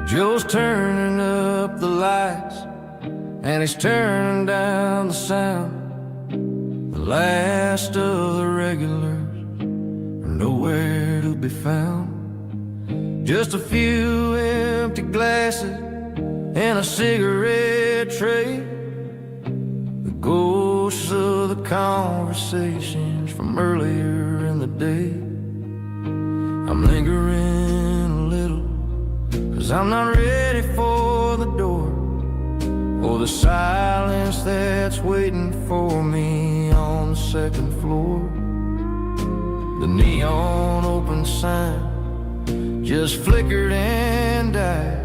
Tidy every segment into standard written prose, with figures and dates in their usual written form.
Joe's turning up the lights, and he's turning down the sound. The last of the regulars are nowhere to be found. Just a few empty glasses and a cigarette tray, the ghosts of the conversations from earlier in the day. I'm lingering a little, 'cause I'm not ready for the door, or the silence that's waiting for me on the second floor. The neon open sign just flickered and died,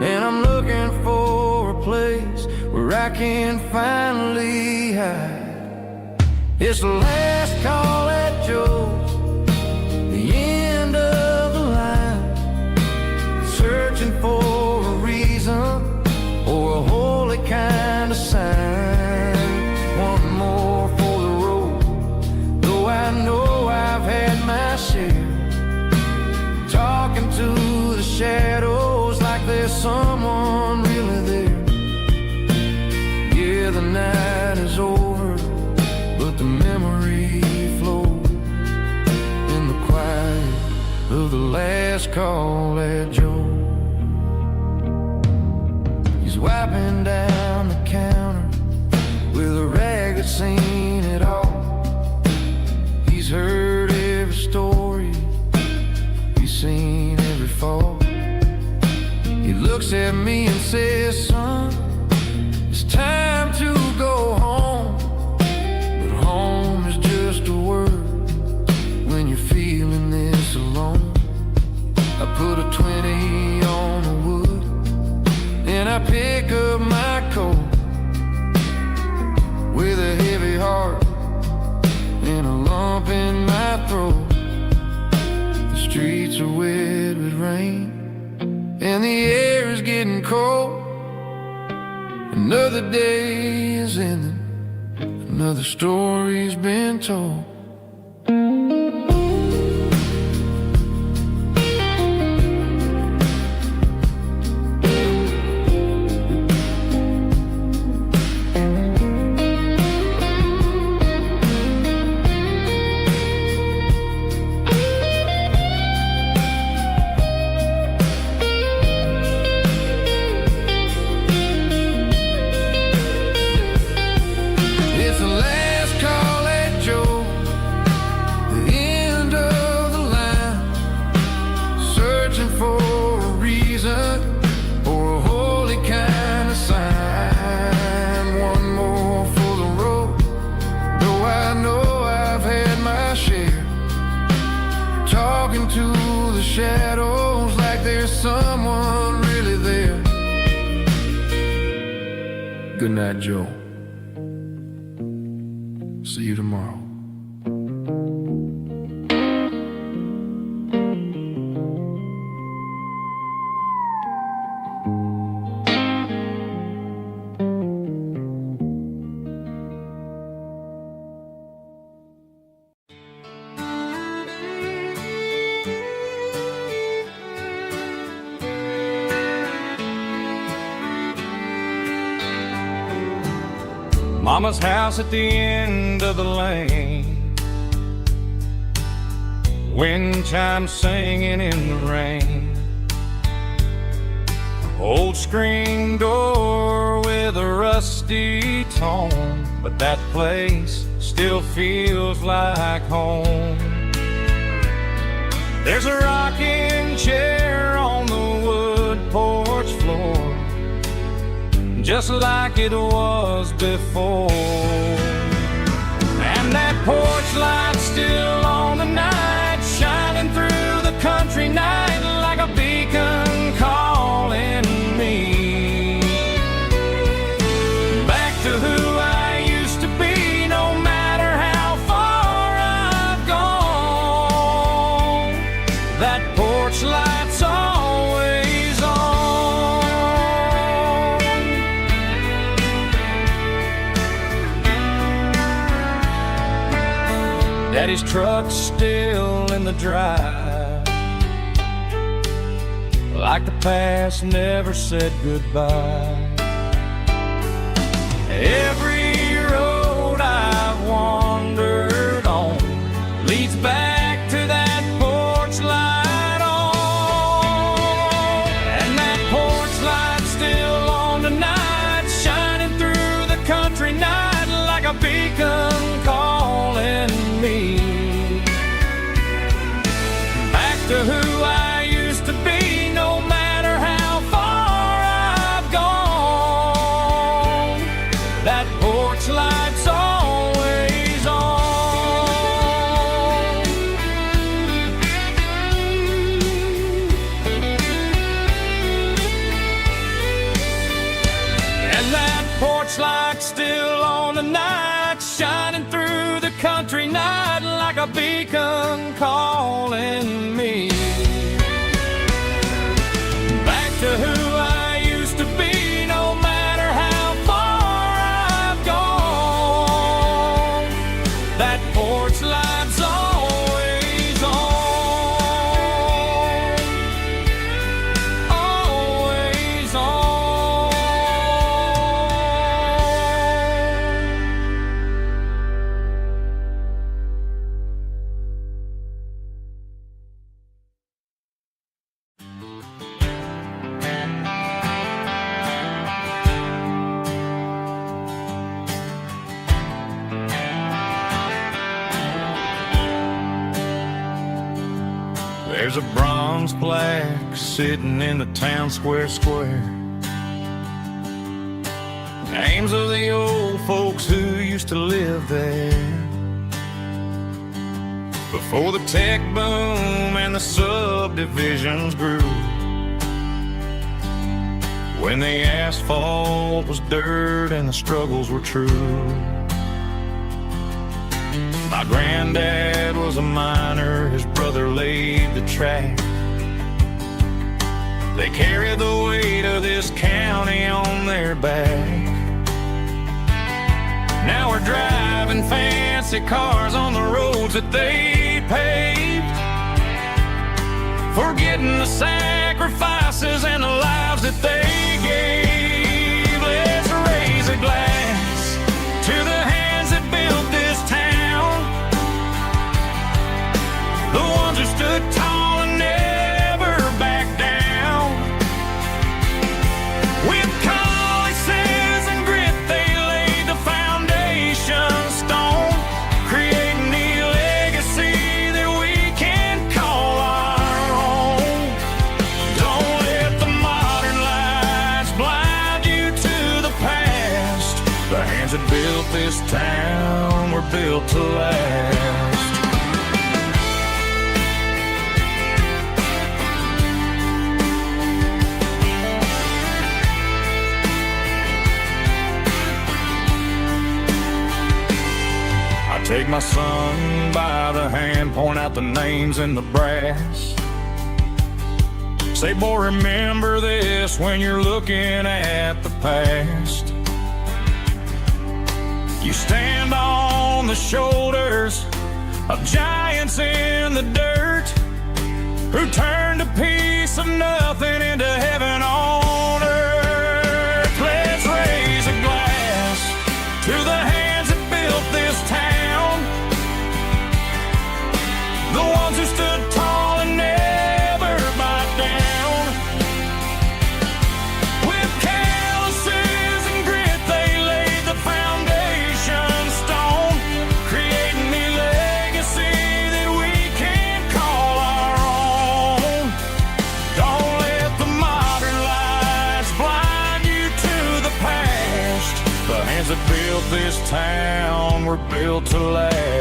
and I'm looking for a place where I can finally hide. It's the last call at Joe's, the end of the line, searching for a reason or a holy kind of sign. One more for the road, though I know I've had my share, talking to the shadows like there's someone really there. Yeah, the night is over, but the memory flows in the quiet of the last call at Joe. He's wiping down the counter with a rag that's seen it all. He's heard every story, he's seen every fall. He looks at me and says, son, it's time to go home. But home is just a word when you're feeling this alone. I put a 20 on the wood, and I pick up my coat with a heavy heart and a lump in my throat. The streets are wet with rain, and the air is getting cold. Another day is ending, another story's been told. Shadows like there's someone really there. Good night, Joe. See you tomorrow. Mama's house at the end of the lane, wind chimes singing in the rain. Old screen door with a rusty tone, but that place still feels like home. There's a rocking chair on the wood porch floor, just like it was before. And that porch light's still on the night, shining through the country night like a beacon calling me back to who I used to be. No matter how far I've gone, that porch light's always on. Daddy's truck's still in the drive, like the past never said goodbye. Every road I've wandered on leads back to that porch light on. And that porch light's still on tonight, shining through the country night like a beacon calling me back to who I used to be, no matter how far I've gone. That porch light's always on. And that porch light's still on tonight, shining through the country night like a beacon calling me back to who I used to be, no matter how far I've gone. That porch light's always on, always on. There's a bronze plaque sitting in the town square. Names of the old folks who used to live there before the tech boom and the subdivisions grew, when the asphalt was dirt and the struggles were true. My granddad was a miner, his brother laid the track. They carried the weight of this county on their back. Now we're driving fancy cars on the roads that they paved, forgetting the sacrifices and the lives that they gave. Let's raise a glass to the hands that built this town, the ones who stood tall and never backed down. With calluses and grit, they laid the foundation stone, creating the legacy that we can call our own. Don't let the modern lights blind you to the past. The hands that built this town were built to last. Take my son by the hand, point out the names in the brass. Say, boy, remember this when you're looking at the past. You stand on the shoulders of giants in the dirt, who turned a piece of nothing into heaven on earth. Let's raise a glass to the hands that built this town, the ones who stood tall and never backed down. With calluses and grit, they laid the foundation stone, creating the legacy that we can call our own. Don't let the modern lights blind you to the past. The hands that built this town were built to last.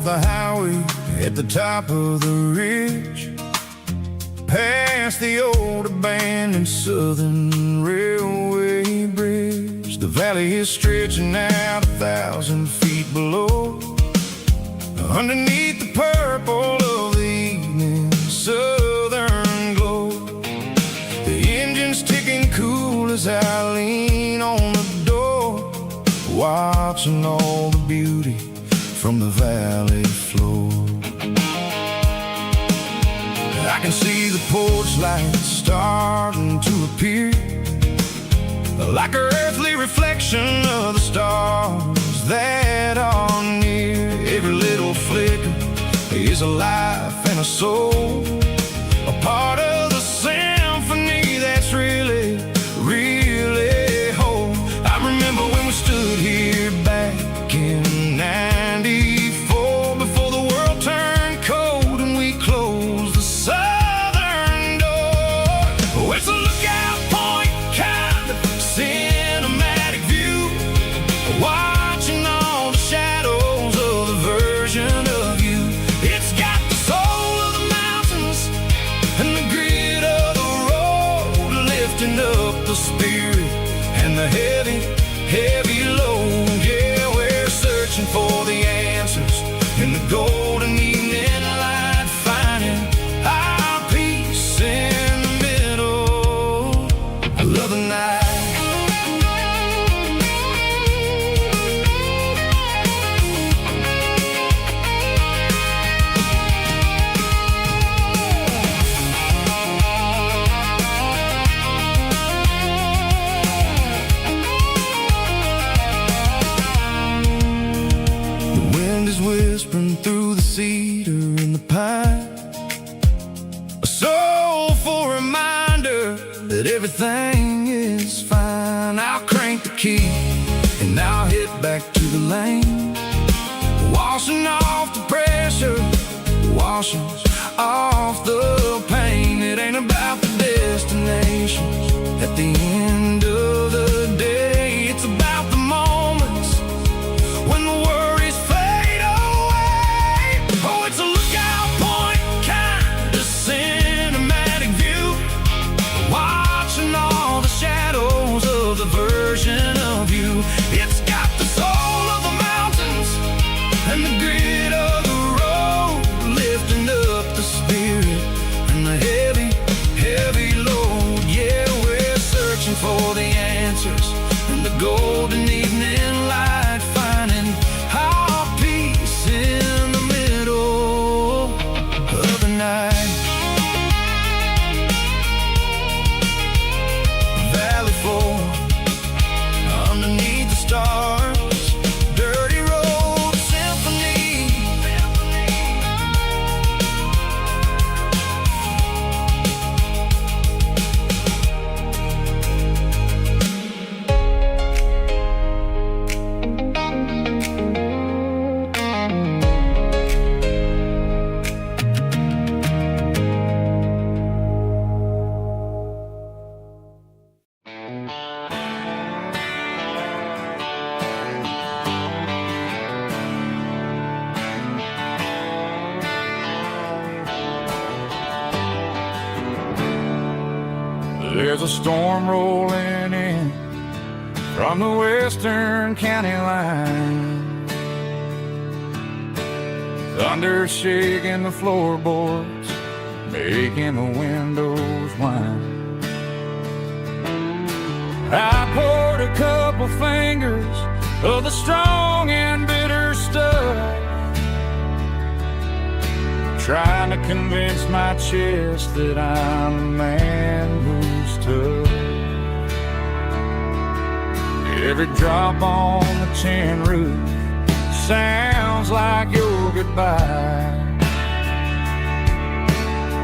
off the highway at the top of the ridge, past the old abandoned Southern Railway bridge. The valley is stretching out 1,000 feet below, underneath the purple of the evening southern glow. The engine's ticking cool as I lean on the door, watching all the beauty from the valley floor. I can see the porch lights starting to appear, like an earthly reflection of the stars that are near. Every little flicker is a life and a soul, a part of the symphony that's really, really whole. I remember when we stood here back in '94, before the world turned cold and we closed the southern door. Oh, it's a lookout point, kind of cinematic view, watching all the shadows of the version of you. It's got the soul of the mountains and the grit of the road, lifting up the spirit and the heavy, heavy load. Yeah, we're searching for the answers in the golden evening light, finding our peace in the middle of the night. The wind is whispering through the cedar and the pine, a soulful reminder that everything is fine. I'll crank the key and I'll hit back to the lane, washing off the pressure, washing off the pain. It ain't about the destinations at the end of the day, it's about the moments when the worries fade away. Oh, it's a lookout point, kind of cinematic view, watching all the shadows of the version of you. It's got the soul of the mountains and the grit of the road, lifting up the spirit and the heavy, heavy load. Yeah, we're searching for the answers in the golden evening light, finding our peace in the middle of the night. Valley floor, underneath the stars, dirty road symphony. There's a storm rolling in from the western county line, thunder shaking the floorboards, making the windows whine. I poured a couple fingers of the strong and bitter stuff, trying to convince my chest that I'm a man who's tough. Every drop on the tin roof sounds like your goodbye,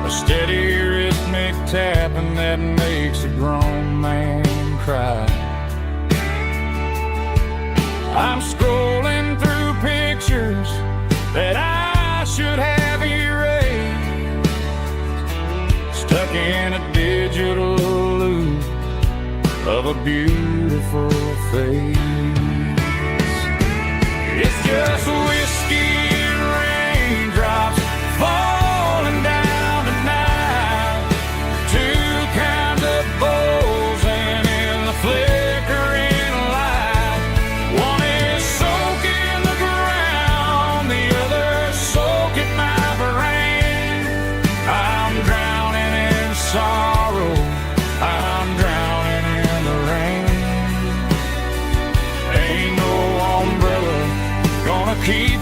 a steady rhythmic tapping that makes a grown man cry. I'm scrolling through pictures that I should have erased, stuck in a digital loop of a beautiful face. It's just whiskey and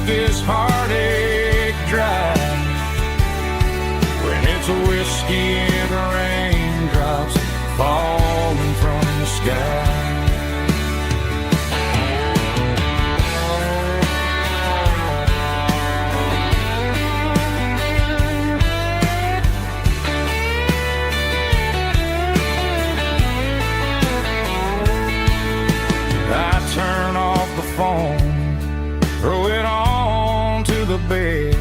this heartache dry. When it's a whiskey and raindrops falling from the sky. Turn off the phone, throw it on to the bed,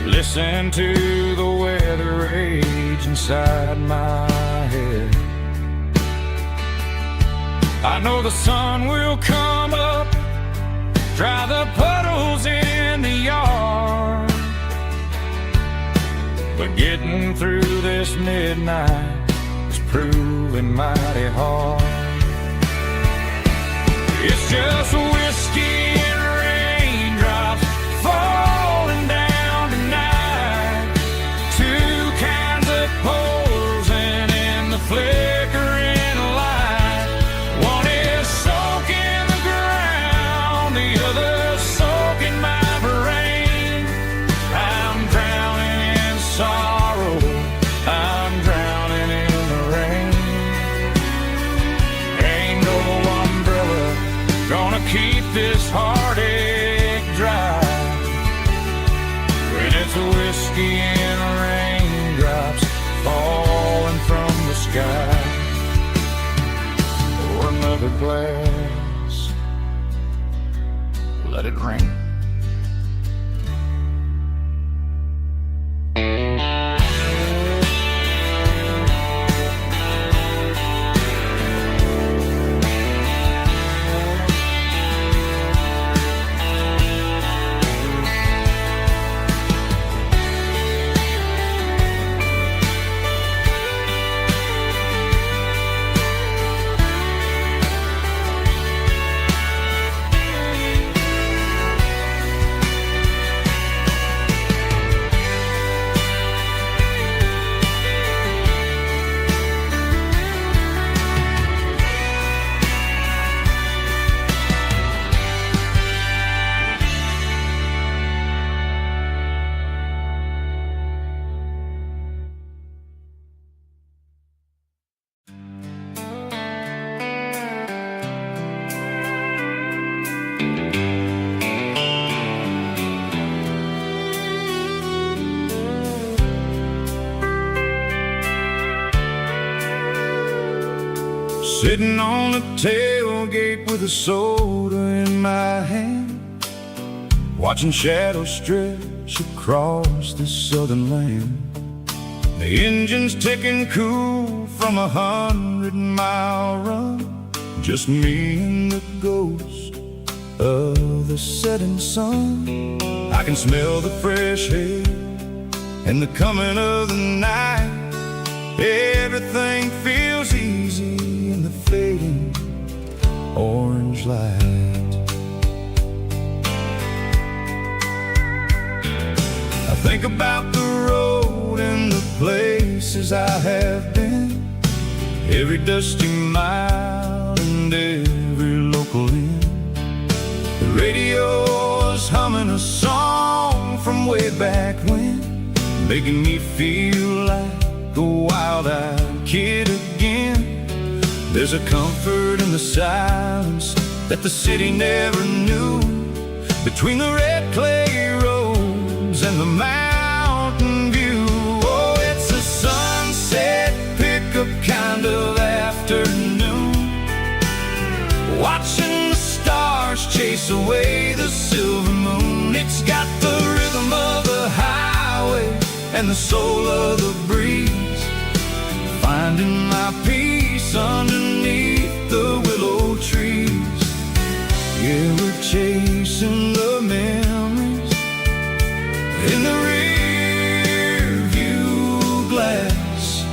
listen to the weather rage inside my head. I know the sun will come up, dry the puddles in the yard, but getting through this midnight proving mighty hard. It's just whiskey and raindrops falling down tonight. Two kinds of posing in the flickering light. One is soaking the ground, the other soaking my brain. I'm drowning in sorrow, I'm drowning in the rain. Ain't no umbrella gonna keep this heartache dry. When it's a whiskey and raindrops falling from the sky. Pour another glass, let it rain. Sitting on the tailgate with a soda in my hand, watching shadows stretch across this southern land. The engine's ticking cool from 100-mile run, just me and the ghost of the setting sun. I can smell the fresh air and the coming of the night. Everything feels easy in the fading orange light. I think about the road and the places I have been, every dusty mile and every local inn. The radio is humming a song from way back when, making me feel like a wild-eyed kid again. There's a comfort in the silence that the city never knew, between the red clay roads and the mountain view. Oh, it's a sunset pickup kind of afternoon, watching the stars chase away the silver moon. It's got the rhythm of the highway and the soul of the breeze, finding my peace underneath the willow trees. Yeah, we're chasing the memories in the rear view glass,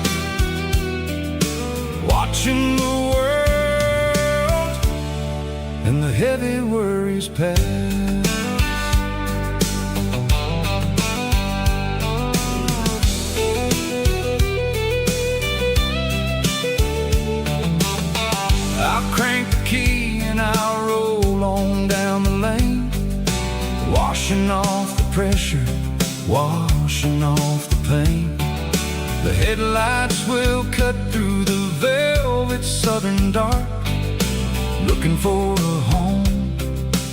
watching the world and the heavy worries pass. I'll crank the key and I'll roll on down washing off the pressure, washing off the pain. The headlights will cut through the velvet southern dark, looking for a home,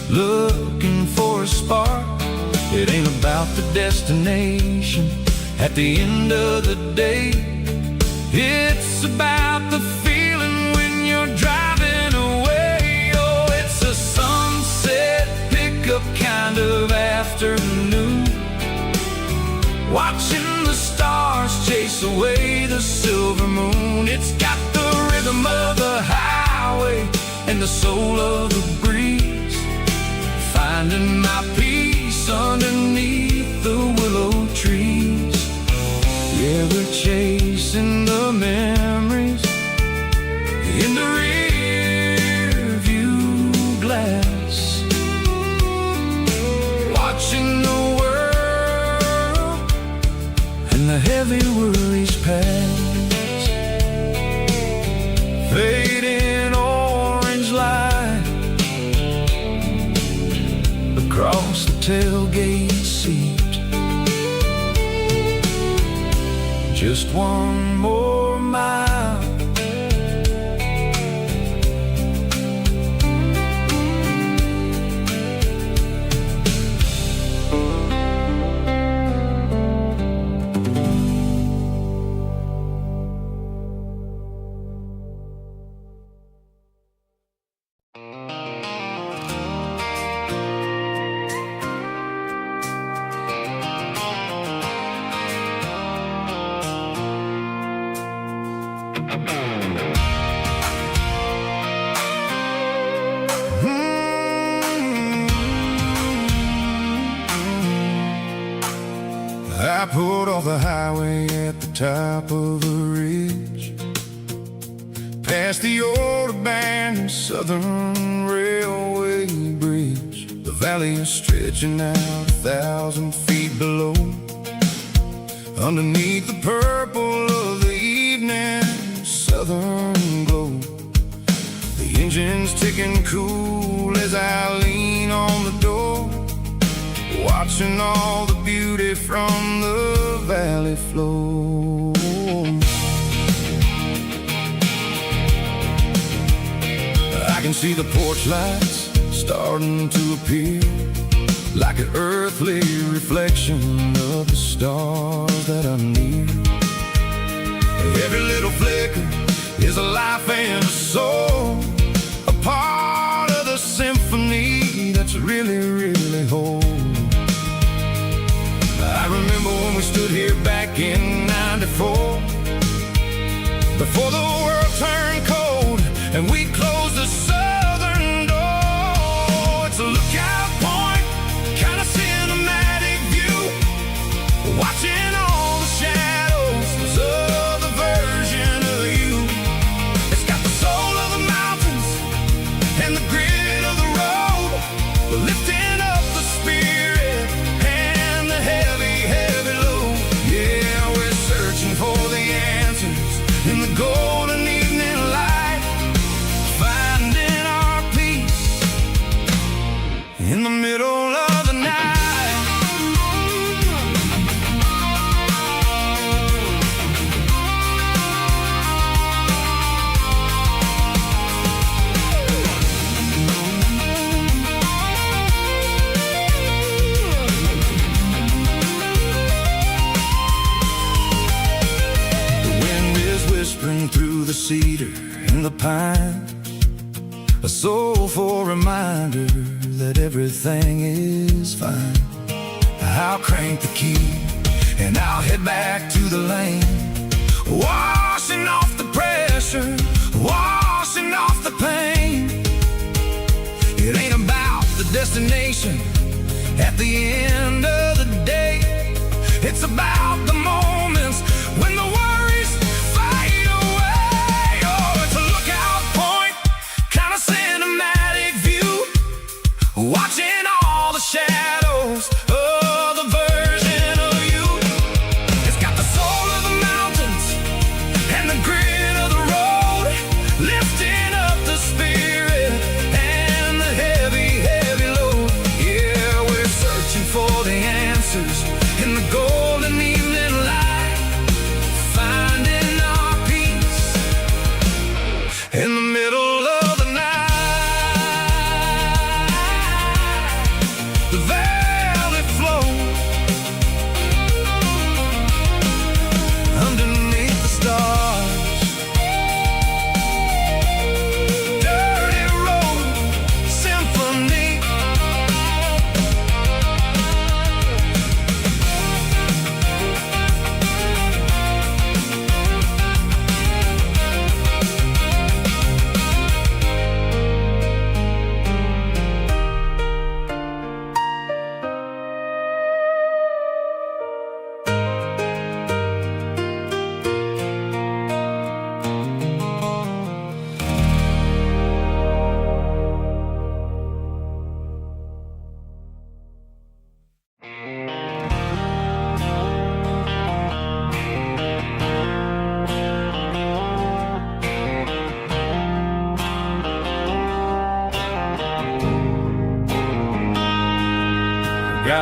looking for a spark. It ain't about the destination at the end of the day. It's about the feeling when you're driving away. Oh, it's a sunset pickup kind of afternoon, watching the stars chase away the silver moon. It's got the rhythm of the highway and the soul of the breeze, finding my peace underneath the willow trees. Yeah, we're chasing the memories in the rear view glass, watching the world and the heavy worries pass. Fading orange light across the tailgate seat. Just one more mile. I pulled off the highway at the top of a ridge, past the old abandoned Southern Railway bridge. The valley is stretching out 1,000 feet below, underneath the purple of the evening southern glow. The engine's ticking cool as I lean on the door, watching all the beauty from the valley flow. I can see the porch lights starting to appear, like an earthly reflection of the stars that are near. Every little flicker is a life and a soul, a part of the symphony that's really, really whole. I remember when we stood here back in '94, before the world turned cold and we closed the southern door. It's a lookout point, kind of cinematic view, watching all the shadows of the version of you. It's got the soul of the mountains and the grit of the road, lifting up the spirit and the heavy, heavy load. Yeah, we're searching for the answers in the golden evening light, finding our peace in the middle of the night. Whispering through the cedar and the pine, a soulful reminder that everything is fine. I'll crank the key and I'll head back to the lane, washing off the pressure, washing off the pain. It ain't about the destination at the end of the day. It's about the moments when the worries fade away. Oh, it's a lookout point, kind of cinematic view, watching all the shadows of the version of you. It's got the soul of the mountains and the grit of the road, lifting up the spirit and the heavy, heavy load. Yeah, we're searching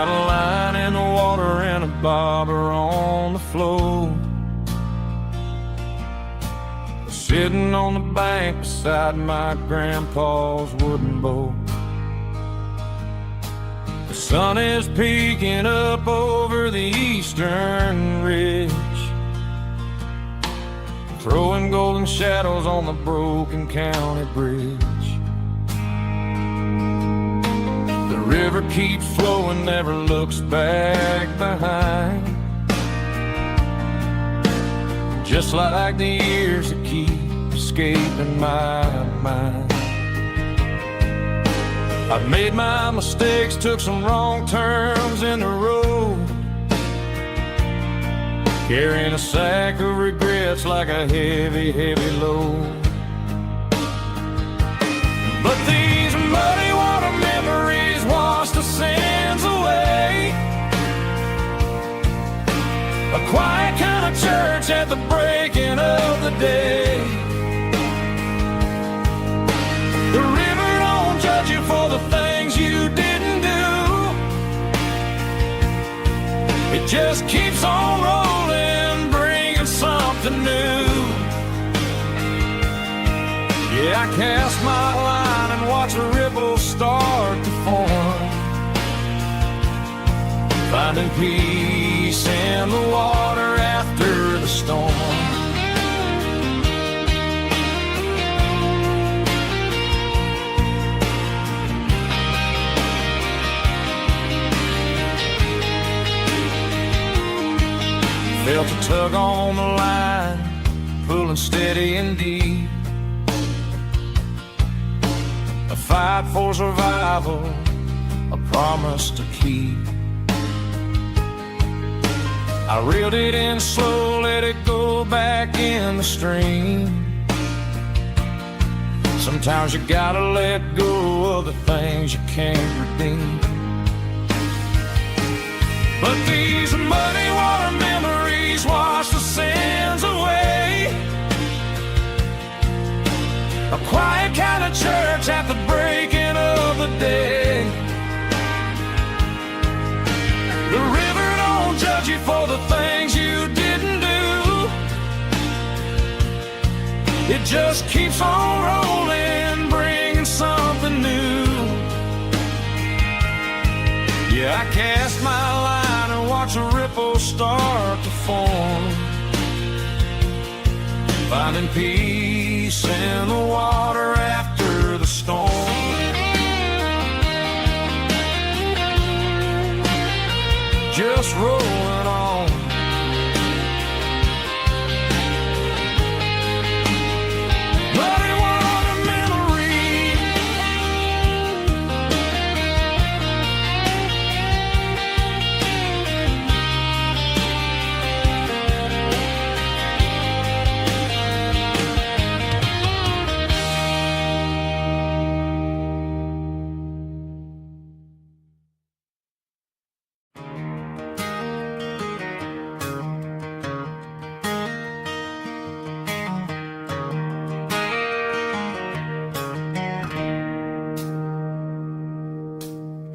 got a line in the water and a bobber on the floor. Sitting on the bank beside my grandpa's wooden boat. The sun is peeking up over the eastern ridge, throwing golden shadows on the broken county bridge. The river keeps flowing, never looks back behind, just like the years that keep escaping my mind. I've made my mistakes, took some wrong turns in the road, carrying a sack of regrets like a heavy, heavy load. But these muddy water memories wash the sins away. A quiet kind of church at the breaking of the day. The river don't judge you for the things you didn't do. It just keeps on rolling, bringing something new. Yeah, I cast my line and watch a ripple start to form, finding peace in the water after the storm. Felt a tug on the line, pulling steady and deep. A fight for survival, a promise to keep. I reeled it in slow, let it go back in the stream. Sometimes you gotta let go of the things you can't redeem. But these muddy water memories wash the sins away. A quiet kind of church at the breaking of the day. The river don't judge you for the things you didn't do. It just keeps on rolling, bringing something new. Yeah, I cast my line and watch a ripple start to form, finding peace in the water after the storm. Just rolling on. Muddy water memory.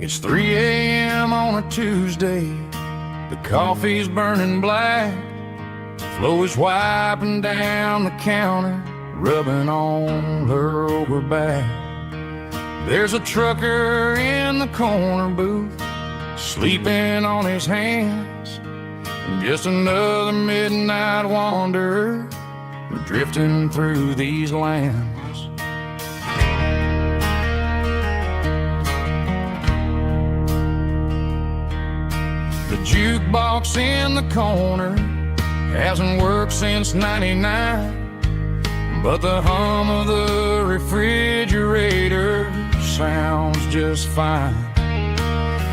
It's 3 a.m. on a Tuesday. The coffee's burning black. Flo is wiping down the counter, rubbing on her over back. There's a trucker in the corner booth, sleeping on his hands. Just another midnight wanderer, drifting through these lands. The jukebox in the corner hasn't worked since '99, but the hum of the refrigerator sounds just fine.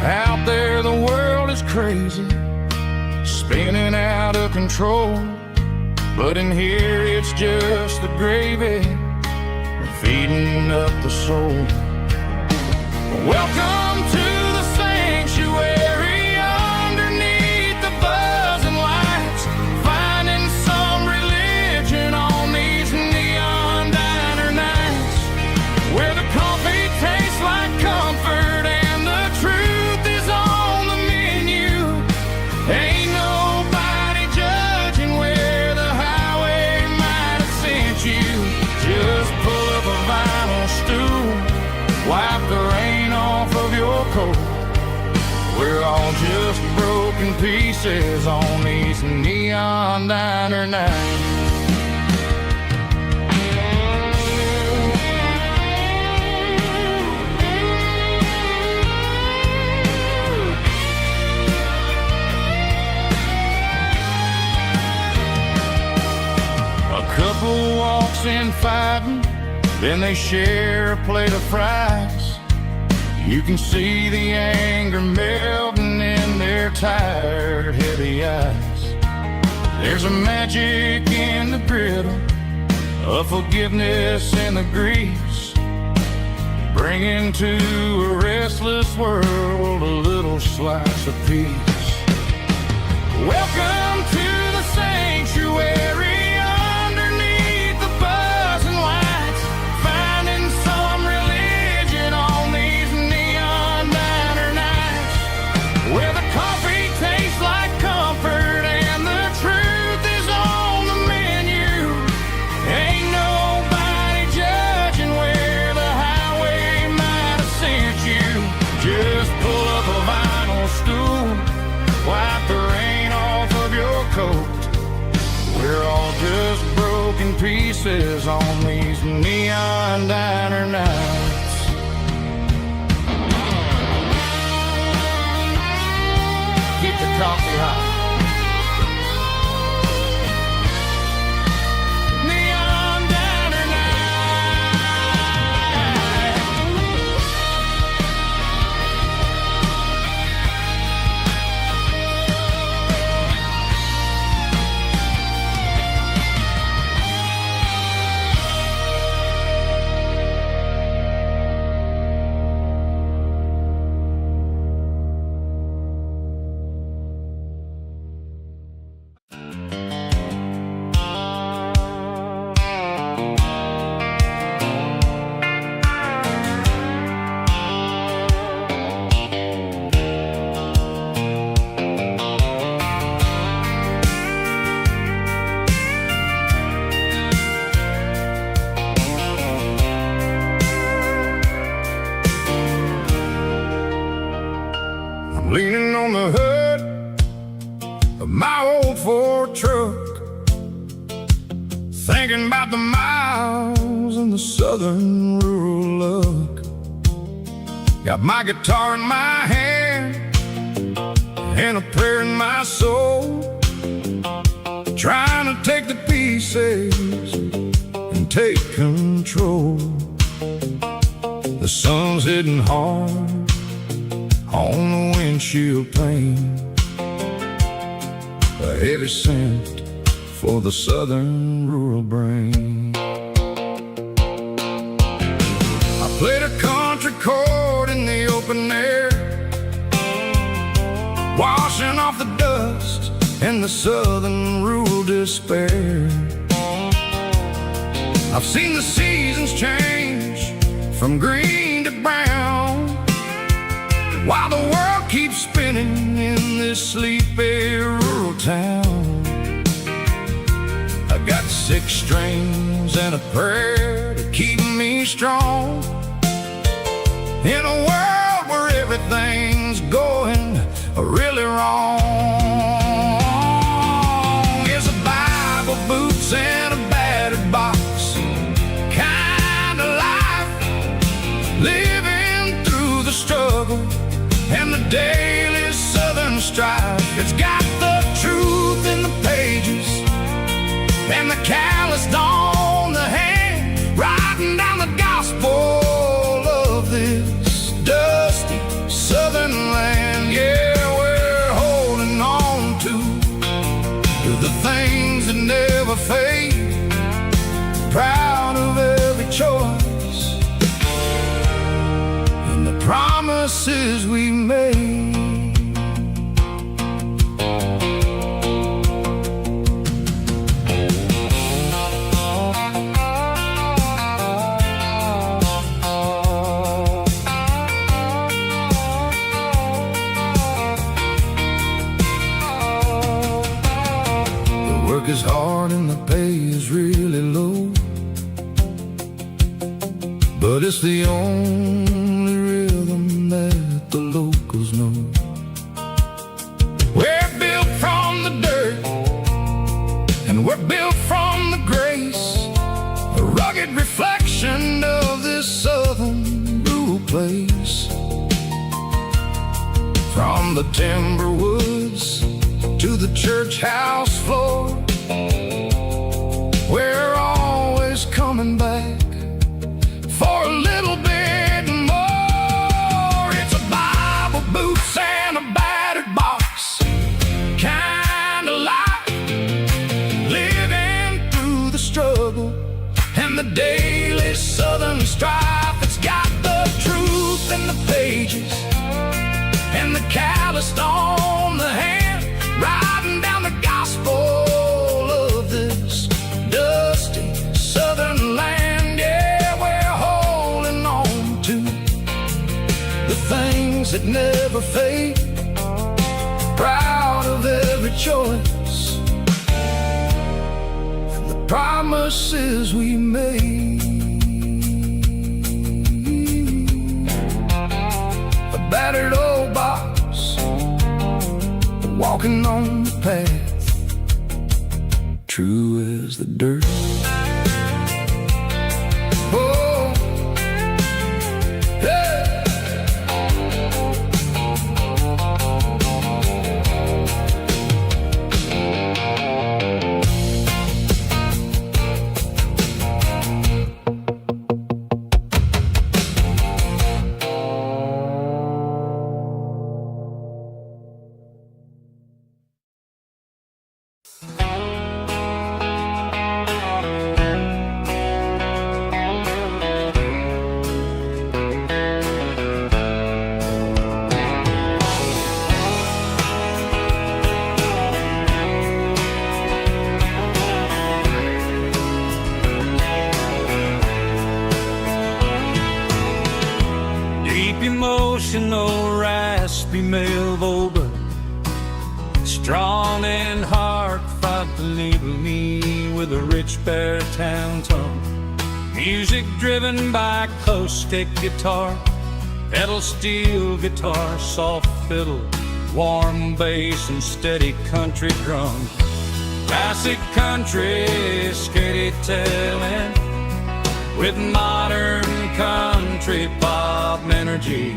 Out there the world is crazy, spinning out of control, but in here it's just the gravy feeding up the soul. Welcome to the sanctuary, underneath the buzzing lights, finding some religion on these neon diner nights, where the coffee tastes like comfort and the truth is on the just broken pieces on these neon diner nights. Couple walks in fighting, then they share a plate of fries. You can see the anger melting in their tired, heavy eyes. There's a magic in the griddle, a forgiveness in the grease, bringing to a restless world a little slice of peace. Welcome to the sanctuary. We're all just broken pieces on these neon diner nights. Keep the coffee hot. Leaning on the hood of my old Ford truck, thinking about the miles and the southern rural look. Got my guitar in my hand and a prayer in my soul, trying to take the pieces and take control. The sun's hitting hard on the windshield pane, a heavy scent for the southern rural brain. I played a country chord in the open air, washing off the dust and the southern rural despair. I've seen the seasons change from green to brown, while the world keeps spinning in this sleepy rural town. I got 6 strings and a prayer to keep me strong, in a world where everything's going really wrong. Is a Bible, boots, and a battered box kind of life, living through the struggle and the daily southern strife. It's got the truth in the pages and the calloused on the hand, writing down the gospel of this dusty southern land. Yeah, we're holding on to the things that never fade, proud of every choice and the promises we made. The work is hard and the pay is really low, but it's the only rhythm that the locals know. built from the grace, a rugged reflection of this southern rural place. From the timber woods to the church house floor, we're always coming back for a little bit more. It's a Bible, boots, and a battered box kind of life, living through the struggle and the daily southern strife. It's got the truth in the pages and the calloused on the hand, riding down the gospel of this dusty southern land. Yeah, we're holding on to the things that never fade, proud of every choice and the promises we made. A battered old box, walking on the path, true as the dirt. Oh, yeah. Emotional, raspy male vulgar, strong and heartfelt, deliver me with a rich baritone tone. Music driven by acoustic guitar, pedal steel guitar, soft fiddle, warm bass, and steady country drum. Classic country, skitty telling, with modern country pop energy.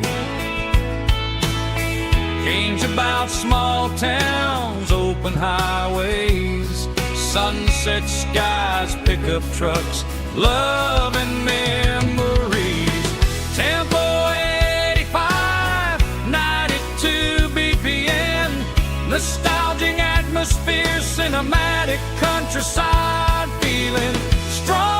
Games about small towns, open highways, sunset skies, pickup trucks, love and memories. Tempo 85, 92 BPM, nostalgic atmosphere, cinematic countryside feeling, strong.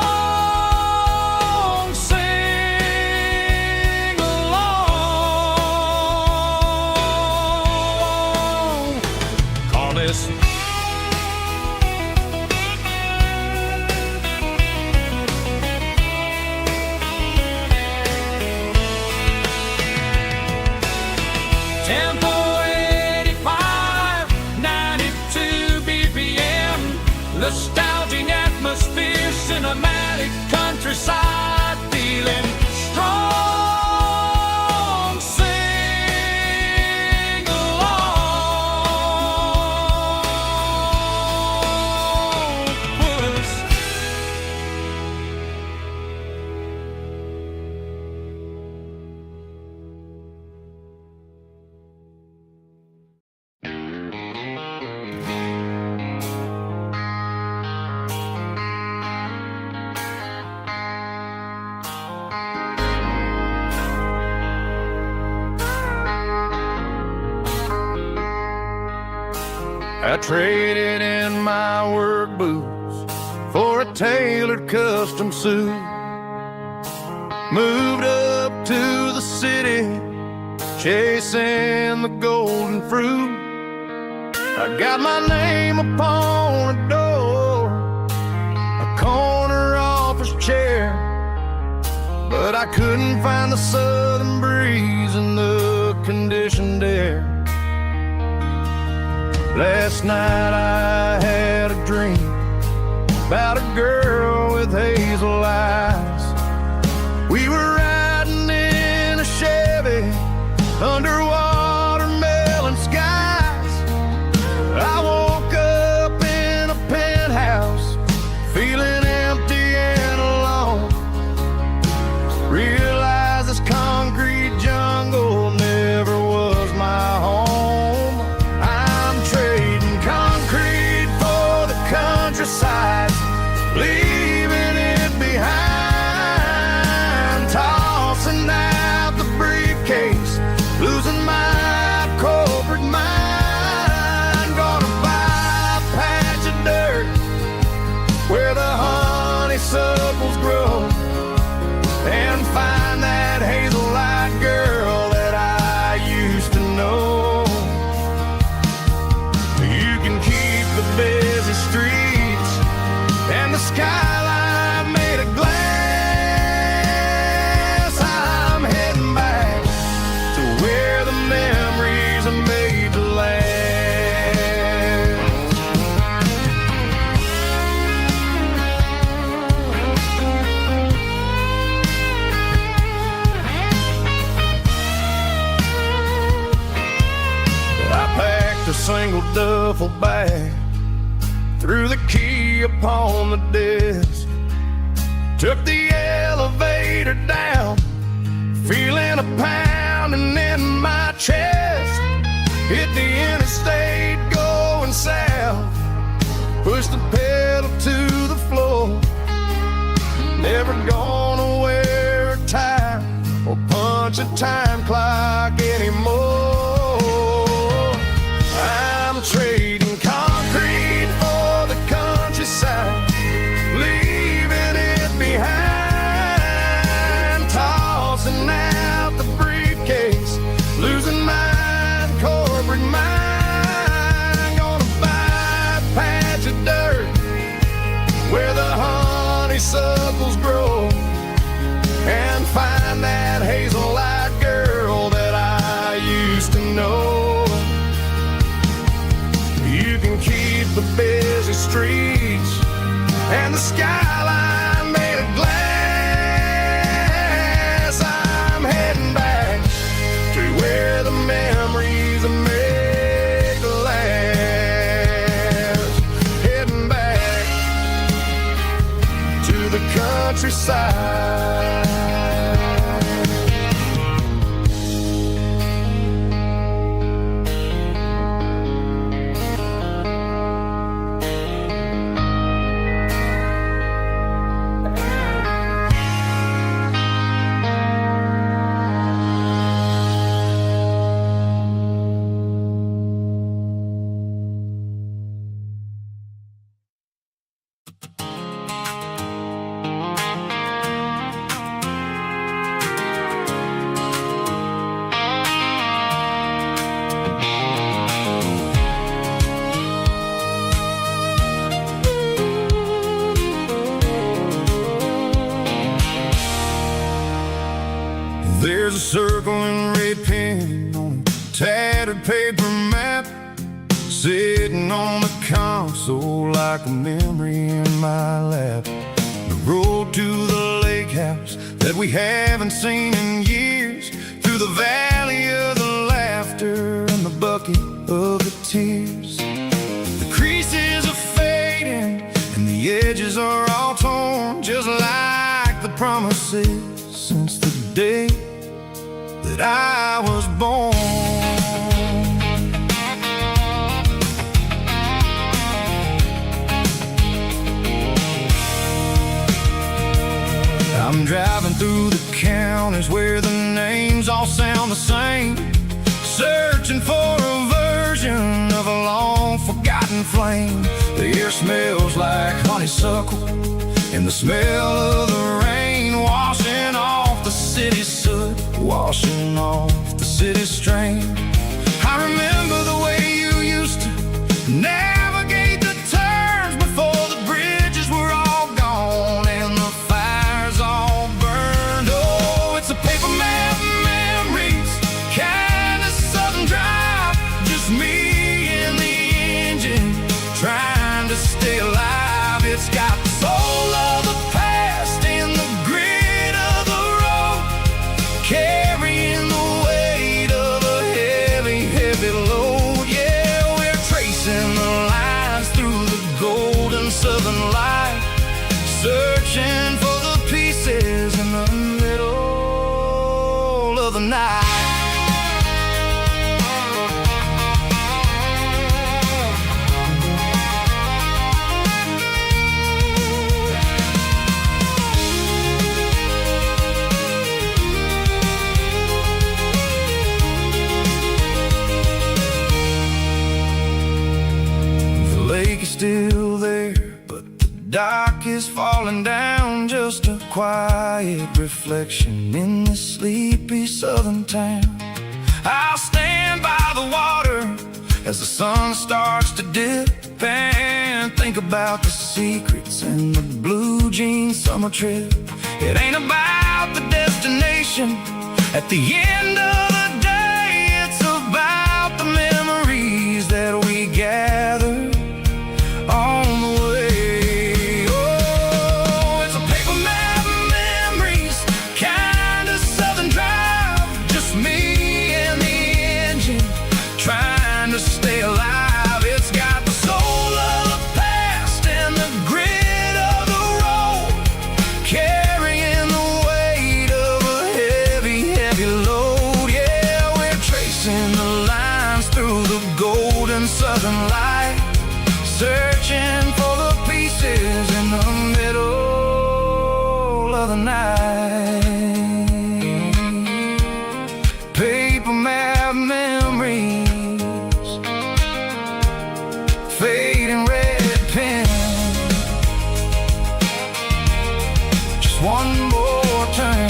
Tempo 85, 92 BPM, nostalgic atmosphere, cinematic countryside feeling, strong, sing along with us. I traded in my work boots for a tailored custom suit. Moved up to the city, chasing the golden fruit. I got my name upon a door, a corner office chair, but I couldn't find the southern breeze in the conditioned air. Last night I had a dream about a girl with hazel eyes. We were riding in a Chevy under watermelon skies. I woke up in a penthouse skyline made of glass. I'm heading back to where the memories are made to last. A single duffel bag, threw the key upon the desk, took the elevator down, feeling a pounding in my chest. Hit the interstate going south, pushed the pedal to the floor. Never gonna wear a tie or punch a time clock anymore. I'm trading concrete for the countryside, leaving it behind, tossing out the briefcase, losing my corporate mind. Gonna buy a patch of dirt where the honeysuckles grow, and find that hazel-eyed girl that I used to know. Keep the busy streets and the skyline made of glass. I'm heading back to where the memories are made to last. Heading back to the countryside. There's a circle in red pen on a tattered paper map, sitting on the console like a memory in my lap. The road to the lake house that we haven't seen in years, through the valley of the laughter and the bucket of the tears. The creases are fading and the edges are all torn, just like the promises since the day that I was born. I'm driving through the counties where the names all sound the same, searching for a version of a long-forgotten flame. The air smells like honeysuckle, and the smell of the rain washing off the city's soot, washing off the city's strain. I remember the way you used to navigate the turns before the bridges were all gone and the fires all burned. Oh, it's a paper map memories, kind of southern drive, just me and the engine trying to stay alive. It's got the soul of the past and the grit of the road, carrying the weight of a heavy, heavy load. Yeah, we're tracing the lines through the golden southern light, searching for the pieces in the middle of the night. The lake is still there, but the dock is falling down, just a quiet reflection in this sleepy southern town. I'll stand by the water as the sun starts to dip and and think about the secrets and the blue jean summer trip. It ain't about the destination. At the end of the day, it's about the memories that we gather on the way. Oh, it's a paper map of memories, kind of southern drive. Just me and the engine, trying to stay alive. It's got the soul of the past and the grit of the road, carrying the weight of a heavy, heavy load. Yeah, we're tracing the lines through the golden southern light, searching for the pieces in the middle of the night. Paper map memories, fading red pen. Just one more turn.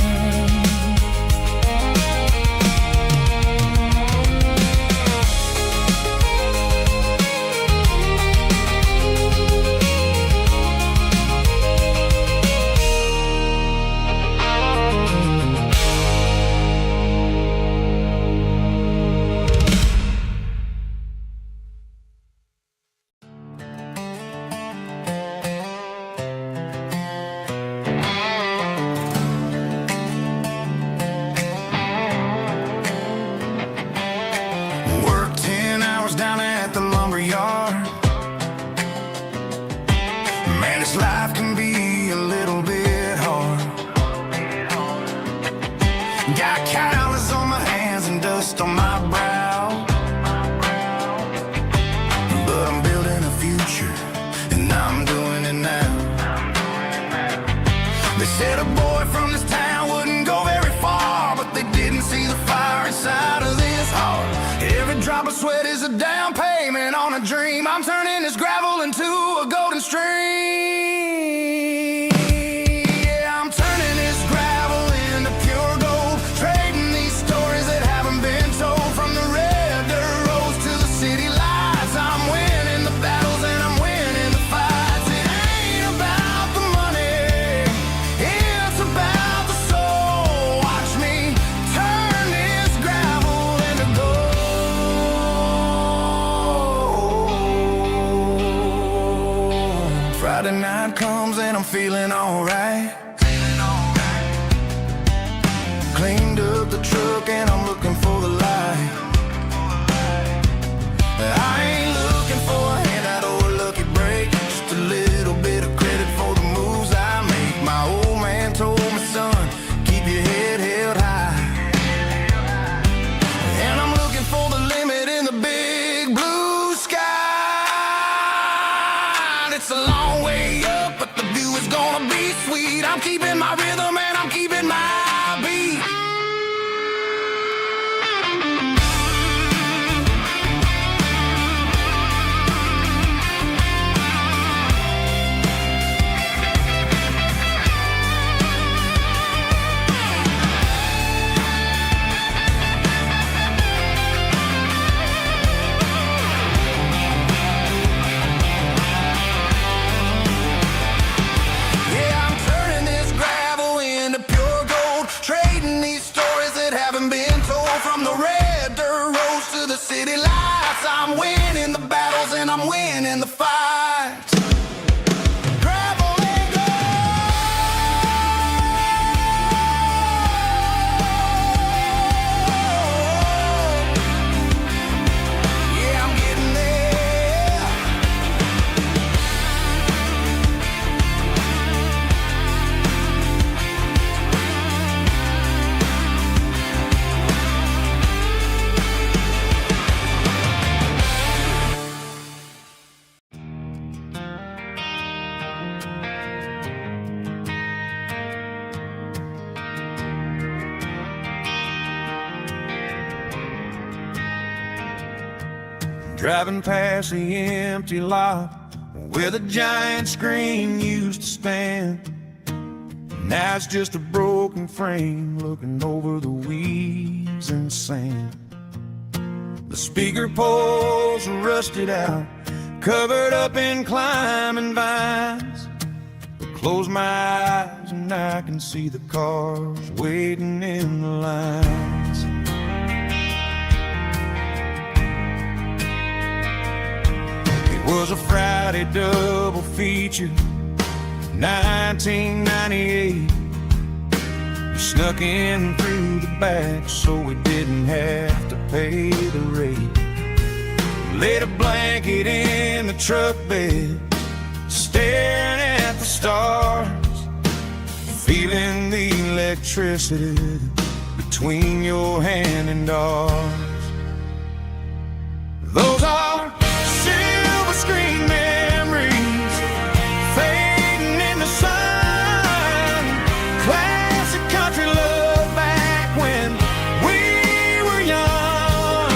Work 10 hours down at the lumber yard. Man, this life can be a little bit hard. Got calluses on my hands and dust on my brow, but I'm building a future, and I'm doing it now. They said a boy from this town wouldn't go very far, but they didn't see the fire inside of this heart. Every drop of sweat is a down payment on a dream. I'm turning this gravel into a golden stream. Yeah, I'm turning this gravel into pure gold, trading these stories that haven't been told. From the red dirt roads to the city lights, I'm winning the battles and I'm winning the fights. It ain't about the money, it's about the soul. Watch me turn this gravel into gold. Friday night comes and I'm feeling alright. Cleaned up the truck and I'm looking for the light. I ain't looking for a handout or a lucky break, just a little bit of credit for the moves I make. My old man told me, son, keep your head held high. And I'm looking for the limit in the big blue sky. It's a long way up, but the view is gonna be sweet. I'm keeping my rhythm and I'm keeping my beat. Yeah, I'm turning this gravel into pure gold, trading these stories that haven't been told. From the red dirt roads to the city lights, I'm winning the battles and I'm winning the fights. Gravel and gold. Yeah, I'm getting there. Driving past the empty lot where the giant screen used to stand. Now it's just a broken frame looking over the weeds and sand. The speaker poles are rusted out, covered up in climbing vines. Close my eyes and I can see the cars waiting in the lines. It was a Friday double feature, 1998. We snuck in through the back so we didn't have to pay the rate. Laid a blanket in the truck bed, staring at the stars, feeling the electricity between your hand and ours. Those are silver screen memories fading in the sun. Classic country love back when we were young.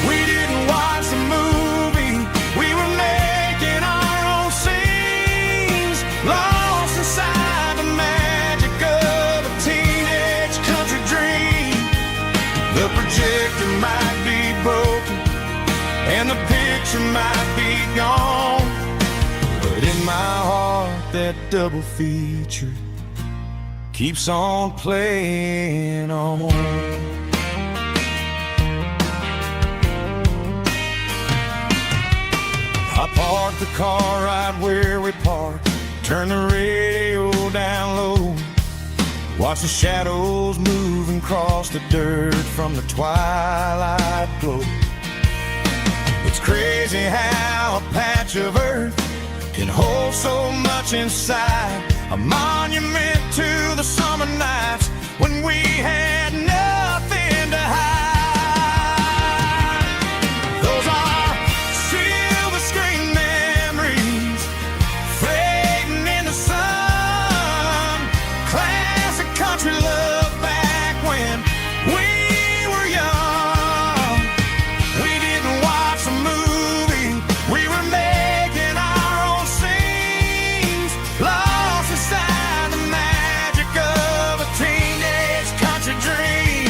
We didn't watch the movie, we were making our own scenes, lost inside the magic of a teenage country dream. The projector might be broken and the picture might be gone, but in my heart that double feature keeps on playing on. I parked the car right where we parked, turned the radio down low, watched the shadows moving across the dirt from the twilight glow. It's crazy how a patch of earth can hold so much inside, a monument to the summer nights when we had nothing to hide. Those are silver screen memories fading in the sun. Classic country love back when we were young. We didn't watch a movie, we were making our own scenes, lost inside the magic of a teenage country dream.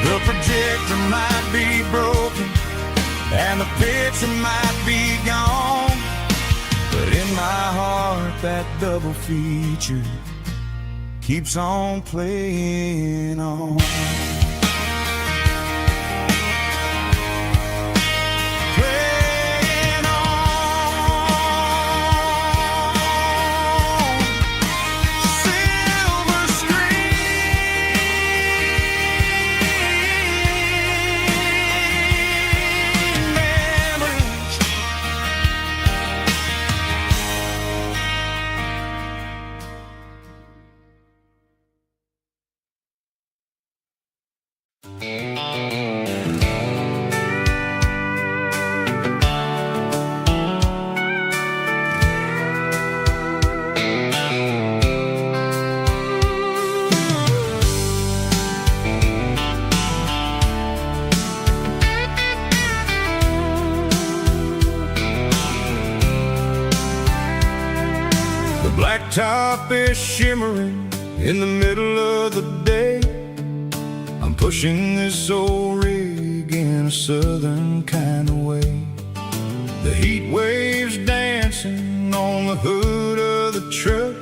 The projector might be broken and the picture might be gone, but in my heart that double feature keeps on playing on. Playing on. Silver screen memories. The blacktop is shimmering in the middle of the day. I'm pushing this old rig in a southern kind of way. The heat waves dancing on the hood of the truck,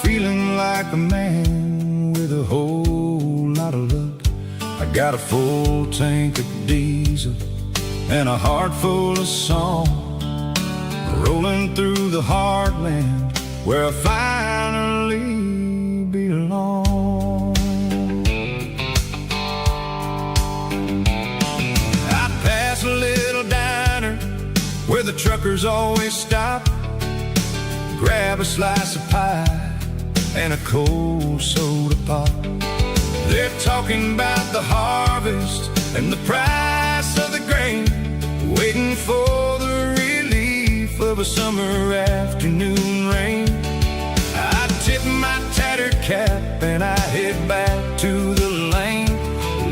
feeling like a man with a whole lot of luck. I got a full tank of diesel and a heart full of song, rolling through the heartland where I finally belong. I pass a little diner where the truckers always stop, grab a slice of pie and a cold soda pop. They're talking about the harvest and the price of the grain, waiting for the relief of a summer afternoon rain. I tip my tattered cap and I head back to the lane,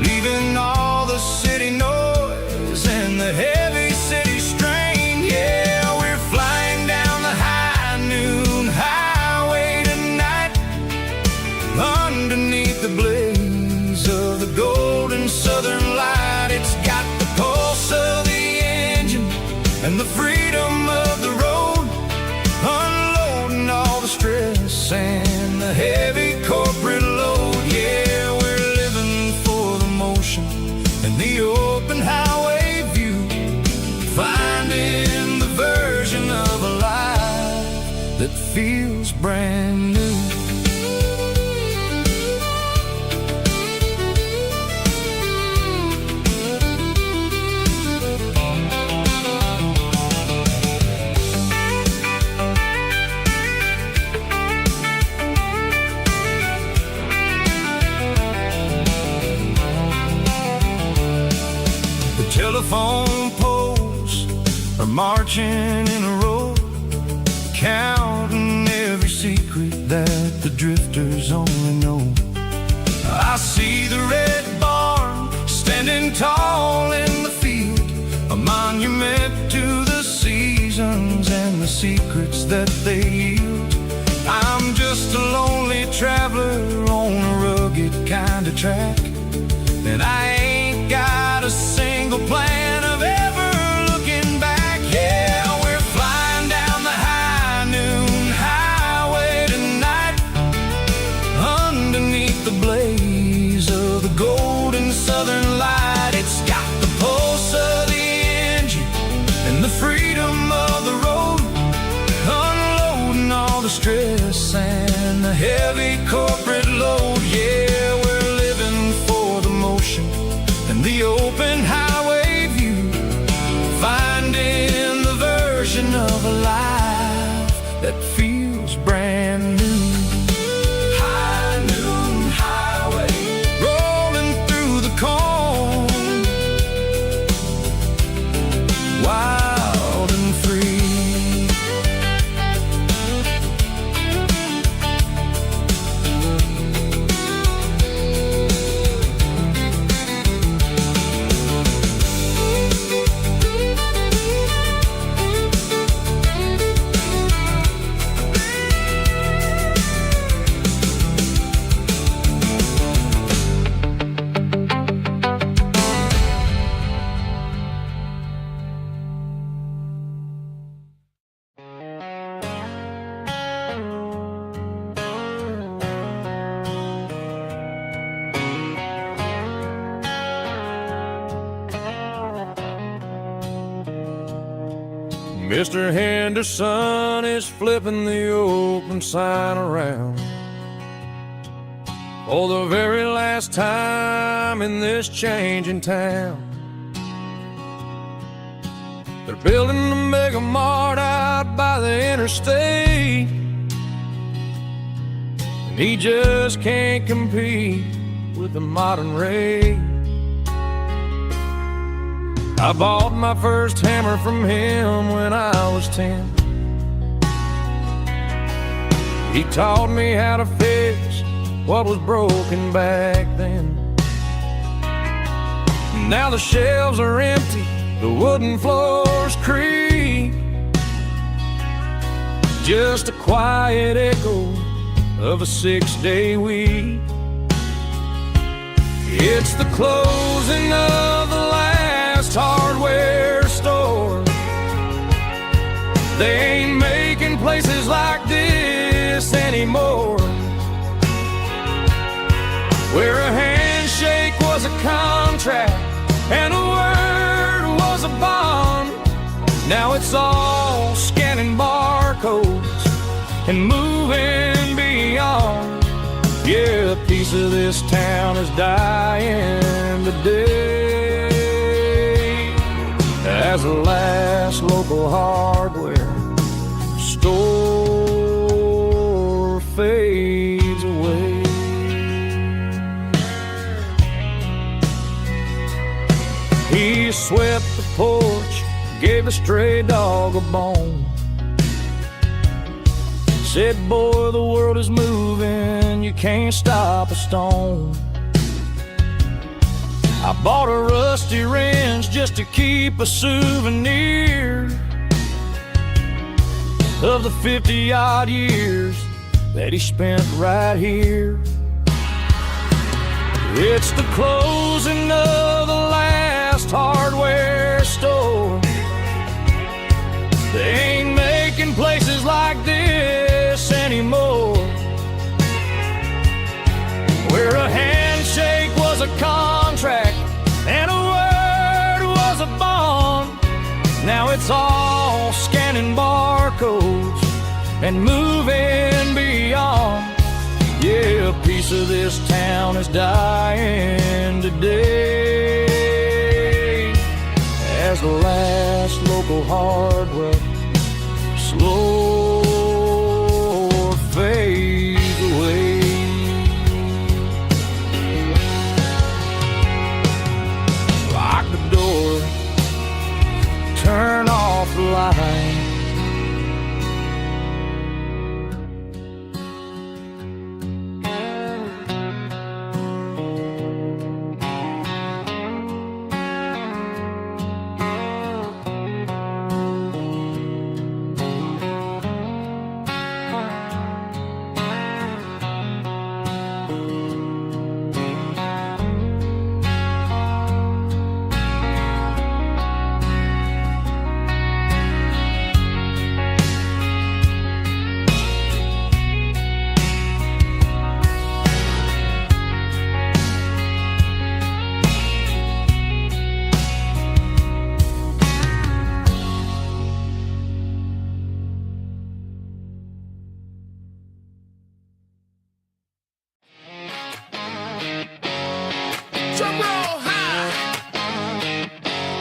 leaving all the city noise and the heavy city strain. Yeah, we're flying down the high noon highway tonight, underneath the blaze of the golden southern light. It's got the pulse of the engine that feels brand new. The telephone poles are marching in a row, counting every secret that the drifters only know. I see the red barn standing tall in the field, a monument to the seasons and the secrets that they yield. I'm just a lonely traveler on a rugged kind of track, and I ain't got a single plan of ever looking back. Yeah, we're flying down the high noon highway tonight, underneath the blaze of the golden southern light. It's got the pulse of the engine and the freedom of the road, unloading all the stress and the heavy corporate load. Yeah, we're living for the motion and the open highway view, finding the version of a life that feels brand new. High noon highway, rolling through the corn, wild and free. Mr. Henderson is flipping the open sign around for the very last time in this changing town. They're building a mega mart out by the interstate, and he just can't compete with the modern rate. I bought my first hammer from him when I was 10. He taught me how to fix what was broken back then. Now the shelves are empty, the wooden floors creak, just a quiet echo of a 6-day week. It's the closing of the last hardware store. They ain't making places like this anymore, where a handshake was a contract and a word was a bond. Now it's all scanning barcodes and moving beyond. Yeah, a piece of this town is dying today as the last local hardware store fades away. He swept the porch, gave the stray dog a bone, said, boy, the world is moving, you can't stop a stone. I bought a rusty wrench just to keep a souvenir of the 50-odd years that he spent right here. It's the closing of the last hardware store. They ain't making places like this anymore, where a handshake was a contract and a word was a bond. Now it's all scanning barcodes and moving beyond. Yeah, a piece of this town is dying today, as the last local hardware slow fades away. Lock the door, turn off the light. Drum roll high.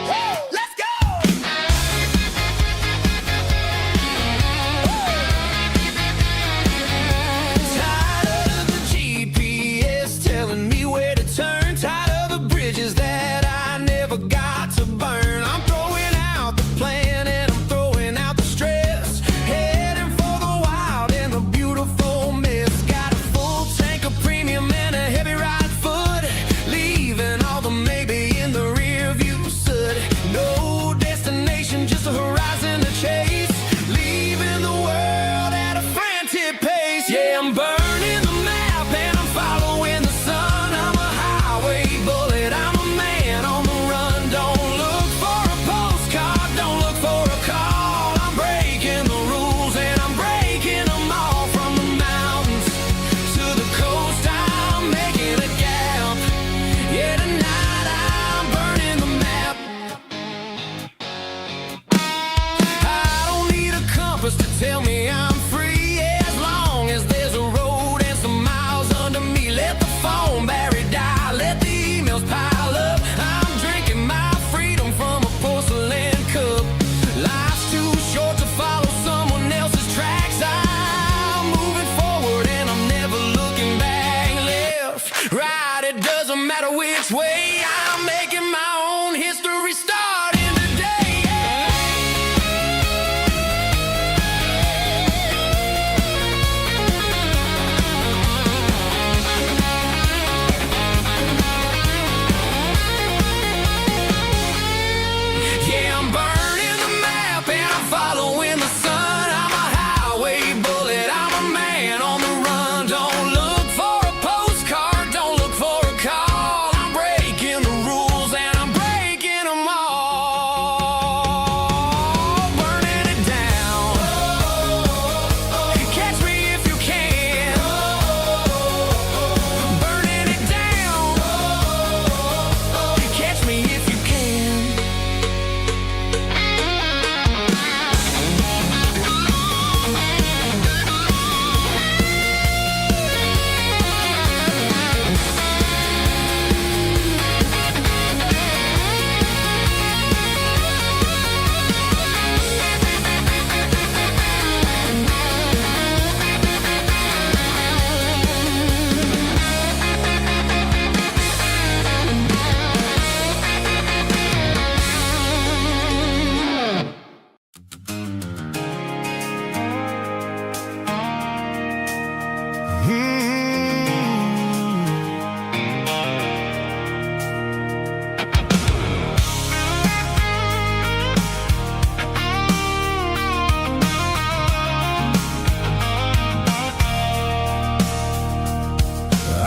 Woo, let's go. Tired of the GPS telling me where to turn. Tired of the bridges that I never got to burn. I'm throwing out the plan and I'm throwing out the stress. Heading for the wild and the beautiful mess. Got a full tank of premium and a heavy right foot. Leaving all the maybe in the rear view soot. No destination, just a horizon to chase. Leaving the world at a frantic pace. Yeah, I'm burning the map and I'm following the sun. I'm a highway bullet, I'm a man on the run. Don't look for a postcard, don't look for a call. I'm breaking the rules and I'm breaking them all. From the mountains to the coast, I'm making a gap. Yeah, tonight I'm burning the map. I don't need a compass to tell me I'm free, as long as there's a road and some miles under me. Let the phone battery die, let the emails pile up. I'm drinking my freedom from a porcelain cup. Life's too short to follow someone else's tracks. I'm moving forward and I'm never looking back. Left, right, it doesn't matter which way. I'm making my own history starting today. Yeah, I'm burning the map and I'm following the sun. I'm a highway bullet, I'm a man on the run. Don't look for a postcard, don't look for a call. I'm breaking the rules and I'm breaking them all. Burning it down. Catch me if you can. Burning it down. Catch me if you can.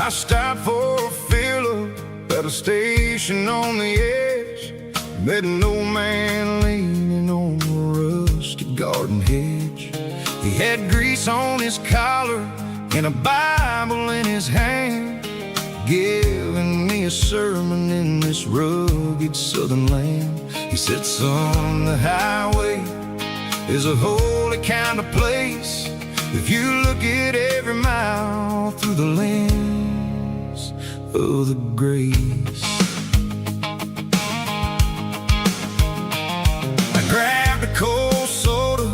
I stopped for a fill-up at a station on the edge. Met an old man leaning on a rusty garden hedge. He had grease on his collar and a Bible in his hand, giving me a sermon in this rugged southern land. He said, son, the highway is a holy kind of place. if you look at every mile through the lens of the grace. I grabbed a cold soda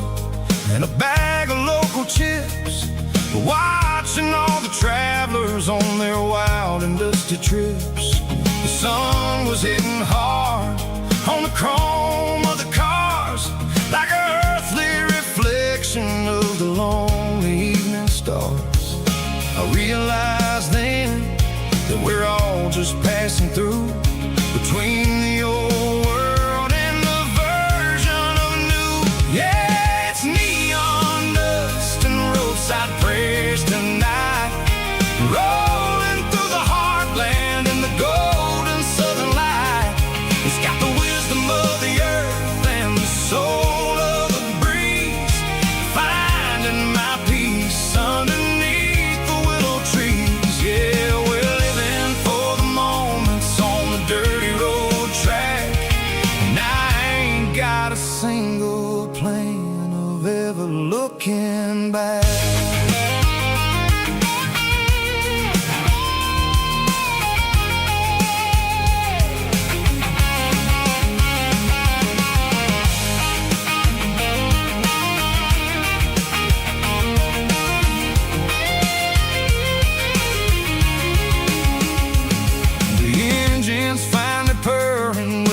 and a bag of local chips, watching all the travelers on their wild and dusty trips. The sun was hitting hard on the chrome of the cars, like an earthly reflection of the lonely evening stars. I realized then that we're all just passing through, between the old world and the version of new. Yeah, it's neon dust and roadside prayers tonight, rolling through the heartland in the golden southern light. It's got the wisdom of the earth and the soul of the breeze, finding my peace underneath the willow trees. Yeah, we're living for the moments on the dirty road track, and I ain't got a single plan of ever looking back.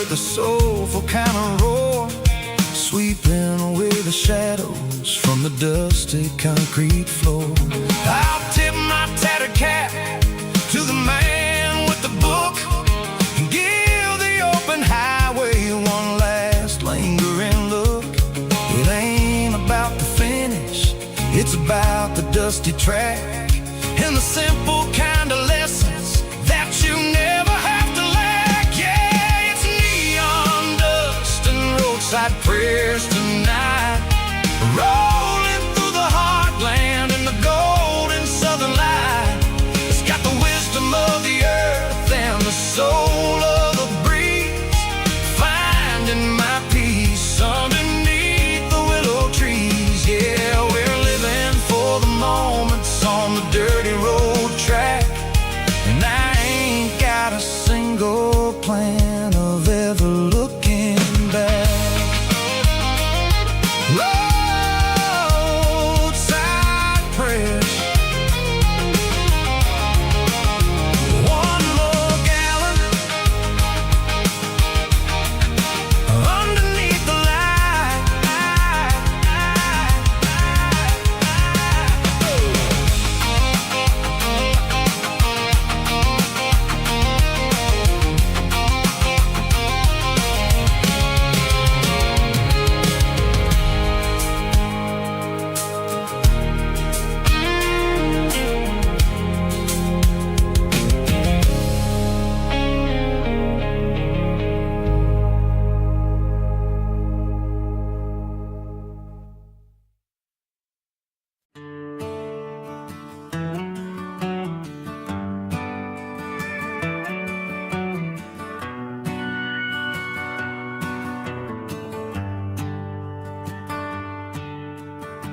The soulful kind of roar, sweeping away the shadows from the dusty concrete floor. I'll tip my tattered cap to the man with the book and give the open highway one last lingering look. It ain't about the finish, it's about the dusty track and the simple kind of lessons that you never have to lack. Yeah, it's neon dust and roadside prayers tonight, rolling through the heartland in the golden southern light. It's got the wisdom of the earth and the soul of the breeze, finding my peace underneath the willow trees. Yeah, we're living for the moments on the dirty road track, and I ain't got a single plan of ever looking back. Roadside prayers, one more gallon underneath the light.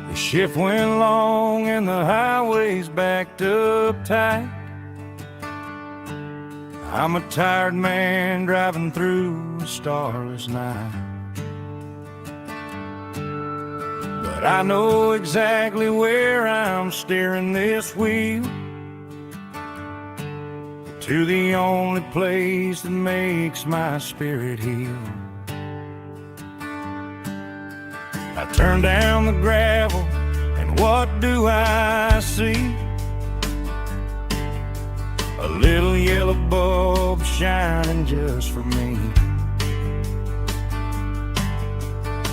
The shift went long and the highway's backed up tight. I'm a tired man driving through a starless night, but I know exactly where I'm steering this wheel, to the only place that makes my spirit heal. I turn down the gravel, and what do I see? A little yellow bulb shining just for me.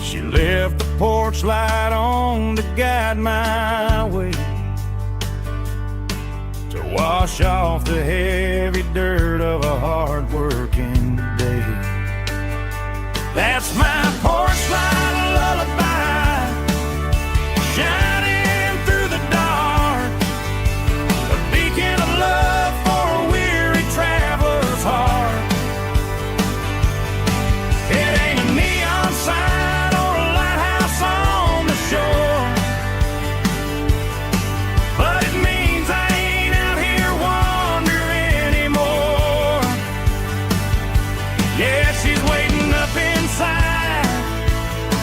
She left the porch light on to guide my way, to wash off the heavy dirt of a hard-working day. That's my porch light lullaby, shining through the dark, a beacon of love for a weary traveler's heart. It ain't a neon sign or a lighthouse on the shore,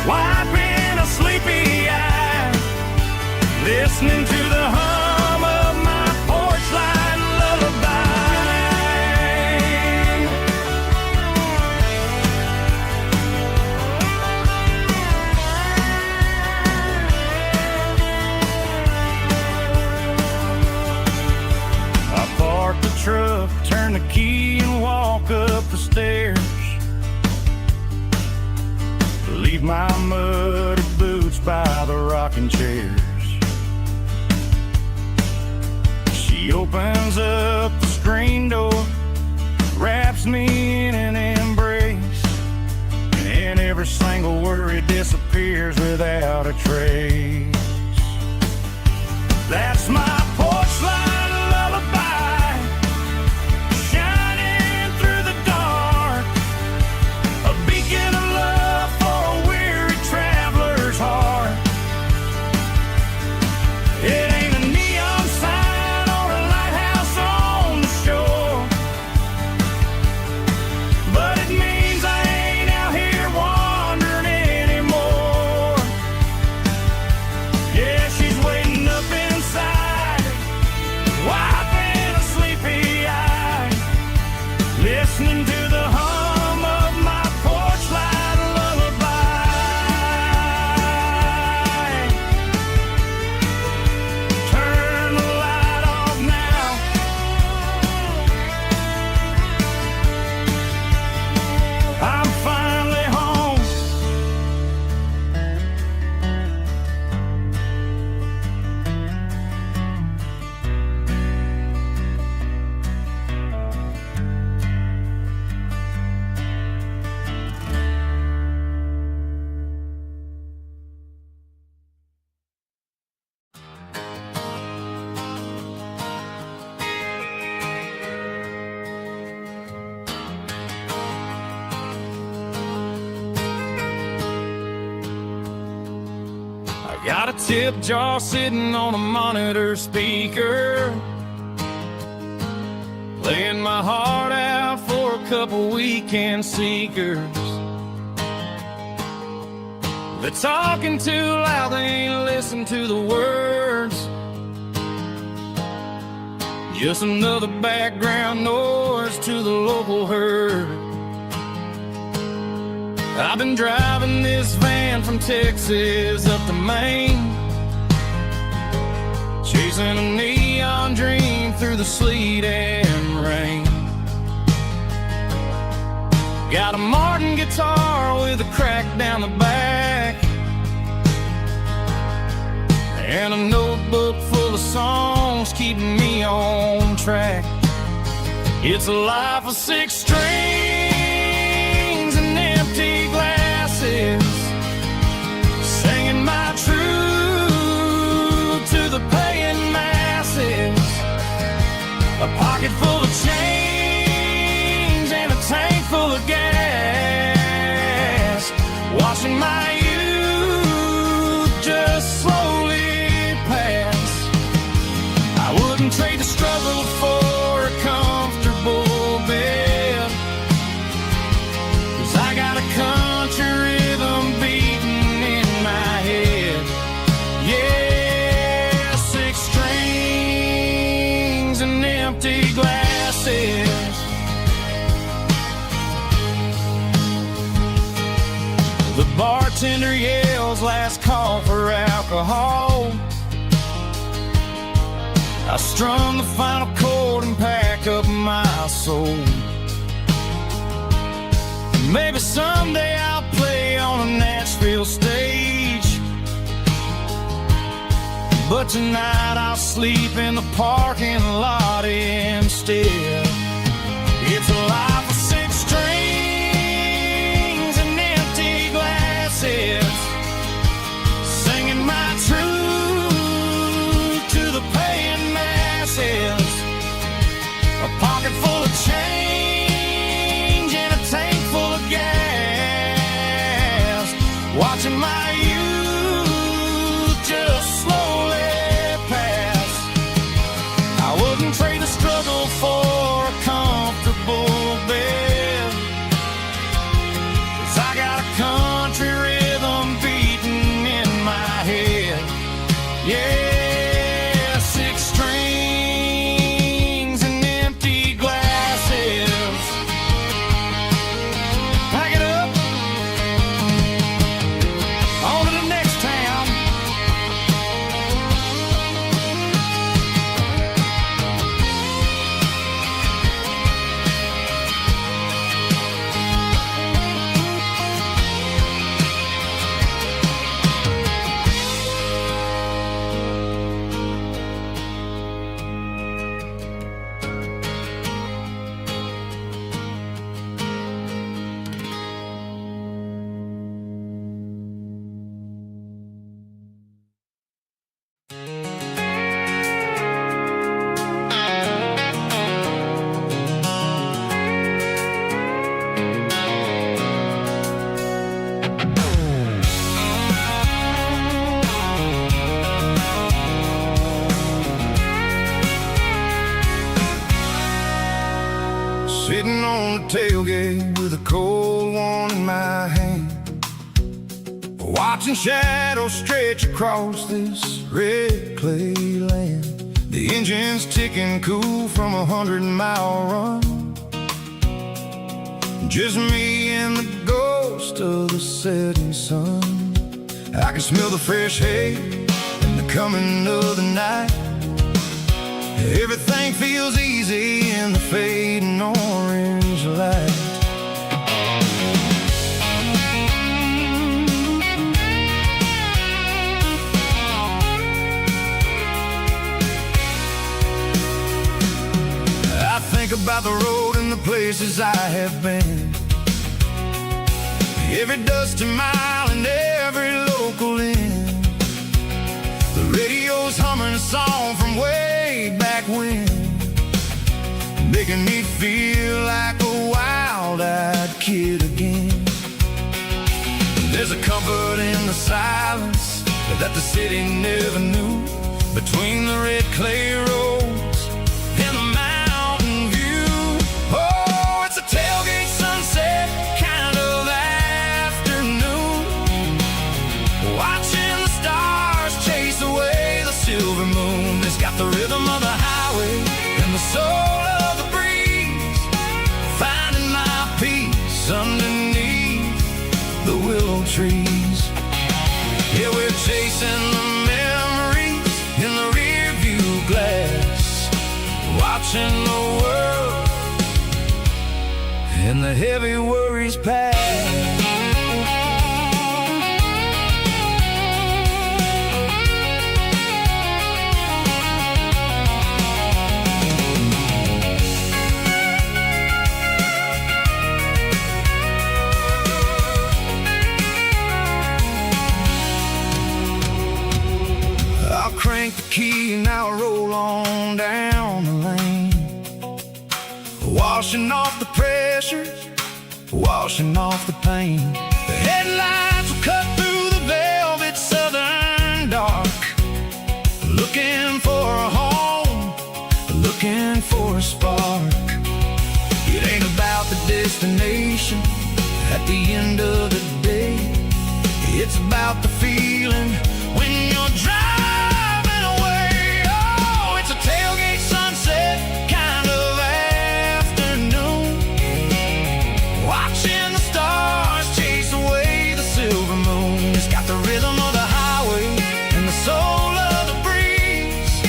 wiping a sleepy eye, listening to the hum of my porch light lullaby. I park the truck, turn the key and walk up the stairs. Leave my muddy boots by the rocking chairs. She opens up the screen door, wraps me in an embrace, and every single worry disappears without a trace. That's my porch light lullaby, shining through the dark, a beacon of love for a weary traveler's heart. It ain't a neon sign or a lighthouse on the shore, but it means I ain't out here wandering anymore. Yeah, she's waiting up inside, wiping a sleepy eye, listening to the hum of my porch light lullaby. Turn the light off now. I'm finally home. I got a tip jar sitting on a monitor speaker, playing my heart out for a couple weekend seekers. They're talking too loud, they ain't listen to the words. Just another background noise to the local herd. I've been driving this van from Texas up to Maine, chasing a neon dream through the sleet and rain. Got a Martin guitar with a crack down the back, and a notebook full of songs keeping me on track. It's a life of 6 strings and empty glasses, singing my truth to the paying masses. A pocket full of change and a tank full of gas, watching my youth just slowly pass. I wouldn't trade the struggle for a comfortable bed, 'cause I got a country rhythm beating in my head. Yeah, 6 strings and empty glasses. The bartender yells last call for alcohol. I strum the final chord and pack up my soul. Maybe someday I'll play on a Nashville stage, but tonight I'll sleep in the parking lot instead. It's a life of 6 strings and empty glasses, singing my truth to the paying masses. A pocket full of change and a tank full of gas, watching my youth just slowly pass. I wouldn't trade the struggle for a comfortable bed, 'cause I got a country rhythm with a cold one in my hand, watching shadows stretch across this red clay land. The engine's ticking cool from a 100-mile run. Just me and the ghost of the setting sun. I can smell the fresh hay and the coming of the night. Everything feels easy in the fading orange light. I think about the road and the places I have been, every dusty mile and every local inn. The radio's humming a song from way back when, making me feel like a wild-eyed kid again. There's a comfort in the silence that the city never knew, between the red clay roads and the mountain view. Oh, it's a tailgate sunset kind of afternoon, watching the stars chase away the silver moon. It's got the rhythm of the highway and the soul of the breeze, finding my peace underneath the willow trees. Yeah, we're chasing the memories in the rearview glass, watching the world and the heavy worries pass. I'll crank the key and I'll roll on down the lane, washing off the pressure, washing off the pain. The headlights will cut through the velvet southern dark, looking for a home, looking for a spark. It ain't about the destination at the end of the day, it's about the feeling when you're driving away. Oh, it's a tailgate sunset kind of afternoon, watching the stars chase away the silver moon. It's got the rhythm of the highway and the soul of the breeze,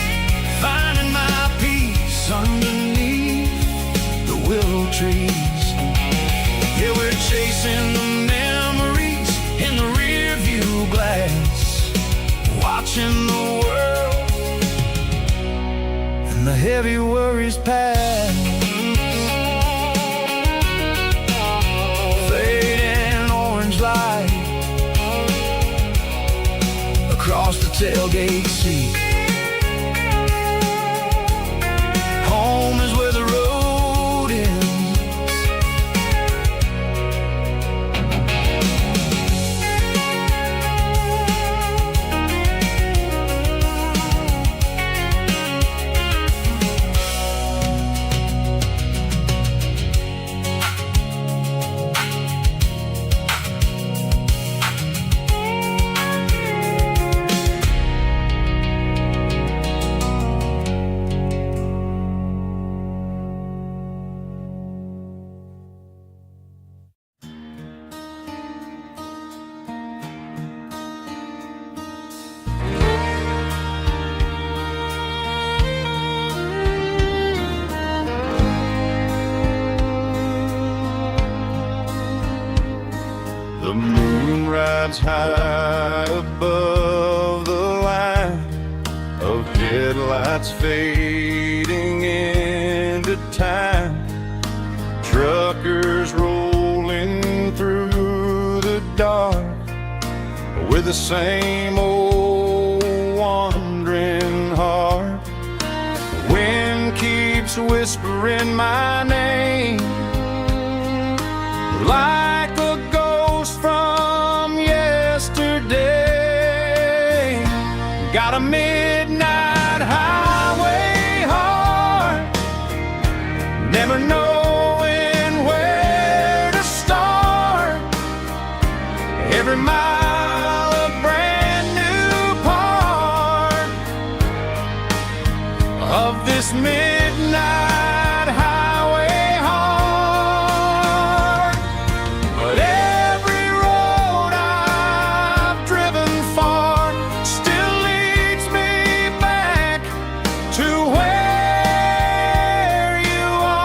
finding my peace underneath the willow trees. Yeah, we're chasing the memories in the rearview glass, watching the world and the heavy worries pass. Fading orange light across the tailgate seat. Home is where the road ends. The moon rides high above the line of headlights fading into time. Truckers rolling through the dark with the same old wandering heart. The wind keeps whispering my name like a ghost from yesterday. Got a midnight highway heart, never knowing where this midnight highway heart. But every road I've driven far still leads me back to where you are.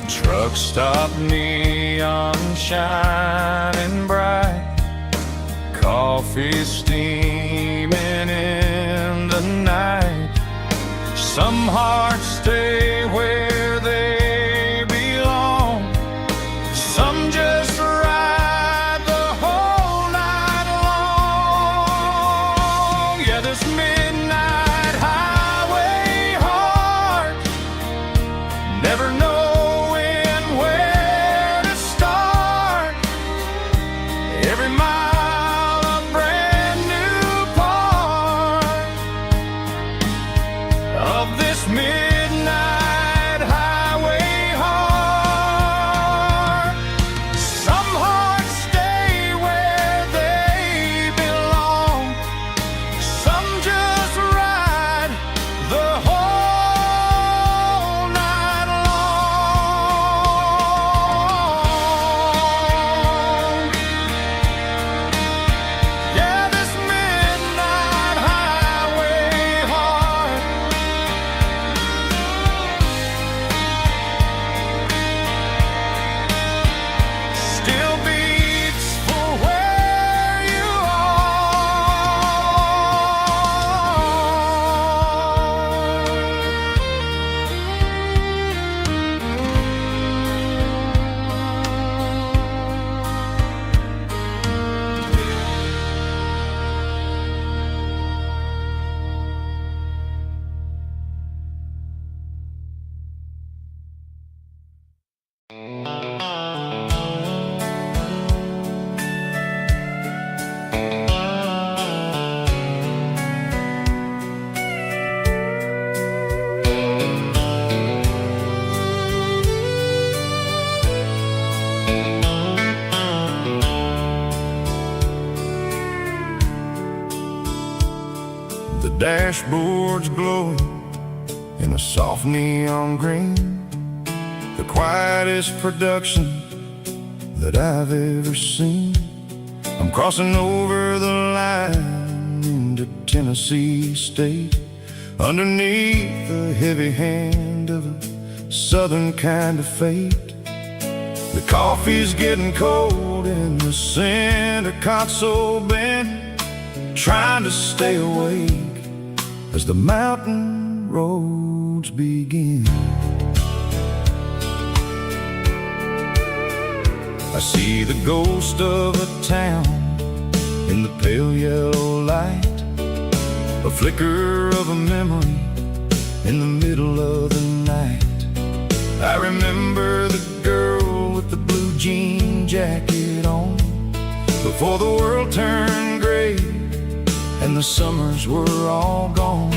Truck stop, neon shining bright, coffee steaming in the night. Some hearts stay where they belong, some just ride the whole night long. Yeah, this midnight highway heart, never knowing where to start. Every mile a brand new part of this midnight highway heart. Some hearts stay where they belong, some just ride the whole night long. Yeah, this midnight highway heart still beats for where you The dashboard's glowing in a soft neon green, the quietest production that I've ever seen. I'm crossing over the line into Tennessee State, underneath the heavy hand of a southern kind of fate. The coffee's getting cold in the center console bin, trying to stay awake as the mountain roads begin. I see the ghost of a town in the pale yellow light, a flicker of a memory in the middle of the night. I remember the girl with the blue jean jacket on, before the world turned gray and the summers were all gone.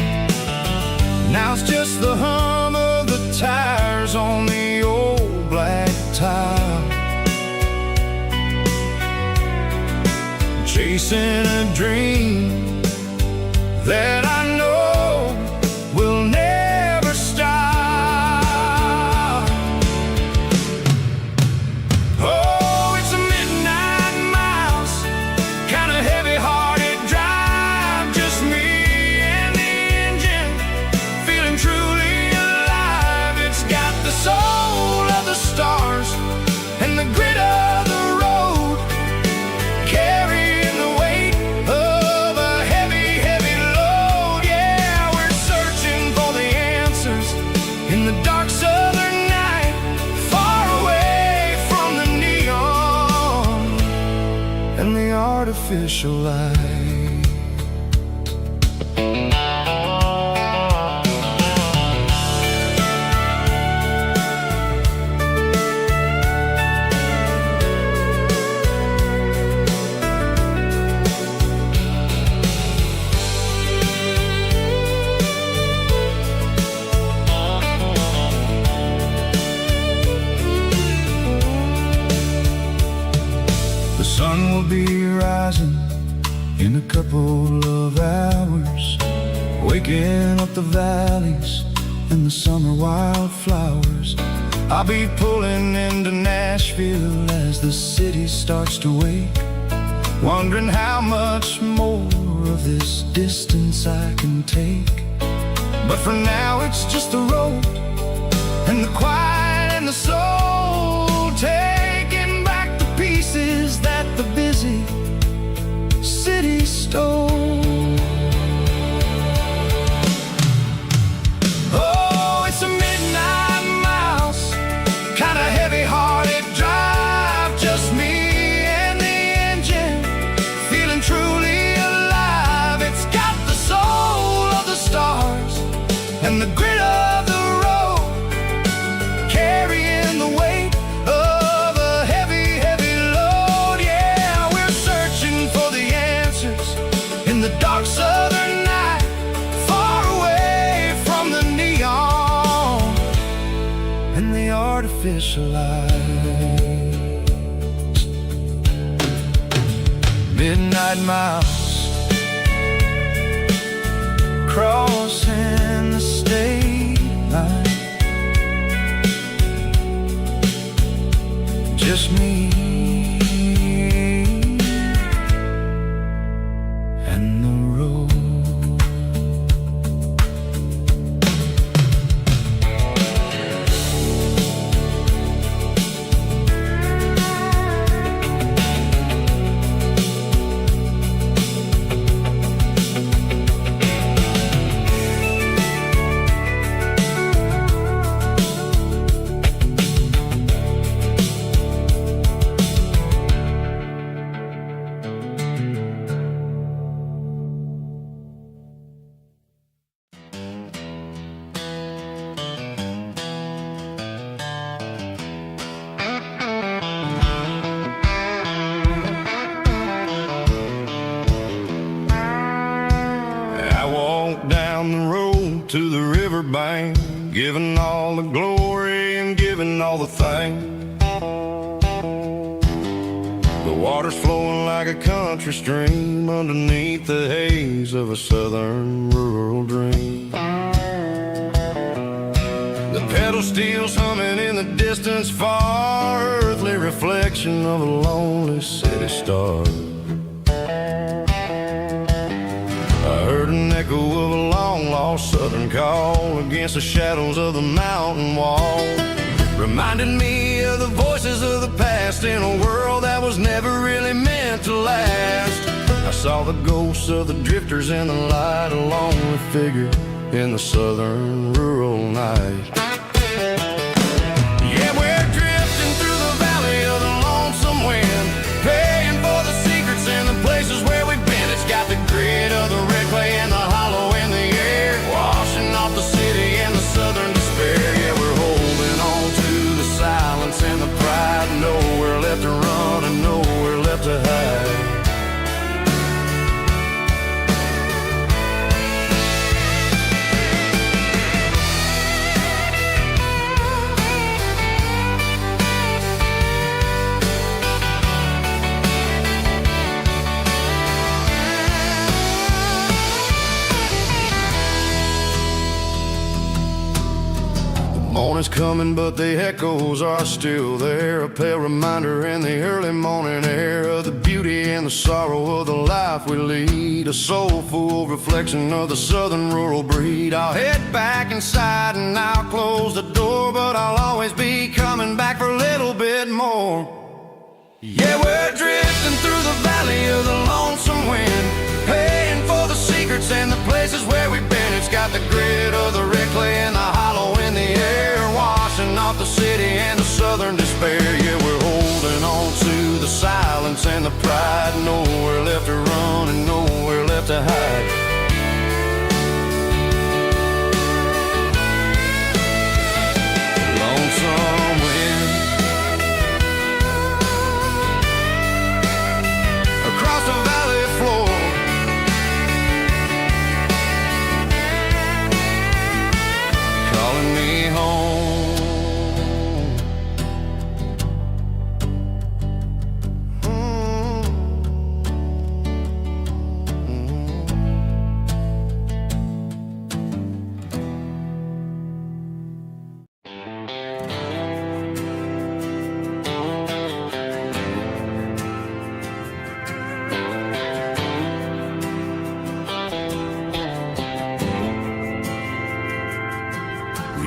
Now it's just the hum of the tires on the old black tile, chasing a dream that I know will never stop. Oh, it's a midnight miles, kind of heavy-hearted drive, just me and the engine, feeling truly alive. It's got the soul of the stars and the grit of the road, carrying the weight of a heavy, heavy load. Yeah, we're searching for the answers in the dark southern night, far away from the neon and the artificial light. picking up the valleys and the summer wildflowers. I'll be pulling into Nashville as the city starts to wake, wondering how much more of this distance I can take. But for now it's just the road and the quiet and the soul, taking back the pieces that the busy city stole. Oh, it's a midnight mouse, kinda heavy-hearted drive, just me and the engine, feeling truly alive. It's got the soul of the stars and the grit of the road, carrying the weight of a heavy, heavy load. Yeah, we're searching for the answers in the dark southern night, far away from the neon and the artificial lights. Midnight mouse, crossing the state line, just me and the road. I walk down the road to the riverbank, giving all the glory and giving all the thanks. The water's flowing like a country stream underneath the haze of a southern rural dream. The pedal steel's humming in the distance far, earthly reflection of a lonely city star. I heard an echo of a long-lost southern call against the shadows of the mountain wall, reminded me of the voices of the past in a world that was never really meant to last. I saw the ghosts of the drifters in the light, a lonely figure in the southern rural night. Yeah, we're drifting through the valley of the lonesome wind, paying for the secrets and the places where we've been. It's got the grit of the red clay and the hollow in the air, washing off the city and the southern despair. Yeah, we're holding on to the silence and the pride, nowhere left to run and nowhere left to hide. Morning's coming, but the echoes are still there, a pale reminder in the early morning air of the beauty and the sorrow of the life we lead, a soulful reflection of the southern rural breed. I'll head back inside and I'll close the door, but I'll always be coming back for a little bit more. Yeah, we're drifting through the valley of the lonesome wind, paying for the secrets and the places where we've been. It's got the grit of the red clay and the hollow in the air, washing off the city and the southern despair. Yeah, we're holding on to the silence and the pride, nowhere left to run and nowhere left to hide. Lonesome wind across the valley floor, calling me home.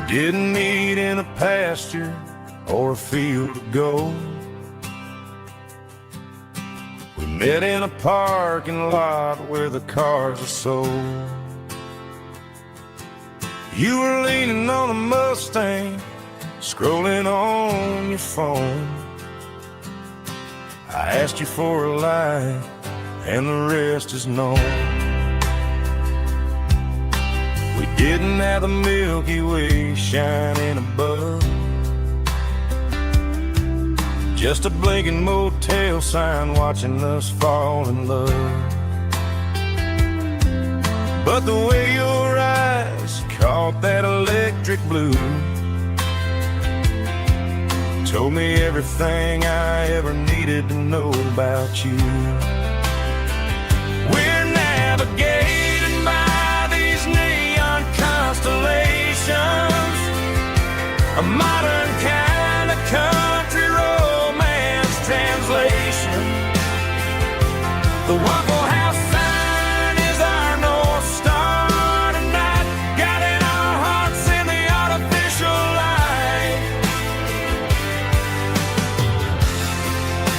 Didn't meet in a pasture or a field of gold. We met in a parking lot where the cars are sold. You were leaning on a Mustang, scrolling on your phone. I asked you for a light, and the rest is known. We didn't have the Milky Way shining above, just a blinking motel sign watching us fall in love. But the way your eyes caught that electric blue told me everything I ever needed to know about you. We're navigated by these neon constellations, a modern kind of country romance translation. The Waffle House sign is our North Star tonight, guiding our hearts in the artificial light.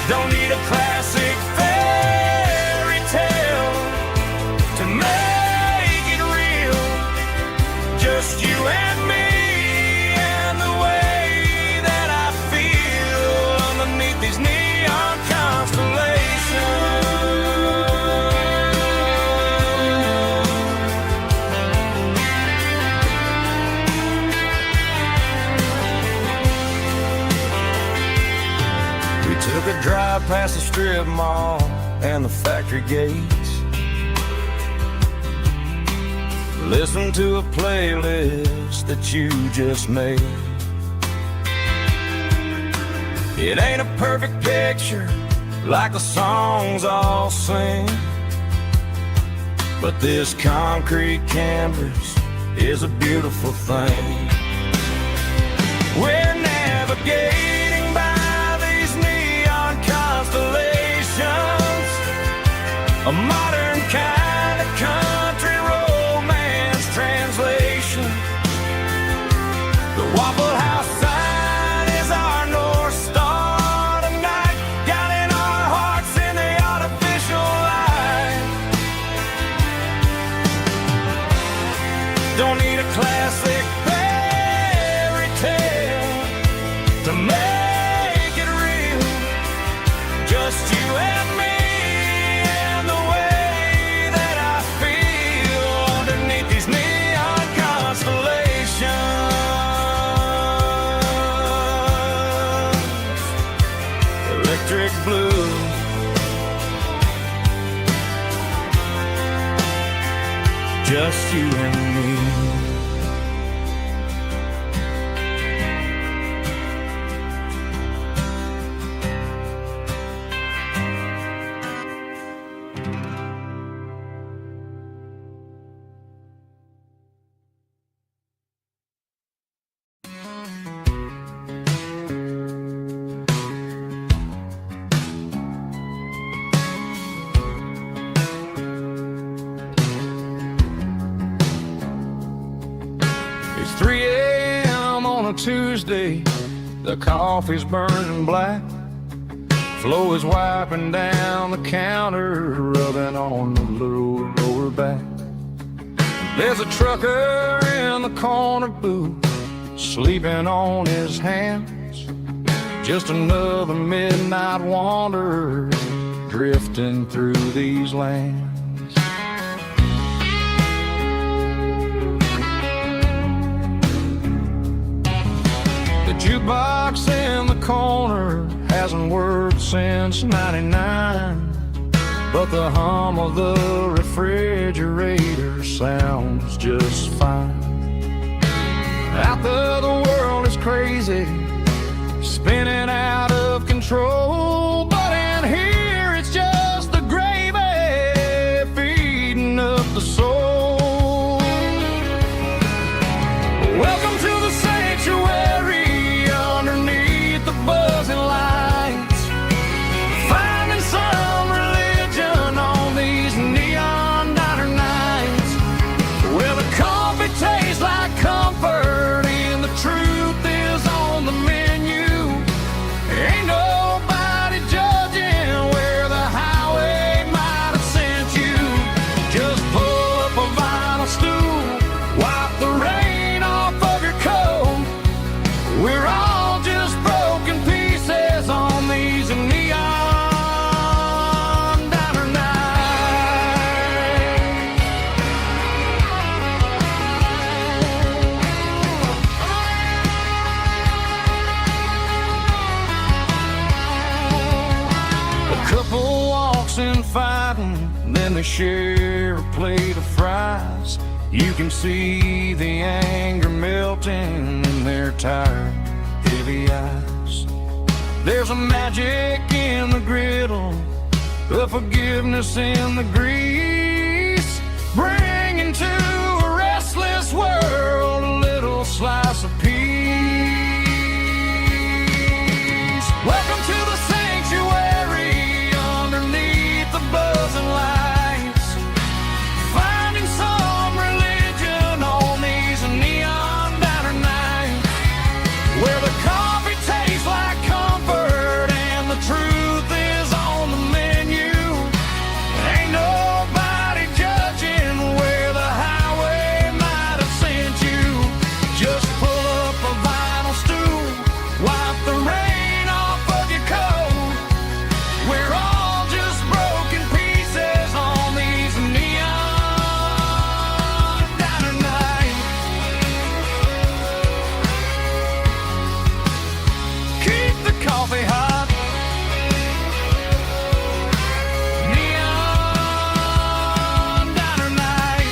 Don't need a classic fairy tale to make it real. Just you and me and the way that I feel underneath these neon constellations. We took a drive past the strip mall and the factory gates, listened to a playlist that you just made. It ain't a perfect picture like the songs all sing, but this concrete canvas is a beautiful thing. We're navigating by these neon constellations, a modern kind of country romance translation. The Waffle House sign is our North Star tonight, guiding our hearts in the artificial light. Don't need a classic fairy tale to make it real. Just you and me and the way that I feel underneath these neon constellations. Electric blue, just you and me. It's 3 a.m. on a Tuesday, the coffee's burning black. Flo is wiping down the counter, rubbing on the little lower back. There's a trucker in the corner booth, sleeping on his hands. Just another midnight wanderer, drifting through these lands. The jukebox in the corner hasn't worked since '99, but the hum of the refrigerator sounds just fine. Out there the world is crazy, spinning out of control, but in here it's just the gravy feeding up the soul. Welcome to the sanctuary underneath the buzzing lights, finding some religion on these neon diner nights, where the coffee tastes like comfort in share a plate of fries, you can see the anger melting in their tired, heavy eyes. There's a magic in the griddle, a forgiveness in the grease, bringing to a restless world a little slice of peace. Welcome to the sanctuary underneath the buzzing lights, finding some religion on these neon diner nights, where the coffee tastes like comfort and the truth is on the menu. Ain't nobody judging where the highway might have sent you. Just pull up a vinyl stool, wipe the rain off of your coat. We're all just broken pieces on these neon diner nights. Keep the coffee hot. Neon diner night.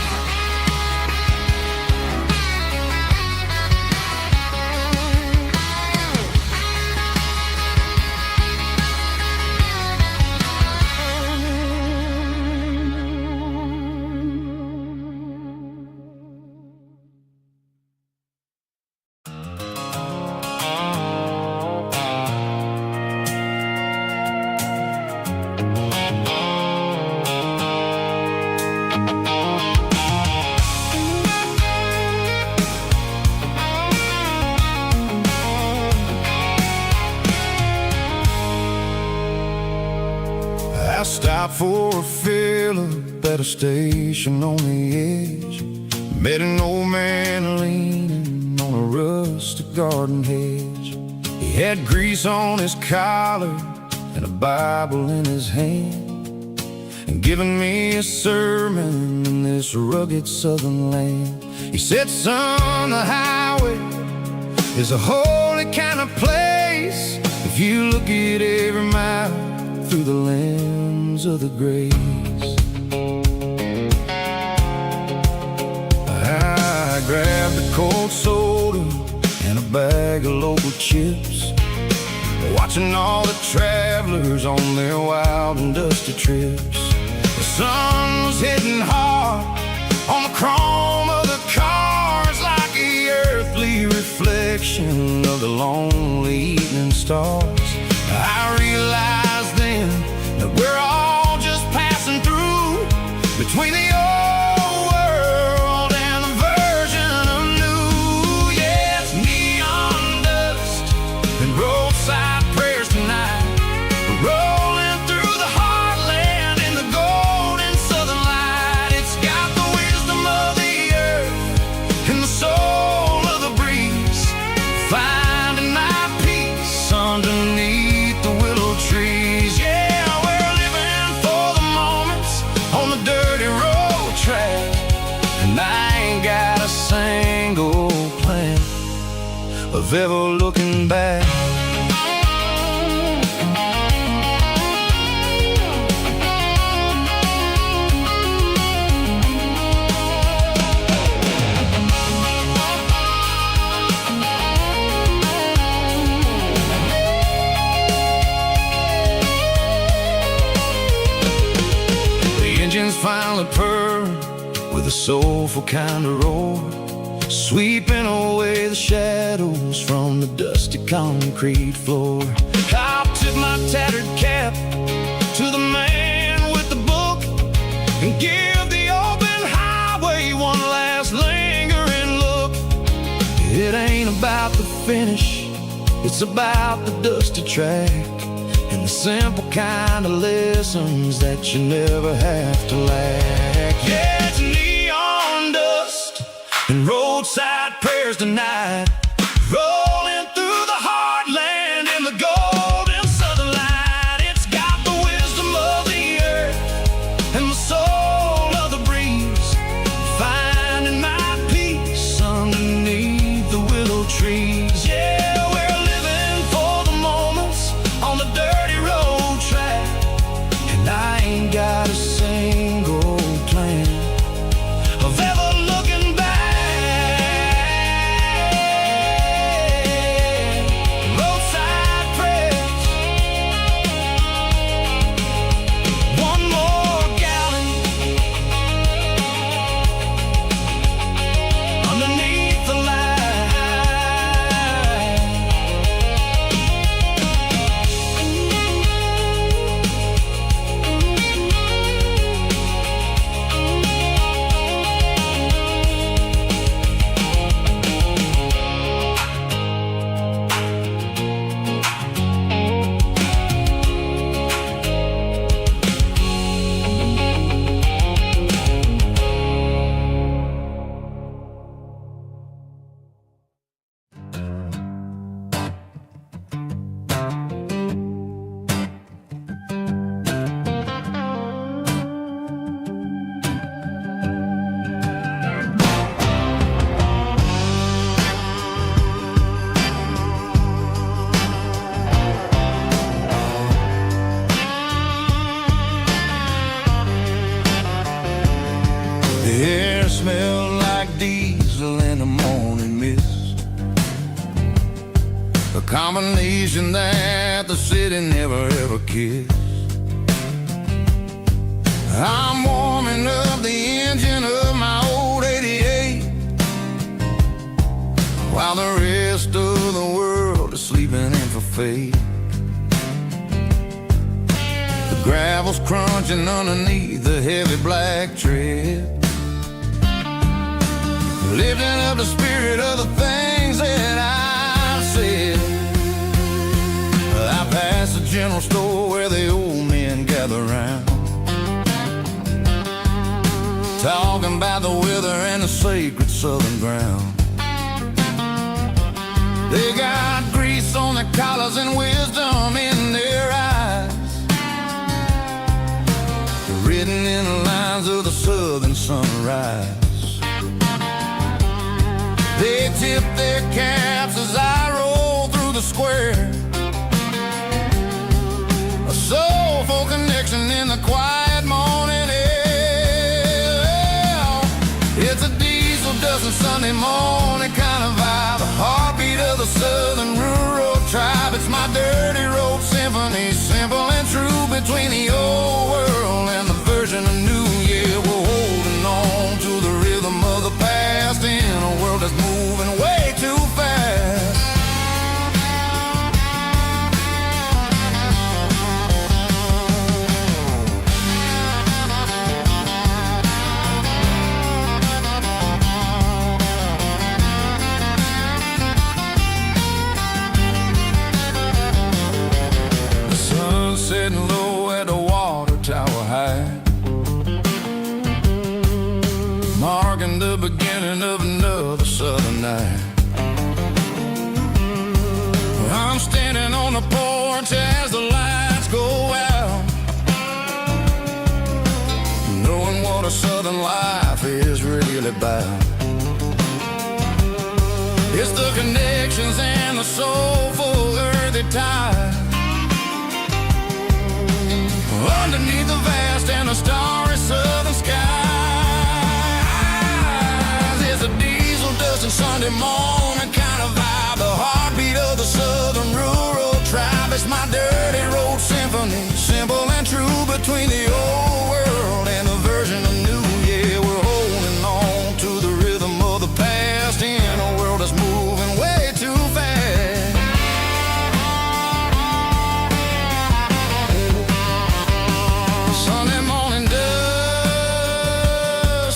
I stopped for a fill-up at a station on the edge. Met an old man leaning on a rustic garden hedge. He had grease on his collar and a Bible in his hand, and giving me a sermon in this rugged southern land. He said, son, the highway is a holy kind of place if you look at every mile through the lens of the grace. I grabbed a cold soda and a bag of local chips, watching all the travelers on their wild and dusty trips. The sun was hitting hard on the chrome of the cars, like the earthly reflection of the lonely evening stars. I realized then that we're all just passing through between the old world and the version of new. Yeah, it's neon dust and roadside prayers tonight. We're rolling through the heartland in the golden southern light. It's got the wisdom of the earth and the soul of the breeze, finding my peace underneath the willow trees. Yeah, we're living for the moments on the dirty road track, and I ain't got a single plan of ever looking back. Engines finally purring with a soulful kind of roar, sweeping away the shadows from the dusty concrete floor. I'll tip my tattered cap to the man with the book and give the open highway one last lingering look. It ain't about the finish, it's about the dusty track and the simple kind of lessons that you never have to lack. Yeah, it's neon dust and roadside prayers tonight, rolling through the heartland in the golden southern light. It's got the wisdom of the earth and the soul of the breeze, finding my peace underneath the willow trees. Yeah, we're living for the moments on the dirty road track, and I ain't got a single combination that the city never ever kissed. I'm warming up the engine of my old 88 while the rest of the world is sleeping in for fate. The gravel's crunching underneath the heavy black tread, lifting up the spirit of the things that I've said. I passed the general store where the old men gather round, talking about the weather and the sacred southern ground. They got grease on their collars and wisdom in their eyes, written in the lines of the southern sunrise. They tip their caps as I roll through the square, a soulful connection in the quiet morning air. It's a diesel dusting Sunday morning kind of vibe, a heartbeat of the southern rural tribe. It's my dirty road symphony, simple and true, between the old world and the version of new. Yeah, we're holding on to the rhythm of the past in a world that's moving way too fast. The sun's setting low at the water tower high, marking the beginning of another southern night. I'm standing on the porch as the lights go out, knowing what a southern life is really about. It's the connections and the soulful earthy tide, underneath the vast and the starry southern skies. It's a diesel dusting Sunday morning kind of vibe, the heartbeat of the southern rural tribe. It's my dirty road symphony, simple and true, between the old world and the version of new. Yeah, we're holding on to the rhythm of the past in a world that's moving way too fast. Sunday morning dust,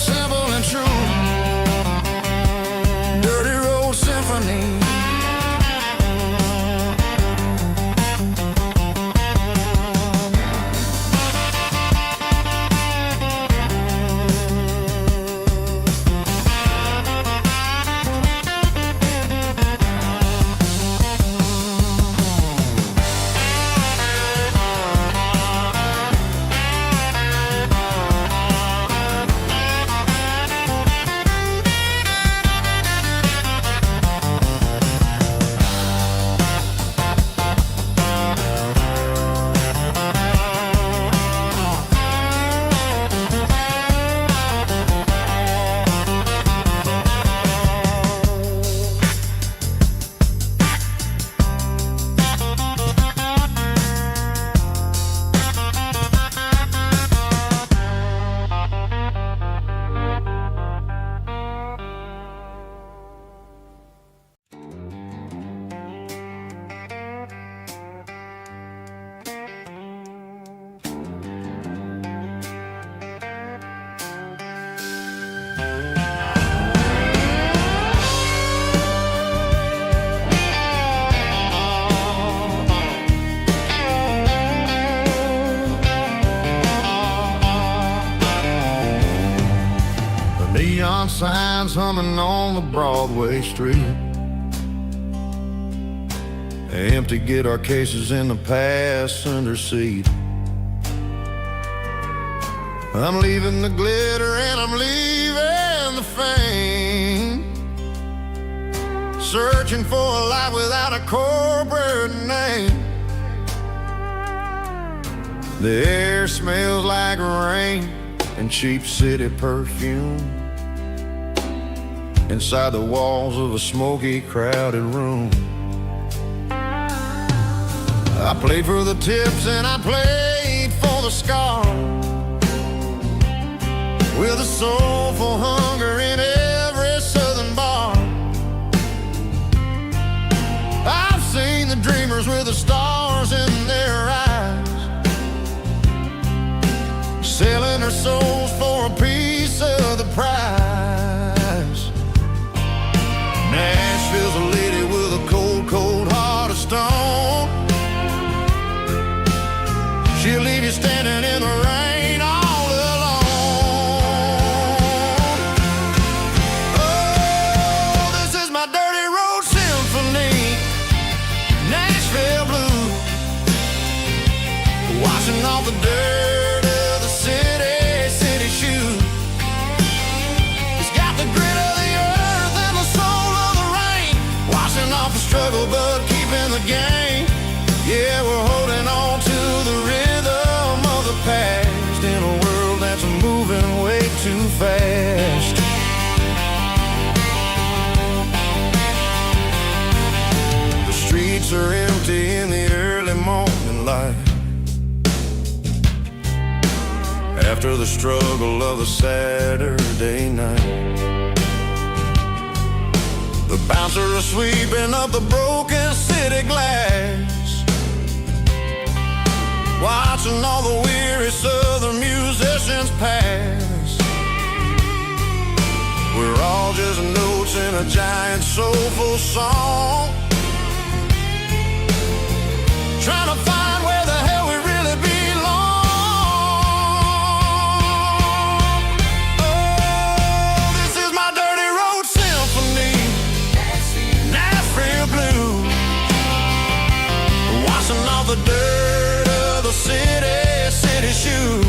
simple and true, dirty road symphony. Neon signs humming on the Broadway street, empty guitar cases in the passenger seat. I'm leaving the glitter and I'm leaving the fame, searching for a life without a corporate name. The air smells like rain and cheap city perfume inside the walls of a smoky, crowded room. I played for the tips and I played for the scar, with a soulful hunger in every southern bar. I've seen the dreamers with the stars in their eyes, selling their souls for a piece of the prize. Nashville's a lady with a cold, cold heart of stone. She'll leave you standing in the rain all alone. Oh, this is my dirty road symphony, Nashville blues, washing off the dirt of the city shoes. It's got the grit of the earth and the soul of the rain, washing off the struggle but keeping the game. Yeah, we're holding on to the rhythm of the past in a world that's moving way too fast. The streets are empty in the early morning light, after the struggle of the Saturday night. The bouncers are sweeping up the broken city glass, watching all the weary southern musicians pass. We're all just notes in a giant soulful song, trying to find where the hell we really belong. Oh, this is my dirty road symphony, Nashville blues, washing off the dirt of the city shoes.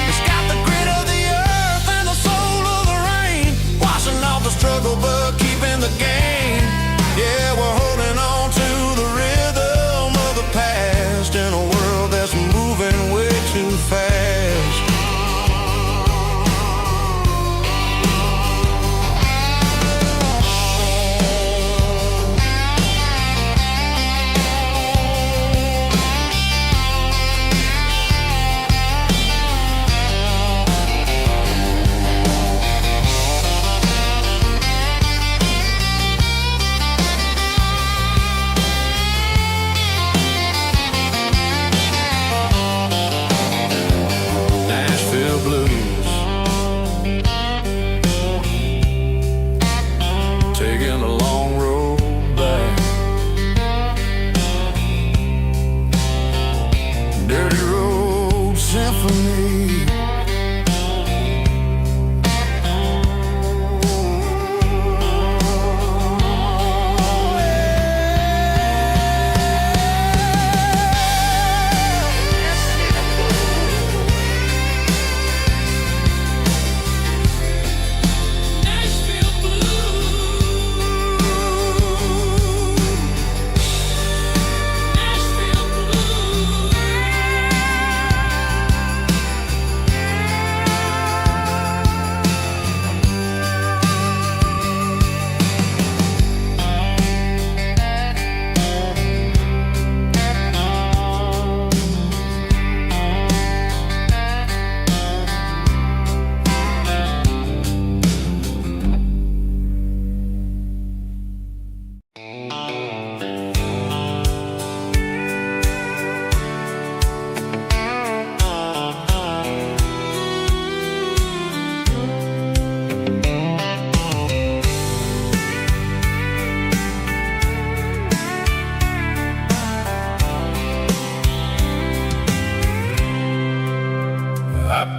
It's got the grit of the earth and the soul of the rain, washing off the struggle but keeping the game. Yeah, we're holding on to the rhythm of the past in a world that's moving way too fast.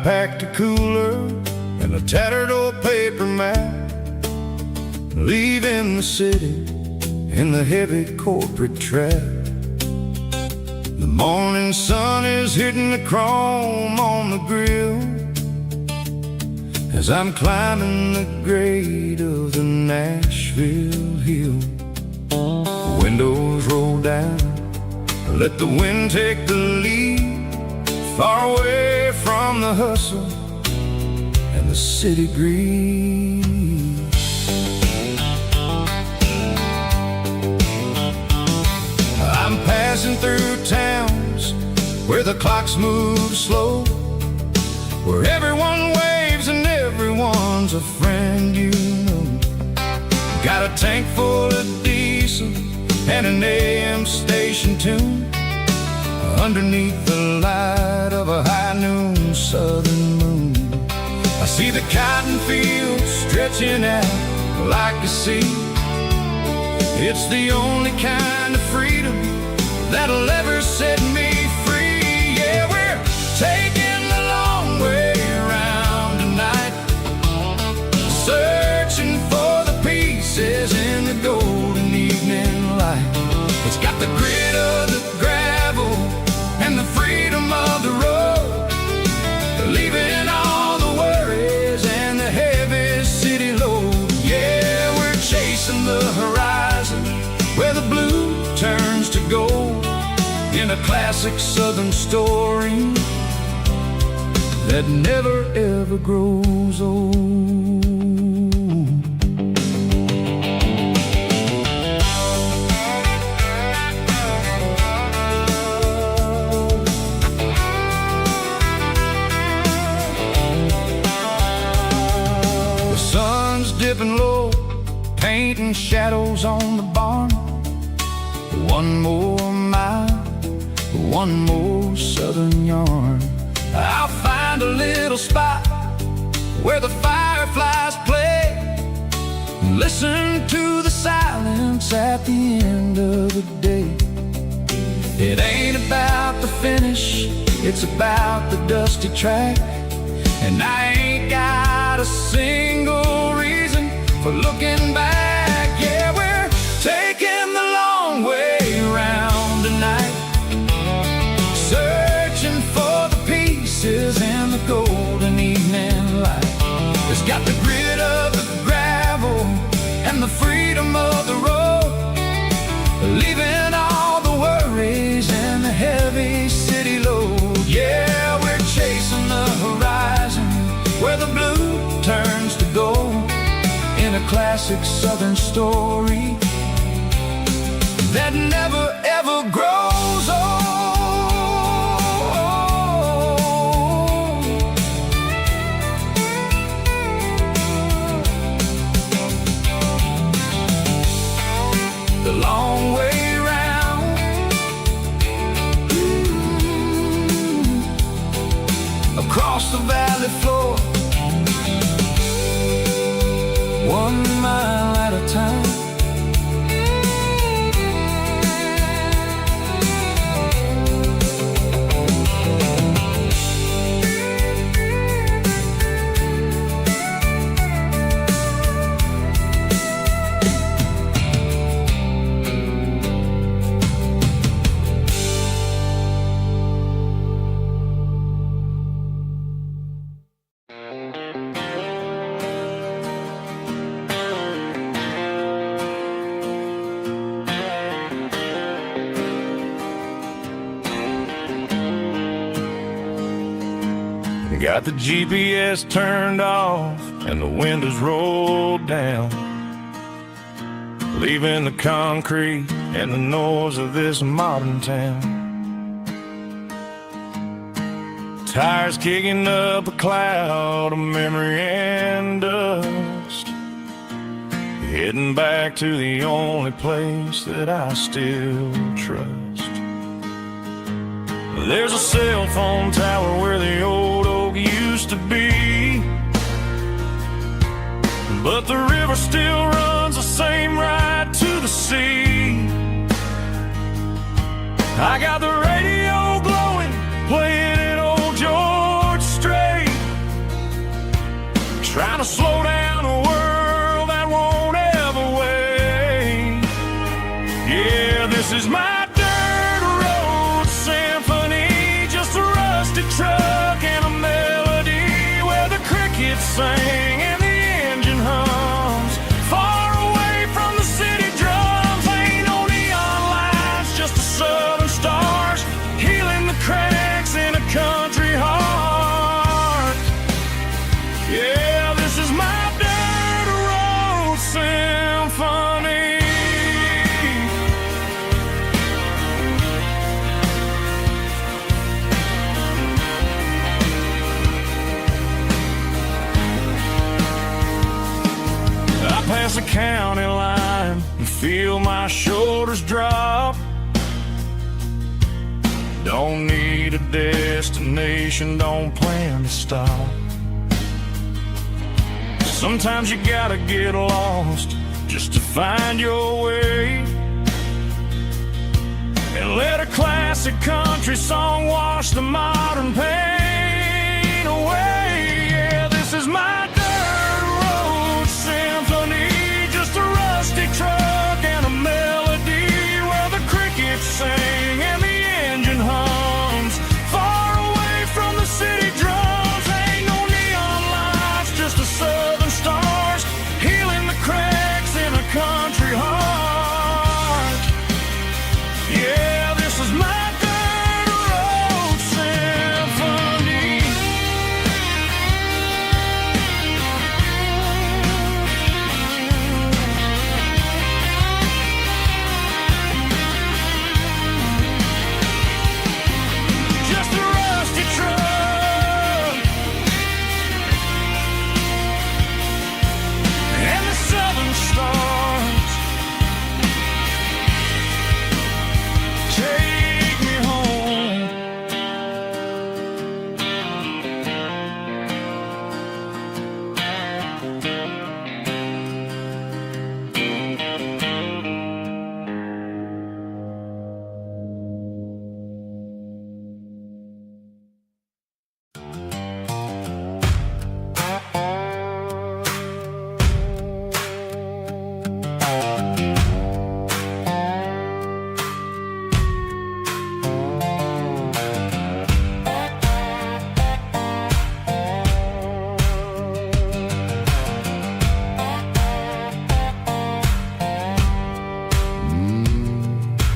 Packed a cooler and a tattered old paper map, leaving the city in the heavy corporate trap. The morning sun is hitting the chrome on the grill as I'm climbing the grade of the Nashville hill. The windows roll down, let the wind take the lead, far away from the hustle and the city breeze. I'm past dancing through towns where the clocks move slow, where everyone waves and everyone's a friend you know. Got a tank full of diesel and an AM station tune underneath the light of a high noon southern moon. I see the cotton fields stretching out like a sea. It's the only kind of freedom that'll ever set me free. Yeah, we're taking the long way around tonight, searching for the pieces in the golden evening light. It's got the grit of the gravel and the freedom of the road, leaving all the worries and the heavy city load. Yeah, we're chasing the horizon where the blue turns to gold, in a classic southern story that never ever grows old. The sun's dipping low, painting shadows on the barn. One more mile, one more southern yarn. I'll find a little spot where the fireflies play, listen to the silence at the end of the day. It ain't about the finish, it's about the dusty track. And I ain't got a single reason for looking back. Yeah, we're taking the long way around tonight, searching for the pieces in the golden evening light. It's got the grit of the gravel and the freedom of the road, leaving all the worries and the heavy city load. Yeah, we're chasing the horizon where the blue turns to gold, in a classic southern story that never ever grows old. The long way round, across the valley floor, 1 mile at a time. Got the GPS turned off and the windows rolled down, leaving the concrete and the noise of this modern town. Tires kicking up a cloud of memory and dust, heading back to the only place that I still trust. There's a cell phone tower where the old oak used to be, but the river still runs the same right to the sea. I got the radio glowing, playing it old George Strait, trying to slow down a world that won't ever wait. Yeah, this is my truck and a melody where the crickets sing and the engine hums, far away from the city drums. Ain't no neon lights, just the southern stars healing the cracks in a country heart. Yeah, this is my dirt road symphony. past the county line and feel my shoulders drop. Don't need a destination, don't plan to stop. Sometimes you gotta get lost just to find your way, and let a classic country song wash the modern pain away. Yeah, this is my dirt road symphony, just a rusty truck and a melody where the crickets sing and the engine hums, far away from the city drums. Ain't no neon lights, just the southern stars healing the cracks in a country heart. Yeah, this is my dirt road symphony. Just a rusty truck and the southern stars take me home.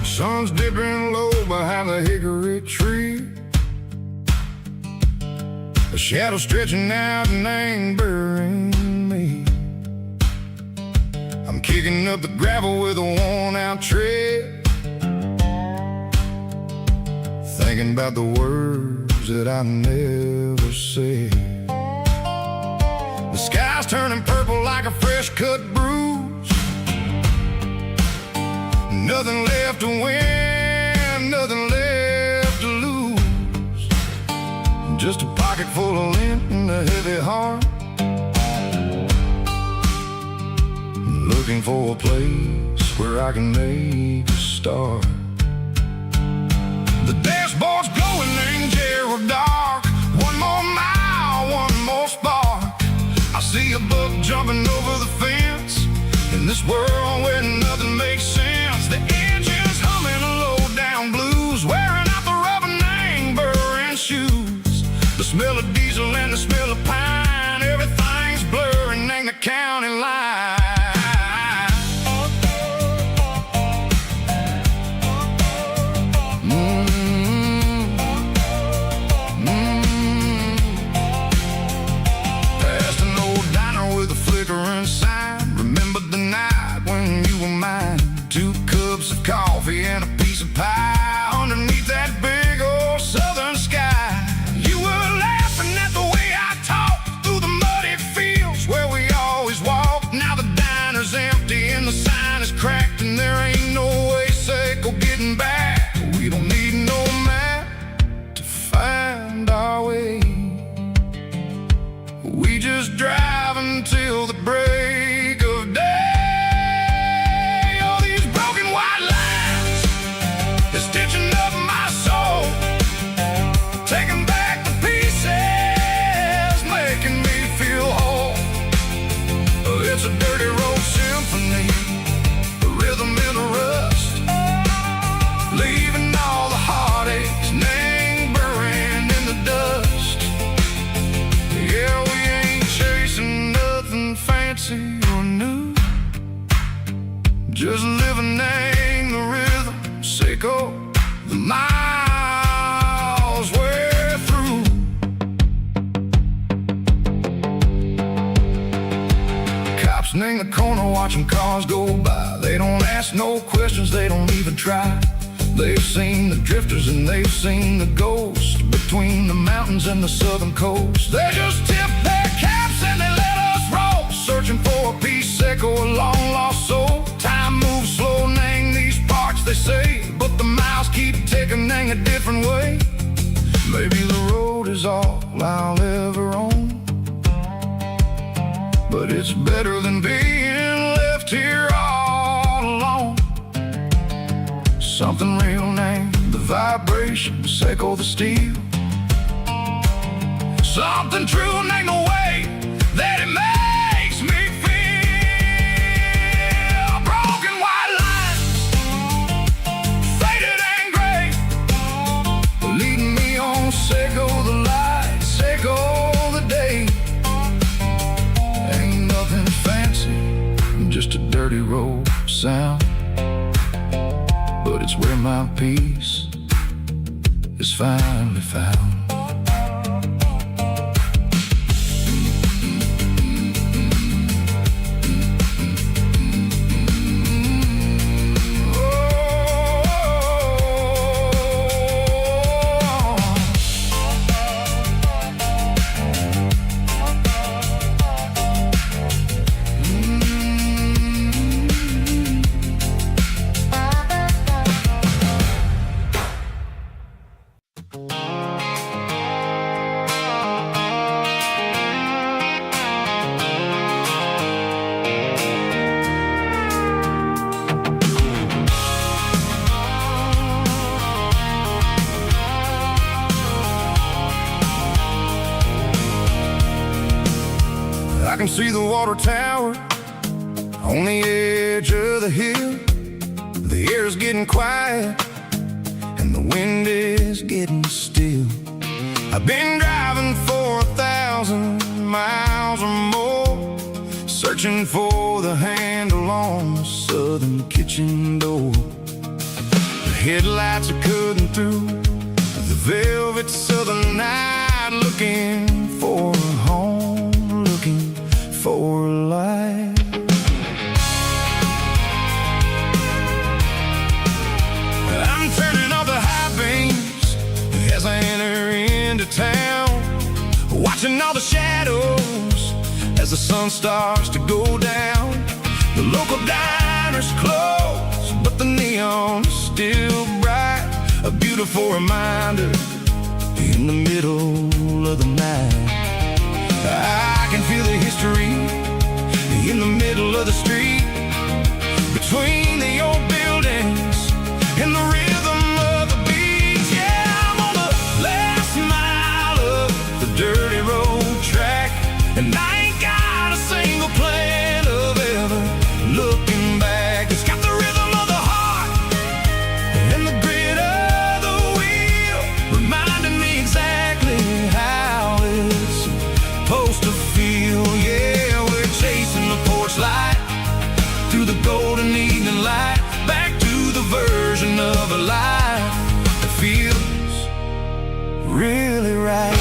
Sun's dipping low behind the hickory tree, a shadow stretching out and ain't burying me. I'm kicking up the gravel with a worn-out tread, thinking about the words that I never said. The sky's turning purple like a fresh-cut bruise. Nothing left to win, nothing left to lose. Just a pocket full of lint and a heavy heart, looking for a place where I can make a start. The dashboard's glowing in Gerald dark. One more mile, one more spark. I see a buck jumping over the fence in this world where nothing makes sense. The engine's humming a low-down blues, wearing out the rubber name burring shoes. The smell of diesel and the smell of pine, everything's blurring in the county line. Past an old diner with a flickering sign. Remember the night when you were mine. 2 cups of coffee and a piece of pie underneath that big old southern sky. You were laughing at the way I talked through the muddy fields where we always walked. Now the diner's empty and the sign is cracked, and there ain't no way safe or getting back. We don't need no map to find our way. We just drive until the break of day. It's a dirty road symphony, a rhythm in the rust, leaving all the heartaches, name burning in the dust. Yeah, we ain't chasing nothing fancy or new, just living in the rhythm, sick of the miles we're through. In the corner watching cars go by. They don't ask no questions, they don't even try. They've seen the drifters and they've seen the ghosts between the mountains and the southern coast. They just tip their caps and they let us roll, searching for a piece, echo, a lost is all I'll ever own, but it's better than being left here all alone. Something real named the vibrations echo the steel. Something true named the way that it makes me feel. Broken white lines, faded and gray, leading me on, echo the lights, echo the day. Ain't nothing fancy, just a dirty road sound, but it's where my peace is finally found. I can see the water tower on the edge of the hill. The air's getting quiet and the wind is getting still. I've been driving for 1,000 miles or more, searching for the handle on the southern kitchen door. The headlights are cutting through the velvet southern night, looking for a home, looking for life. I'm turning off the high beams as I enter into town, watching all the shadows as the sun starts to go down. The local diner's closed, but the neon is still bright, a beautiful reminder in the middle of the night. I can feel the history in the middle of the street, between the old buildings and the rhythm of the beats. Yeah, I'm on the last mile of the dirty road track, and I ain't got a single plan of ever looking back. It's got the rhythm of the heart and the grit of the wheel, reminding me exactly how it's supposed to feel. Yeah, we're chasing the porch light through the golden evening light, back to the version of a life that feels really right.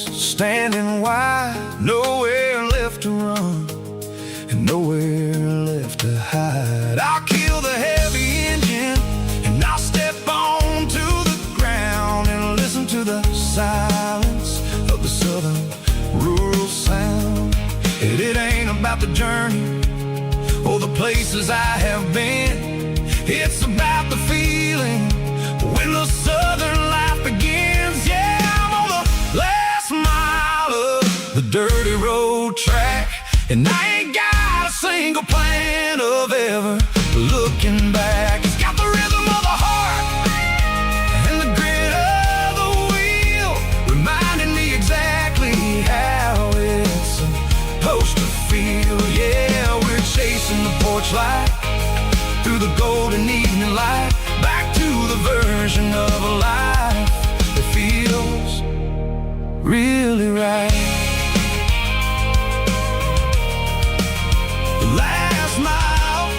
Standing wide, nowhere left to run and nowhere left to hide. I'll kill the heavy engine and I'll step onto the ground and listen to the silence of the southern rural sound. And it ain't about the journey or the places I have been, it's about the feeling when the southern life begins. Yeah, I'm on the last mile of the dirty road track, and I ain't got a single plan of ever looking back. It's got the rhythm of the heart and the grit of the wheel, reminding me exactly how it's supposed to feel. Yeah, we're chasing the porch light through the golden evening light, back to the version of a life that feels really right. The last mile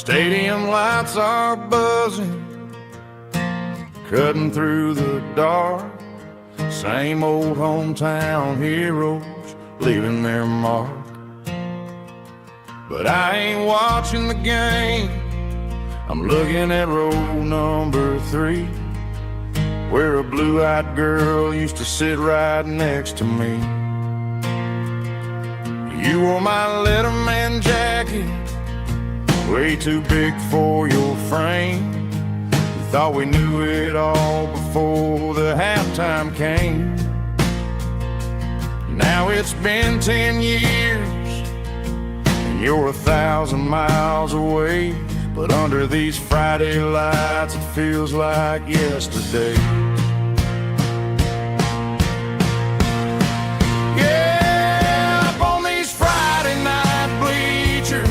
Stadium lights are buzzing, cutting through the dark. Same old hometown heroes leaving their mark. But I ain't watching the game, I'm looking at row number 3, where a blue-eyed girl used to sit right next to me. You wore my Letterman jacket, way too big for your frame. We thought we knew it all before the halftime came. Now it's been 10 years, and you're 1,000 miles away. But under these Friday lights, it feels like yesterday. Yeah, up on these Friday night bleachers,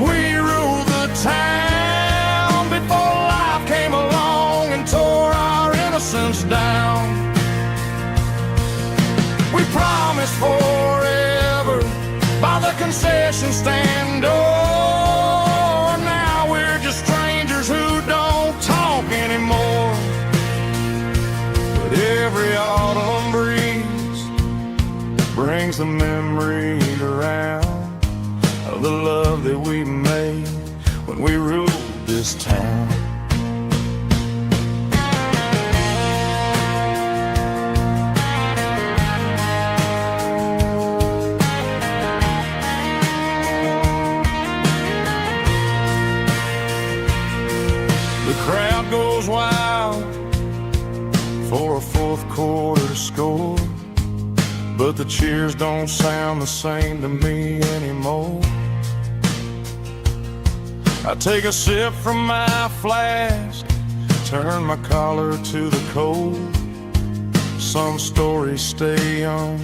we ruled the town before life came along and tore our innocence down. We promised forever by the concession stand door. Anymore, but every autumn breeze brings the memory around of the love that we made when we ruled this town. The crowd goes wild for a fourth quarter score, but the cheers don't sound the same to me anymore. I take a sip from my flask, turn my collar to the cold. Some stories stay young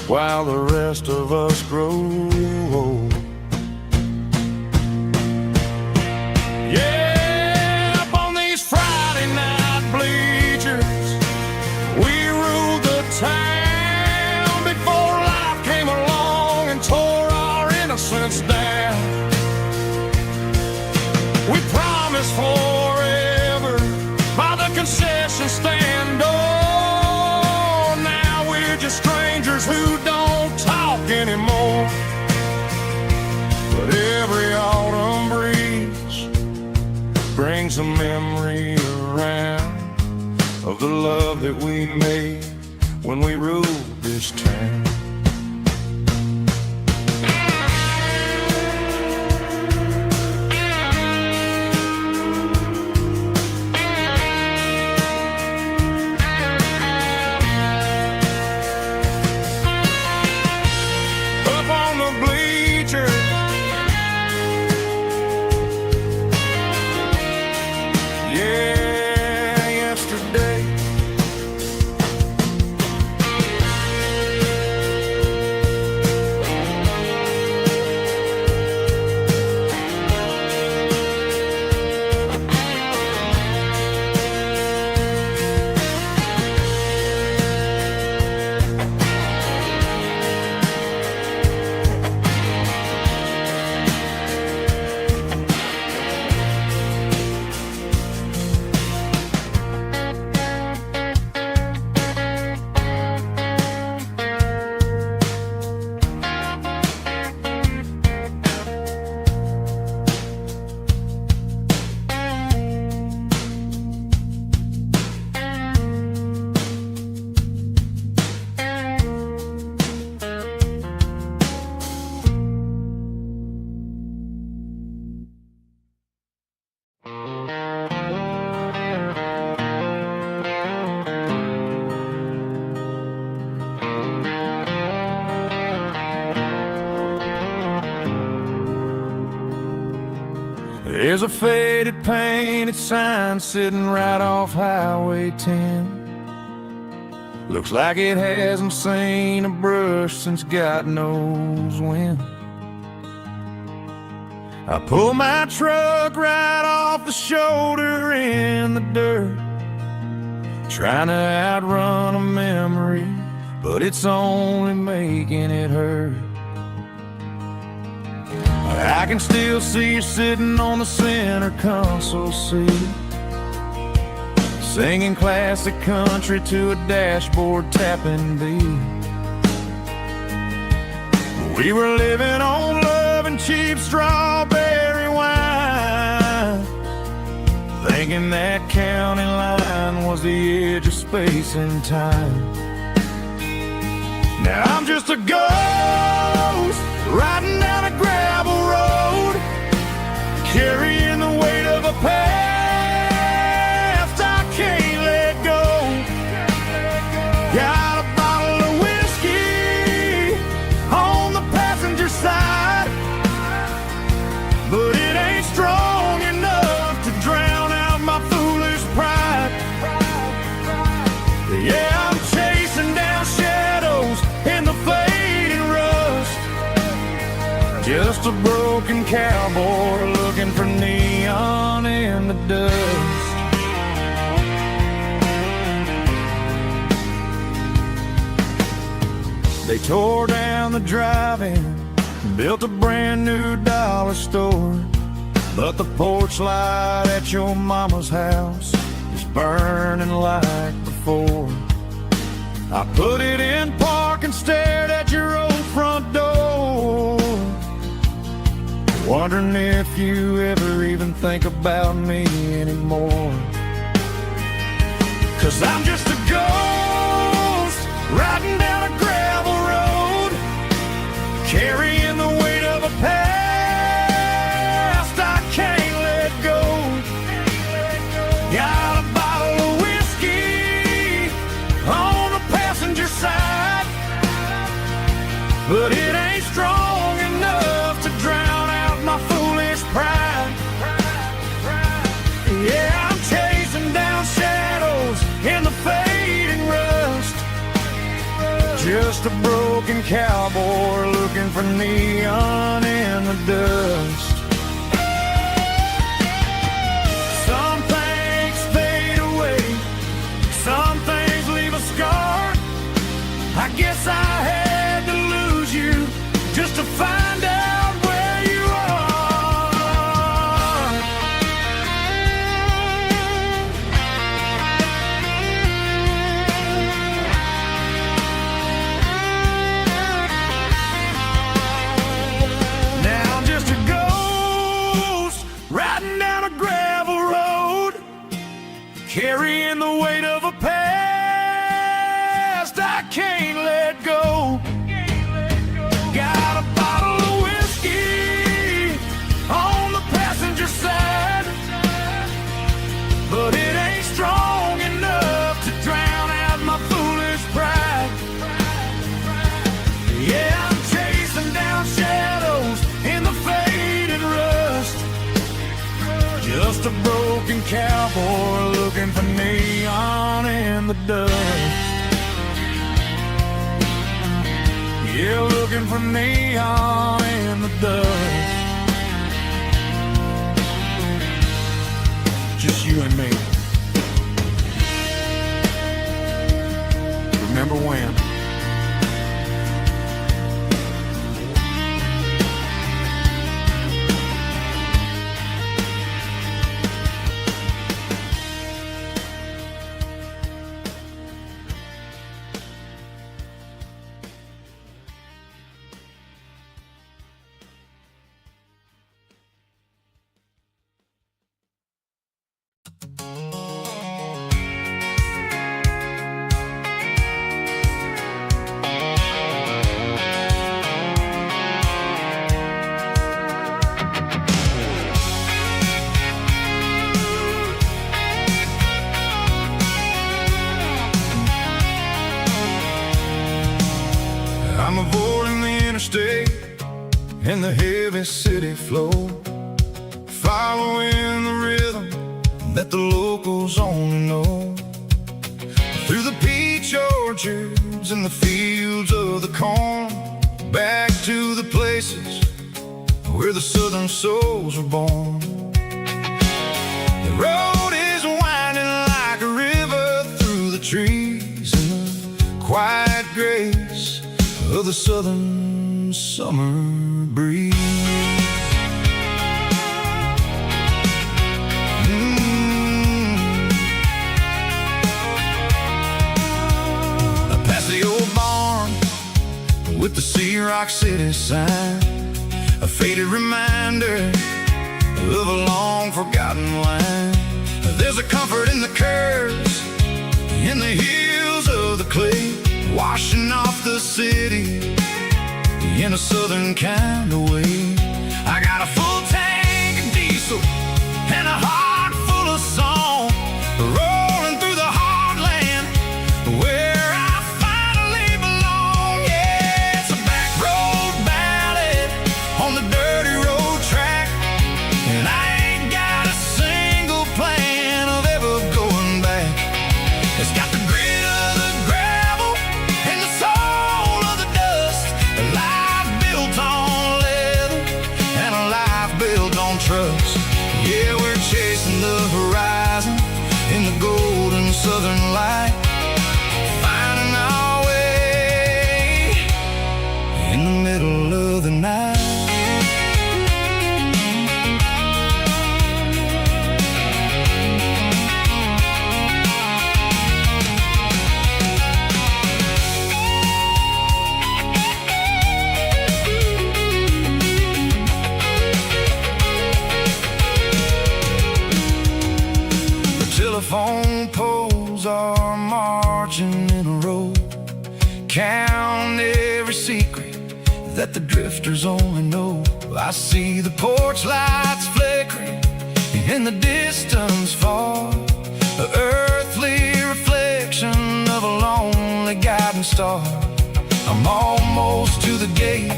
while the rest of us grow old. Town before life came along and tore our innocence down. We promised forever by the concession stand door. Now we're just strangers who don't talk anymore. But every autumn breeze brings a memory around of the love that we made when we ruled this town. Up on the bleachers, yeah, yesterday. There's a faded painted sign sitting right off Highway 10. Looks like it hasn't seen a brush since God knows when. I pull my truck right off the shoulder in the dirt, trying to outrun a memory, but it's only making it hurt. I can still see you sitting on the center console seat, singing classic country to a dashboard tapping beat. We were living on love and cheap strawberry wine, thinking that county line was the edge of space and time. Now I'm just a ghost riding down a gravel road, carrying the weight of a past I can't let go. Got a bottle of whiskey on the passenger side, but it ain't strong enough to drown out my foolish pride. Yeah, I'm chasing down shadows in the fading rust, just a broken cowboy looking for neon in the dust. They tore down the drive-in, built a brand new dollar store, but the porch light at your mama's house is burning like before. I put it in park and stared at your old front door, wondering if you ever even think about me anymore. 'Cause I'm just a ghost riding down a gravel road, carrying the weight of a past I can't let go. Got a bottle of whiskey on the passenger side, but it ain't strong enough to drown out my foolish pride. Yeah, I'm chasing down shadows in the fading rust, just a broken cowboy looking for neon in the dust. Some things fade away, some things leave a scar. I guess I had to lose you just to find out where you are. Now I'm just a ghost riding down a gravel road, carrying the weight of a past I can't let go. Got a bottle of whiskey on the passenger side, but it ain't strong enough to drown out my foolish pride. Yeah, I'm chasing down shadows in the fading rust, just a broken cowboy looking for neon in the dust. Yeah, looking for neon in the dust. Just you and me. Remember when? I'm avoiding the interstate and the heavy city flow, following the rhythm that the locals only know. Through the peach orchards and the fields of the corn, back to the places where the southern souls were born. The road is winding like a river through the trees in the quiet grace of the southern summer breeze. with the Sea Rock City sign, a faded reminder of a long forgotten line. There's a comfort in the curves, in the hills of the clay, washing off the city in a southern kind of way. I got a full tank of diesel and a heart full of song, rolling through the heartland where I finally belong. Yeah, it's a back road ballad on the dirty road track, and I ain't got a single plan of ever going back. It's got the grit of the gravel and the soul of the dust, a life built on leather and a life built on trust. Yeah, we're chasing the horizon in the golden southern light, finding our way in the middle of the night. Telephone poles are marching in a row, count every secret that the drifters only know. I see the porch lights flickering in the distance far, the earthly reflection of a lonely guiding star. I'm almost to the gate,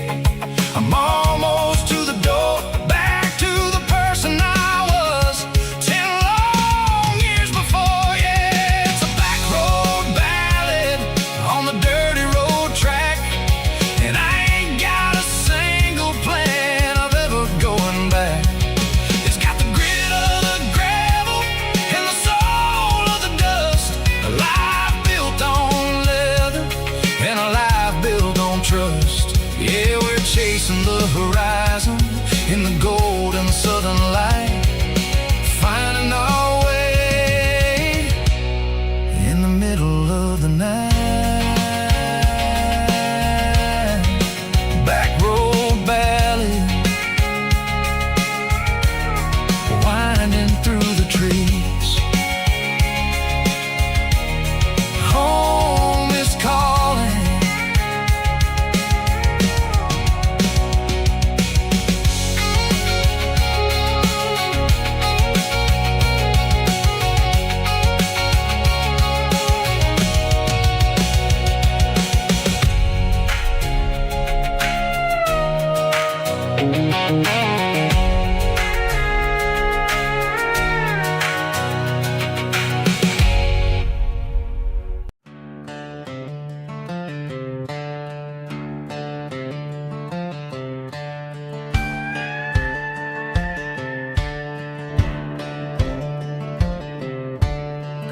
I'm almost to the door, back to the person I was 10 long years before. Yeah, it's a back road ballad on the dirty road track, and I ain't got a single plan of ever going back. It's got the grit of the gravel and the soul of the dust, a life built on leather and a life built on trust. Yeah, we're chasing the horizon in the golden southern light, finding our way in the middle of the night. Back road ballad, winding through the trees. Home is calling.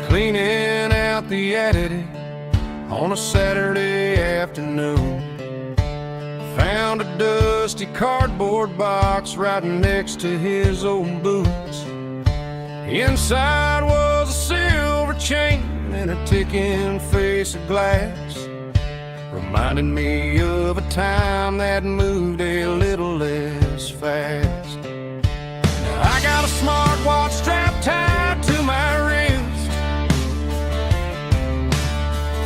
Cleaning out the attic on a Saturday afternoon, found a dusty cardboard box right next to his old boots. Inside was a silver chain and a ticking face of glass, reminding me of a time that moved a little less fast. Now I got a smartwatch strapped tied to my wrist,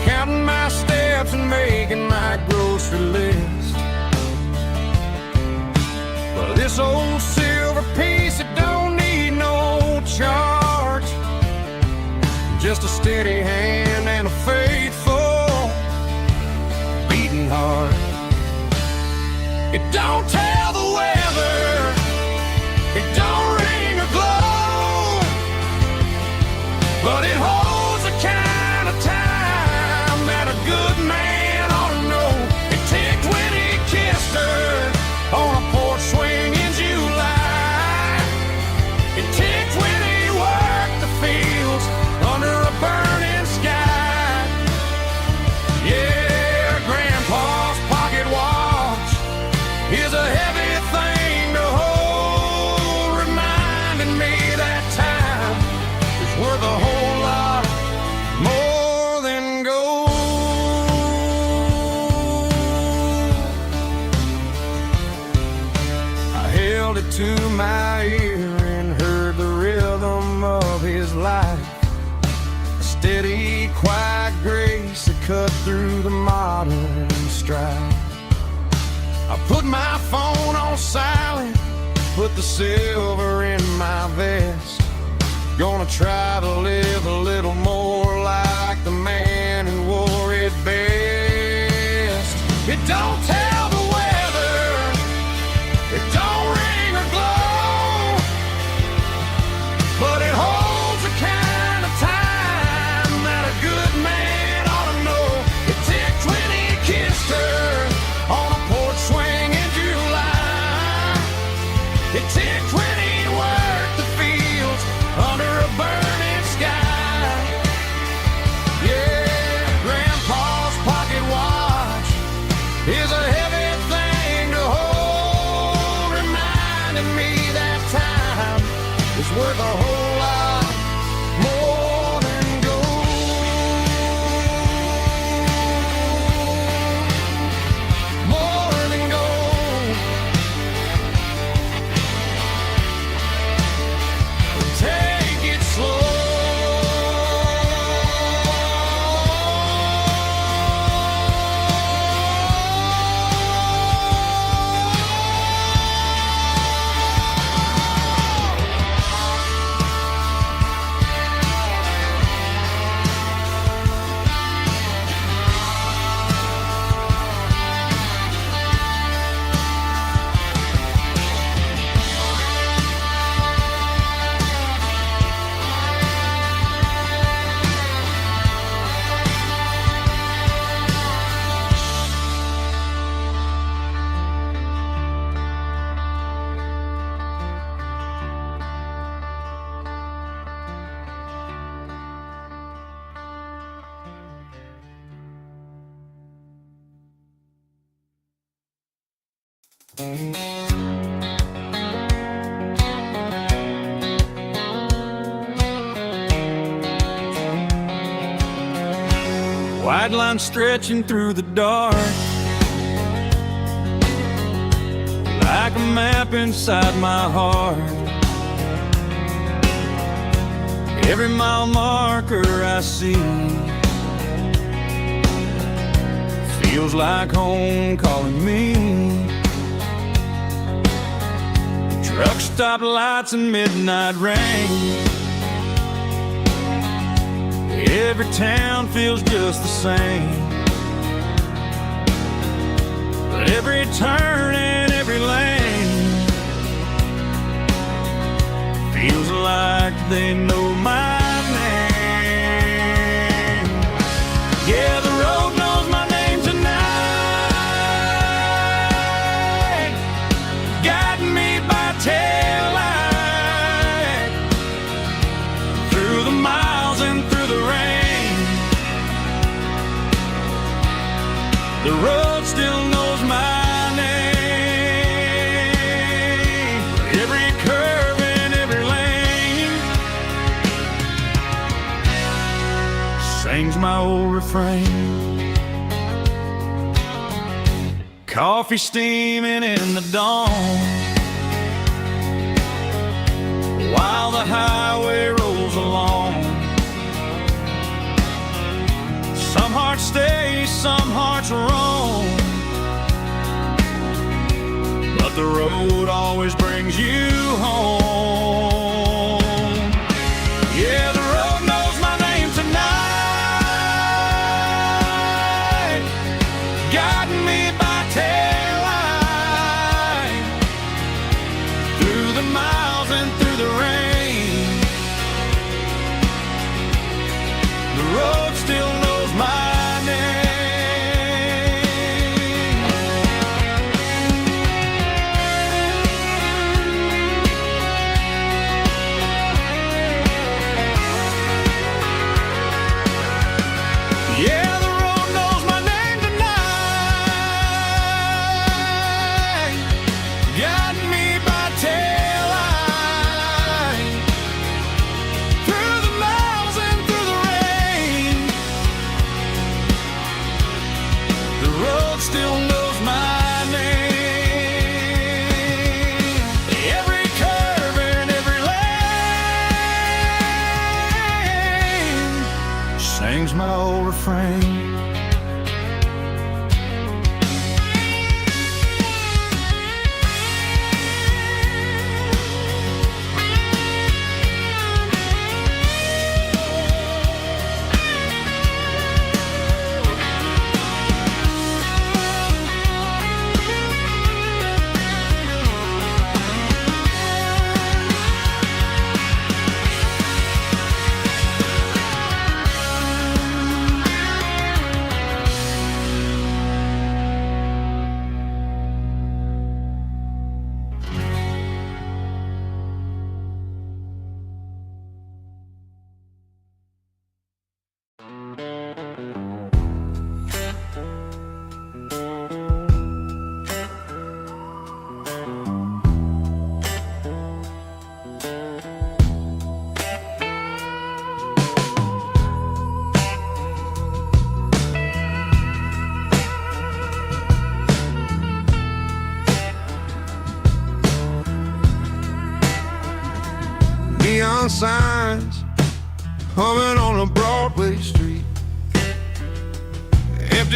counting my steps and making my grocery list. Well, this old silver piece, it don't need no charge, just a steady hand and a faithful beating heart. It don't tell the weather, it don't ring or glow, but it holds the kind of time that a good man ought to know. It ticked when he kissed her on a porch swing in July. It ticked when he worked the fields under a burning sky. Yeah, Grandpa's pocket watch is a whispered to my ear and heard the rhythm of his life. A steady, quiet grace that cut through the modern strife. I put my phone on silent, put the silver in my vest. Gonna try to live a little more like the man who wore it best. It don't tell the weather, it don't ring or glow, but it holds the kind of time that a good man ought to know. It ticked when he kissed her on a porch swing in July. It ticked when he worked the fields under a burning sky. Yeah, Grandpa's pocket watch is a heavy thing to hold, reminding me that time is worth a whole lot more than gold. More than gold. Take it slow. White line stretching through the dark, like a map inside my heart. Every mile marker I see feels like home calling me. Truck stop lights and midnight rain. Every town feels just the same, but every turn and every lane feels like they know my name. Yeah, the road knows my name tonight, guiding me by taillight through the miles and through the rain. The road still knows my name. Every curve and every lane sings my old refrain. Coffee steaming in the dawn, while the highway rolls along. Some hearts stay, some hearts roam, but the road always brings you home. Yeah, the road knows my name tonight, guiding me by taillight through the miles and through the rain. The road still knows my name. Yeah, the road knows my name tonight,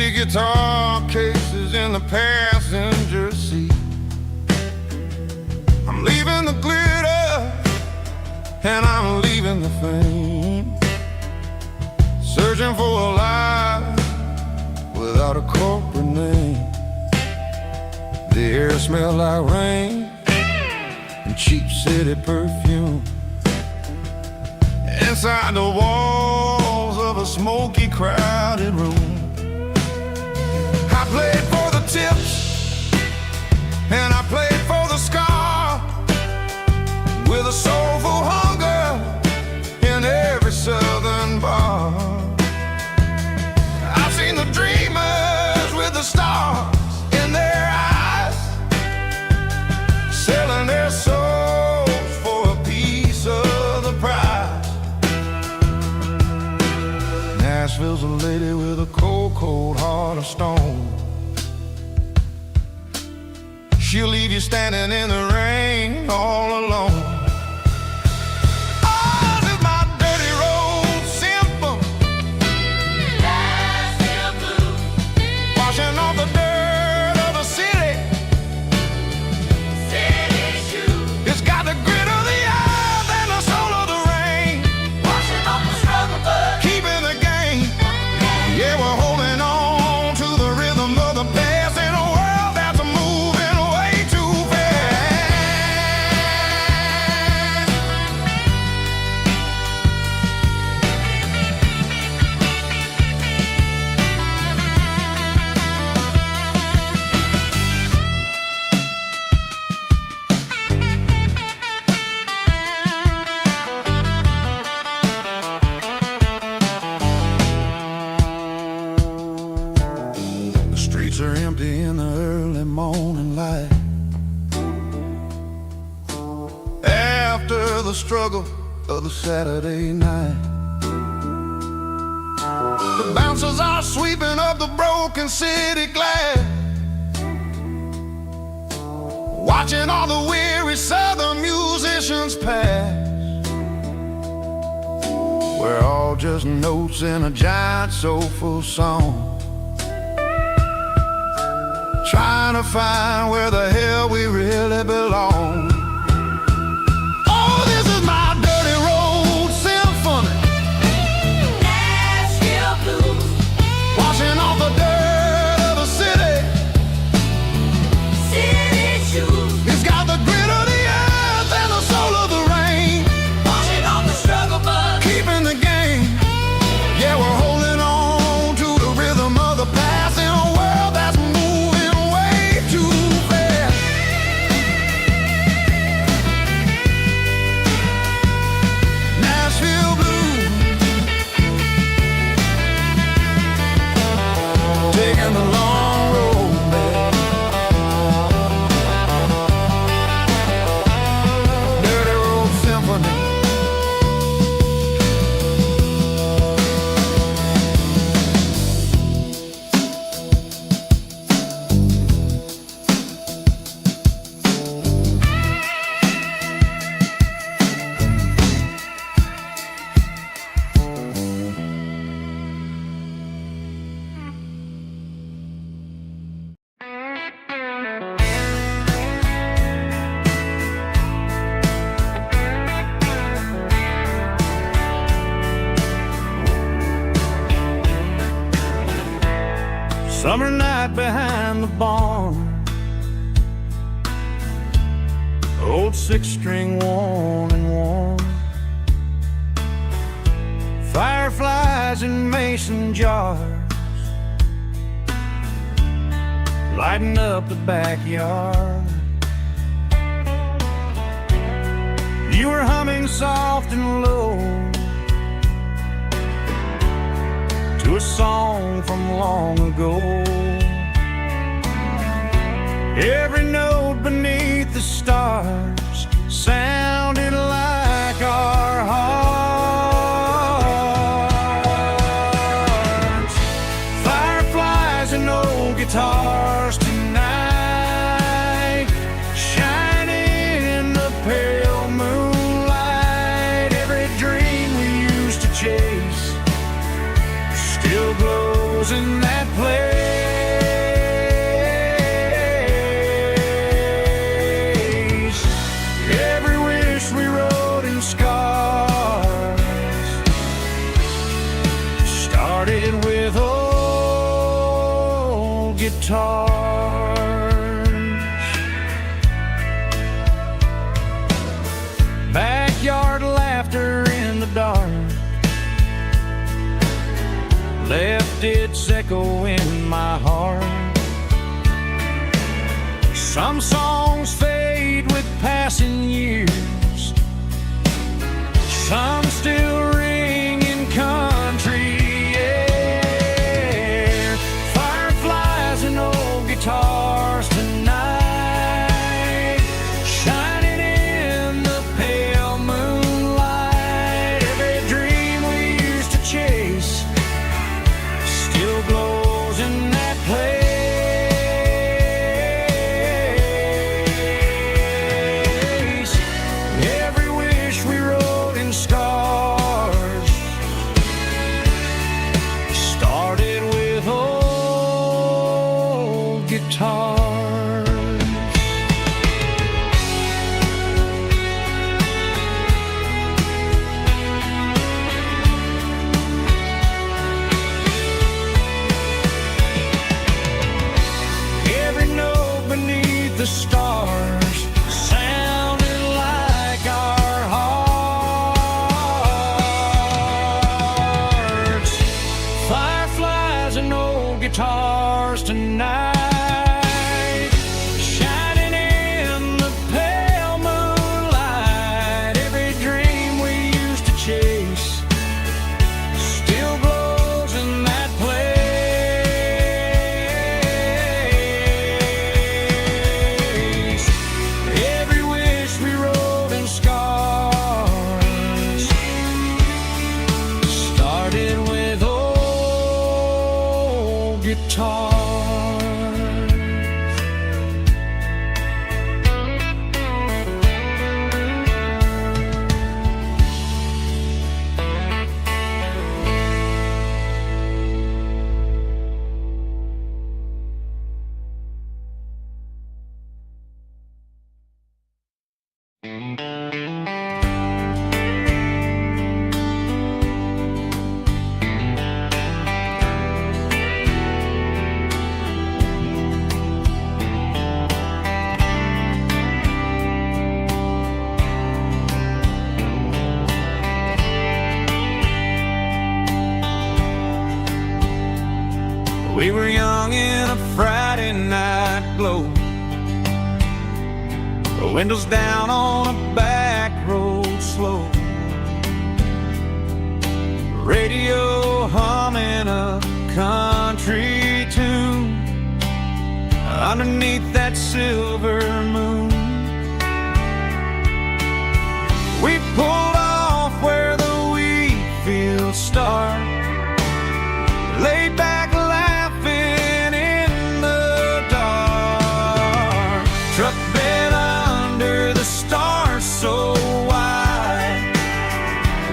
empty guitar cases in the passenger seat. I'm leaving the glitter and I'm leaving the fame, searching for a life without a corporate name. The air smelled like rain and cheap city perfume. Inside the walls of a smoky, crowded room, I played for the tips and I played for the scar, with a soulful hunger in every southern bar. I've seen the dreamers with the stars in their eyes, selling their souls for a piece of the prize. Nashville's a lady with a cold, cold heart of stone. She'll leave you standing in the rain all alone. Oh, this is my dirty road symphony, Nashville blues, washing off the dirt of the city, city shoes. It's got the grit of the earth and the soul of the rain, washing off the struggle but keeping the game. Yeah, we're holding on to the rhythm of the past in a world that's moving way too fast. The streets are empty in the early morning light, after the struggle of the Saturday night. The bouncers are sweeping up the broken city glass, watching all the weary southern musicians pass. We're all just notes in a giant soulful song, trying to find where the hell we really belong. Oh, this is my dirty road symphony, Nashville blues, washing off the dirt of the city, city shoes. It's got the grit of the earth and the soul of the rain, washing off the struggle but keeping the game. Yeah, we're holding on to the rhythm of the past in a world that's moving way too fast. Nashville blues, taking the long road back. Dirty road symphony. Summer night behind the barn, old six-string worn and worn, fireflies in mason jars, lighting up the backyard. You were humming soft and low to a song from long ago. Every note beneath the stars sounded like our hearts. Fireflies and old guitars tonight, shining in the pale moonlight. Every dream we used to chase still glows in that place. guitars. Backyard laughter in the dark left its echo in my heart. Some songs fade with passing years, some still ring in country air. Fireflies and old guitars tonight, shining in the pale moonlight. Every dream we used to chase still glows in that place. Every wish we wrote in scars started with old guitars. Every note beneath the stars sounded like our hearts. Fireflies and old guitars tonight, shining in the pale moonlight. Every dream we used to chase still glows in that place. Every wish we wrote in scars started with old guitars. We were young in a Friday night glow, the windows down on a back road slow, radio humming a country tune underneath that silver moon. We pulled off where the wheat fields start, laid back laughing in the dark. Truck bed under the stars so wide,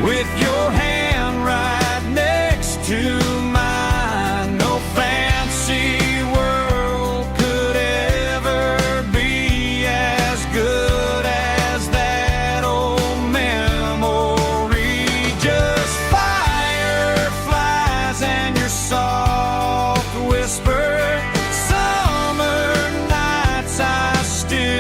with your hand right next to mine. No fancy world could ever be as good as that old memory. Just fireflies and your soft whisper. Summer nights I still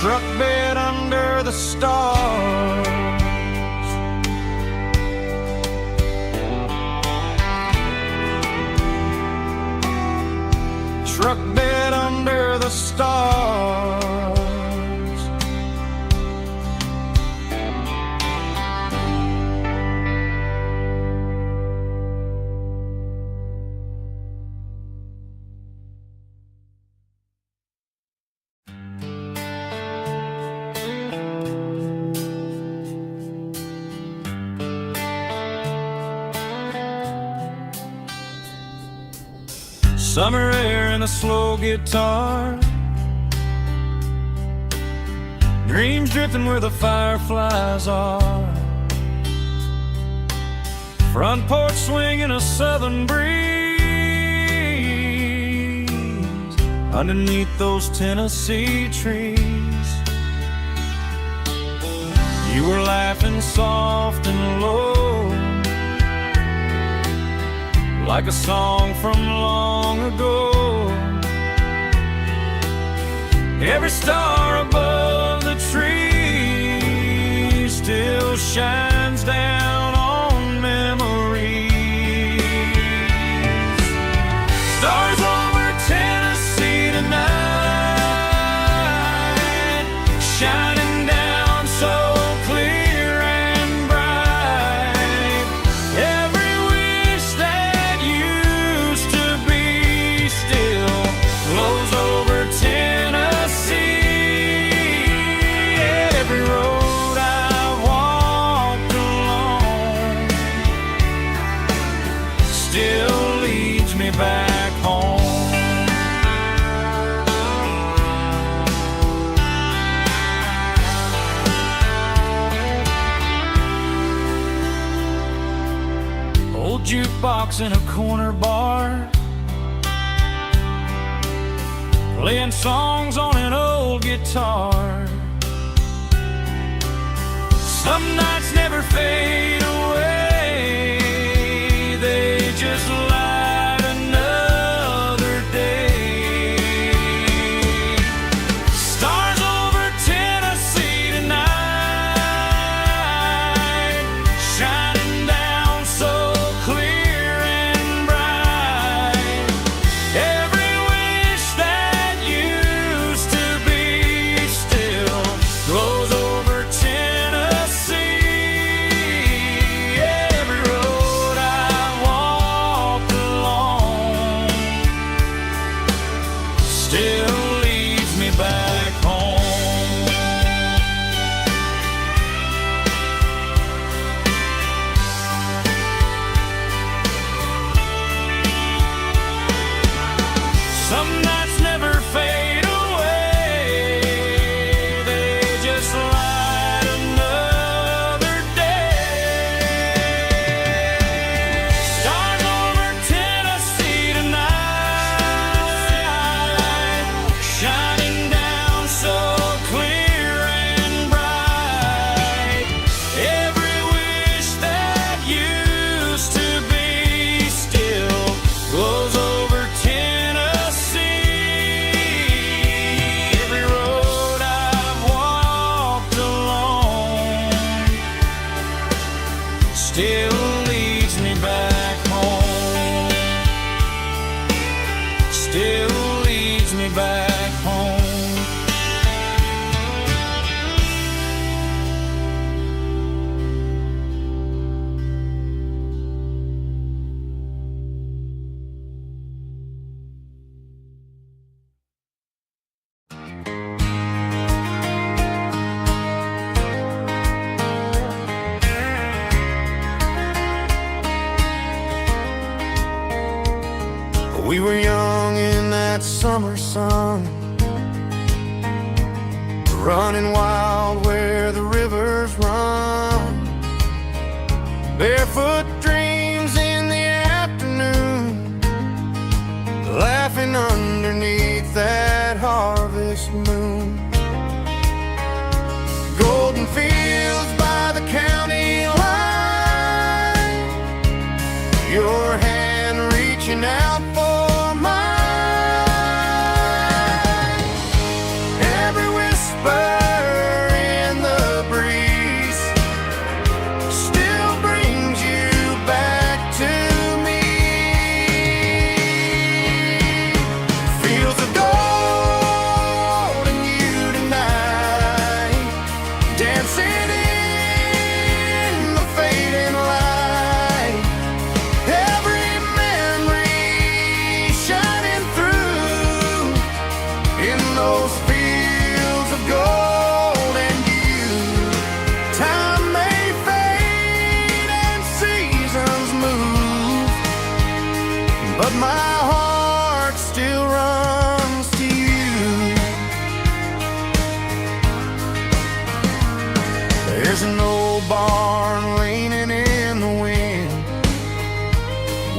truck bed under the stars. Truck bed under the stars. Summer air and a slow guitar, dreams drifting where the fireflies are. Front porch swinging a southern breeze underneath those Tennessee trees. You were laughing soft and low, like a song from long ago. Every star above the tree still shines down on memories. Stars over Tennessee tonight, shining down so clear and bright. Every wish that used to be still flows over Tennessee. Every road I walked along still leads me back home. Old jukebox in a corner bar, playing songs on an old guitar. Some nights never fade away, they just light another day. Stars over Tennessee tonight, shining down so clear and bright. Every wish that used to be still glows over Tennessee. Every road I walked along still leads me back home. Some nights never fade away, they just light another day. Stars over Tennessee tonight, shining down so clear and bright. Every wish that used to be still glows over Tennessee. Every road I've walked along still leads me back home. Still leads me back home. We were young in that summer sun, running wild where the rivers run. Barefoot dreams in the afternoon, laughing underneath that harvest moon. Golden fields by the county line, your hand reaching out for mine. Every whisper of gold and you. Time may fade and seasons move, but my heart still runs to you. There's an old barn leaning in the wind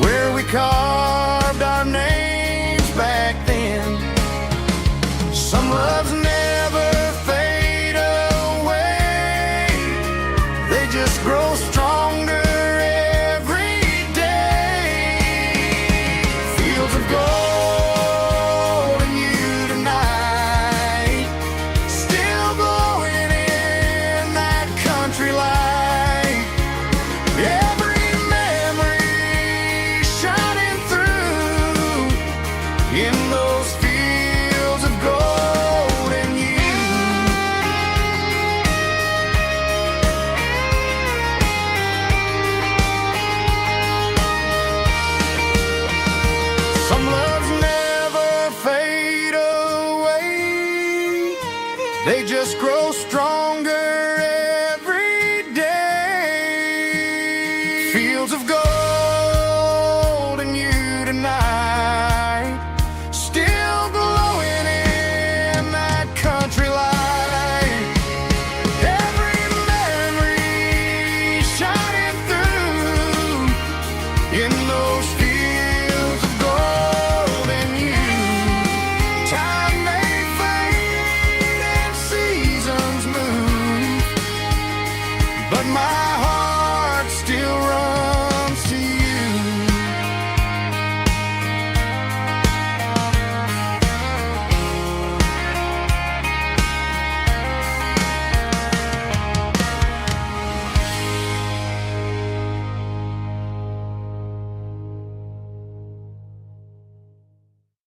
where we carved our names back then. Some loves never fade away, they just grow stronger every day. Fields of gold and you tonight, still glowing in that country light. Every memory shining through in those fields of gold and you. Some loves never fade away, they just grow stronger every day. Fields of gold and you tonight, still glowing in that country light. Every memory shining through in those fields of gold and you. Time may fade and seasons move, but my heart still runs to you.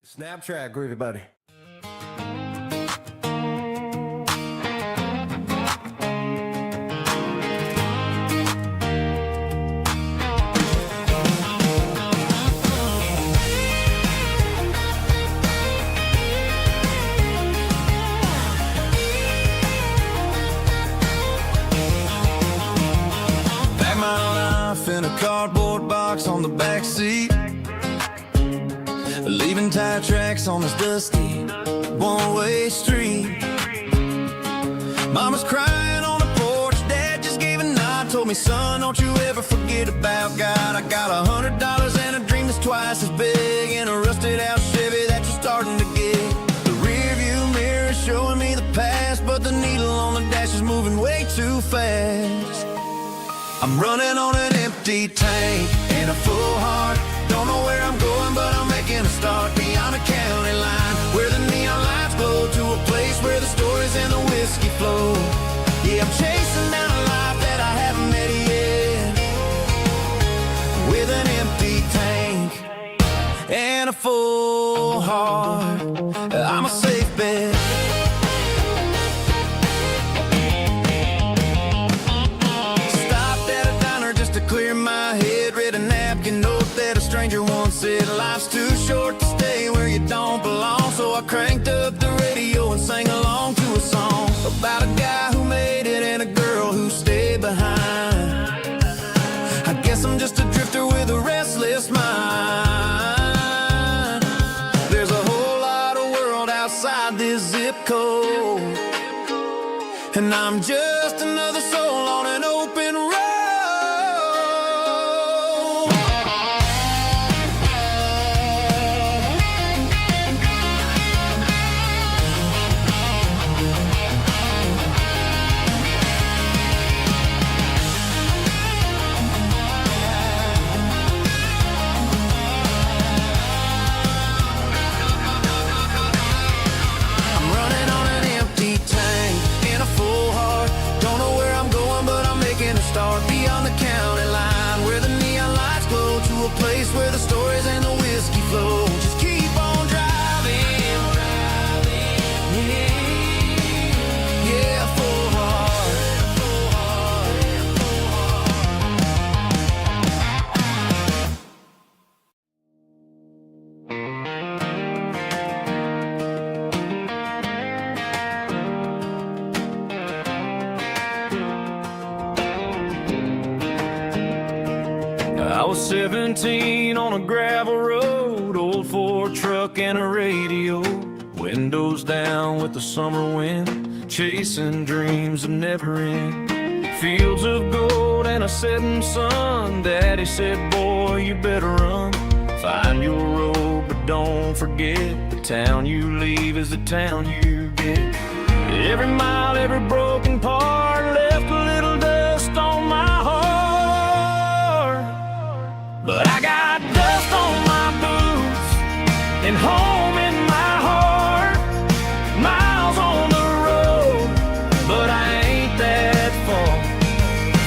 Snap track, groovy buddy. Back my life in a cardboard box on the back seat, leaving tire tracks on this dusty one-way street. Mama's crying on the porch, Dad just gave a nod, told me, son, don't you ever forget about God. I got $100 and a dream that's twice as big, and a rusted out Chevy that you're starting to get. The rear view mirror is showing me the past, but the needle on the dash is moving way too fast. I'm running on an empty tank and a full heart. Don't know where I'm going, but I'm making a start beyond a county line, where the neon lights glow, to a place where the stories and the whiskey flow. Yeah, I'm chasing down a life that I haven't met yet, with an empty tank and a full heart. I'm a safe bet. Stopped at a diner just to clear my head, read a napkin note that a stranger once said, life's too short to stay where you don't belong. So I cranked up the radio and sang along to a song about a guy who made it and a girl who stayed behind. I guess I'm just a drifter with a restless mind. There's a whole lot of world outside this zip code, and I'm just another soul on an open road. I'm running on an empty tank and a full heart. Don't know where I'm going, 17 on a gravel road, old Ford truck and a radio, windows down with the summer wind, chasing dreams that never end. Fields of gold and a setting sun. Daddy said, boy, you better run. Find your road, but don't forget, the town you leave is the town you get. Every mile, every broken part left a little dust on my heart. But I got dust on my boots and home in my heart. Miles on the road, but I ain't that far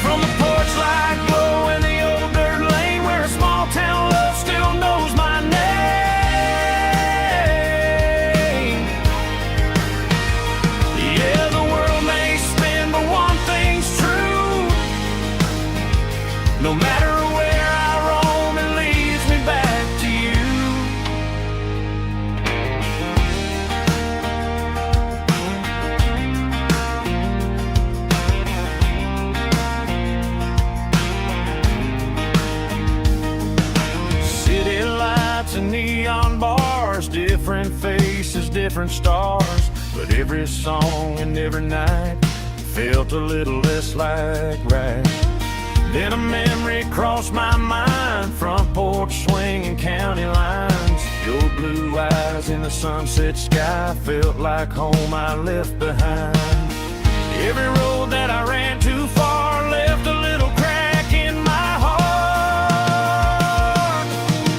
from the porch light glow in the old dirt lane where a small town love still knows my name. Yeah, the world may spin, but one thing's true. No matter where I roam, it leads me back to you. City lights and neon bars, different faces, different stars, but every song and every night felt a little less like right. Then a memory crossed my mind, front porch swinging county lines. Your blue eyes in the sunset sky felt like home I left behind. Every road that I ran too far left a little crack in my heart.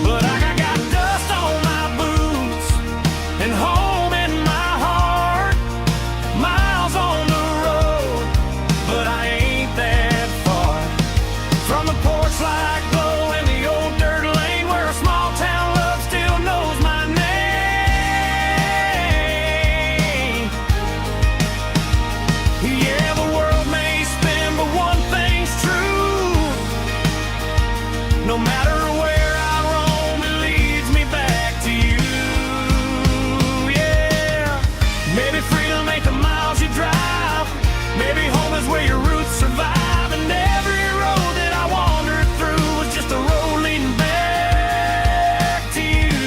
But I got dust on my boots and home in my heart. Miles on the road, but I ain't that far from the porch light glow in the old dirt lane where a small town love still knows my name. Yeah, the world may spin, but one thing's true. No matter where I roam, it leads me back to you. Yeah, maybe freedom ain't the miles you drive. Maybe home is where your roots survive. And every road that I wandered through was just a road leading back to you.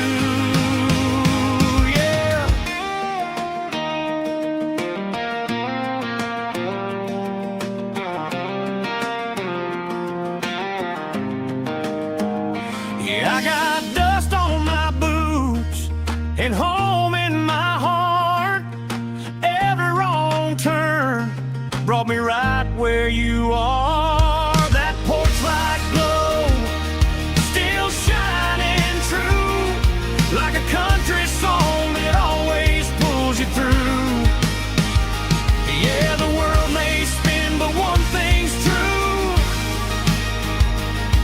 Yeah. Yeah, I got dust on my boots and home in my heart. Every wrong turn brought me right where you are. That porch light glow still shining true, like a country song that always pulls you through. Yeah, the world may spin, but one thing's true.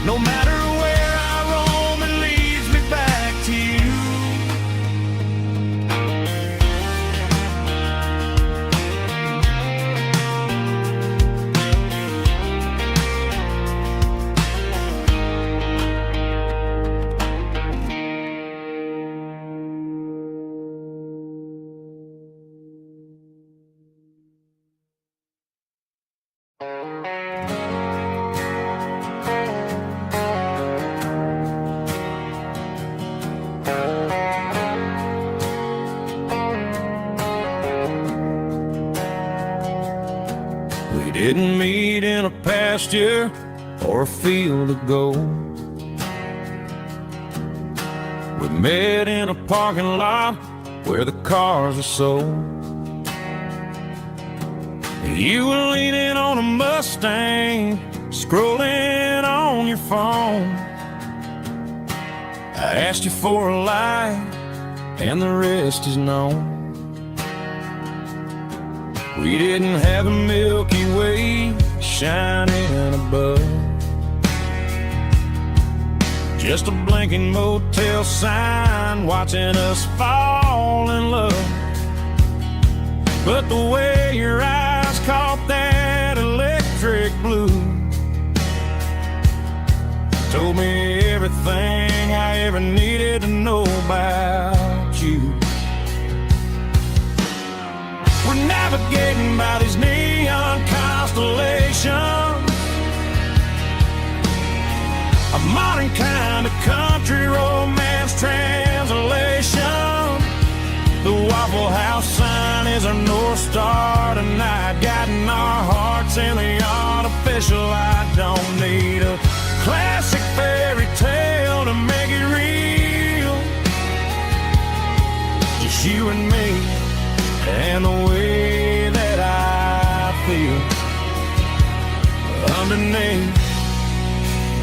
No matter where I roam, it leads me back to you. We didn't meet in a pasture or a field of gold. We met in a parking lot where the cars are sold. You were leaning on a Mustang, scrolling on your phone. I asked you for a light, and the rest is known. We didn't have a Milky Way shining above, just a blinking motel sign watching us fall in love. But the way your eyes caught that electric blue told me everything I ever needed to know about you. We're navigating by these neon constellations, a modern kind of country romance translation. The Waffle House sign is our North Star tonight, guiding our hearts in the artificial. I don't need a classic fairy tale to make it real. Just you and me and the way that I feel underneath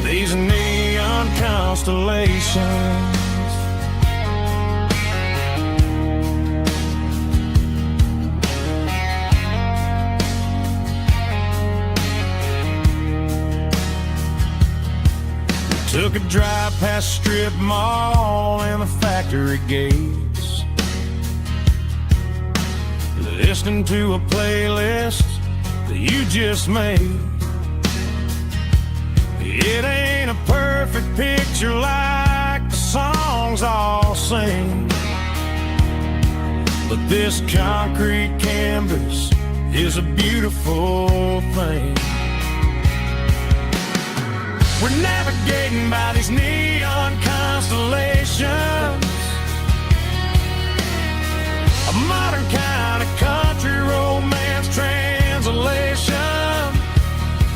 these neon constellations. Took a drive past Strip Mall and the factory gates, listening to a playlist that you just made. It ain't a perfect picture like the songs all sing, but this concrete canvas is a beautiful thing. We're navigating by these neon constellations, a modern kind of country romance translation.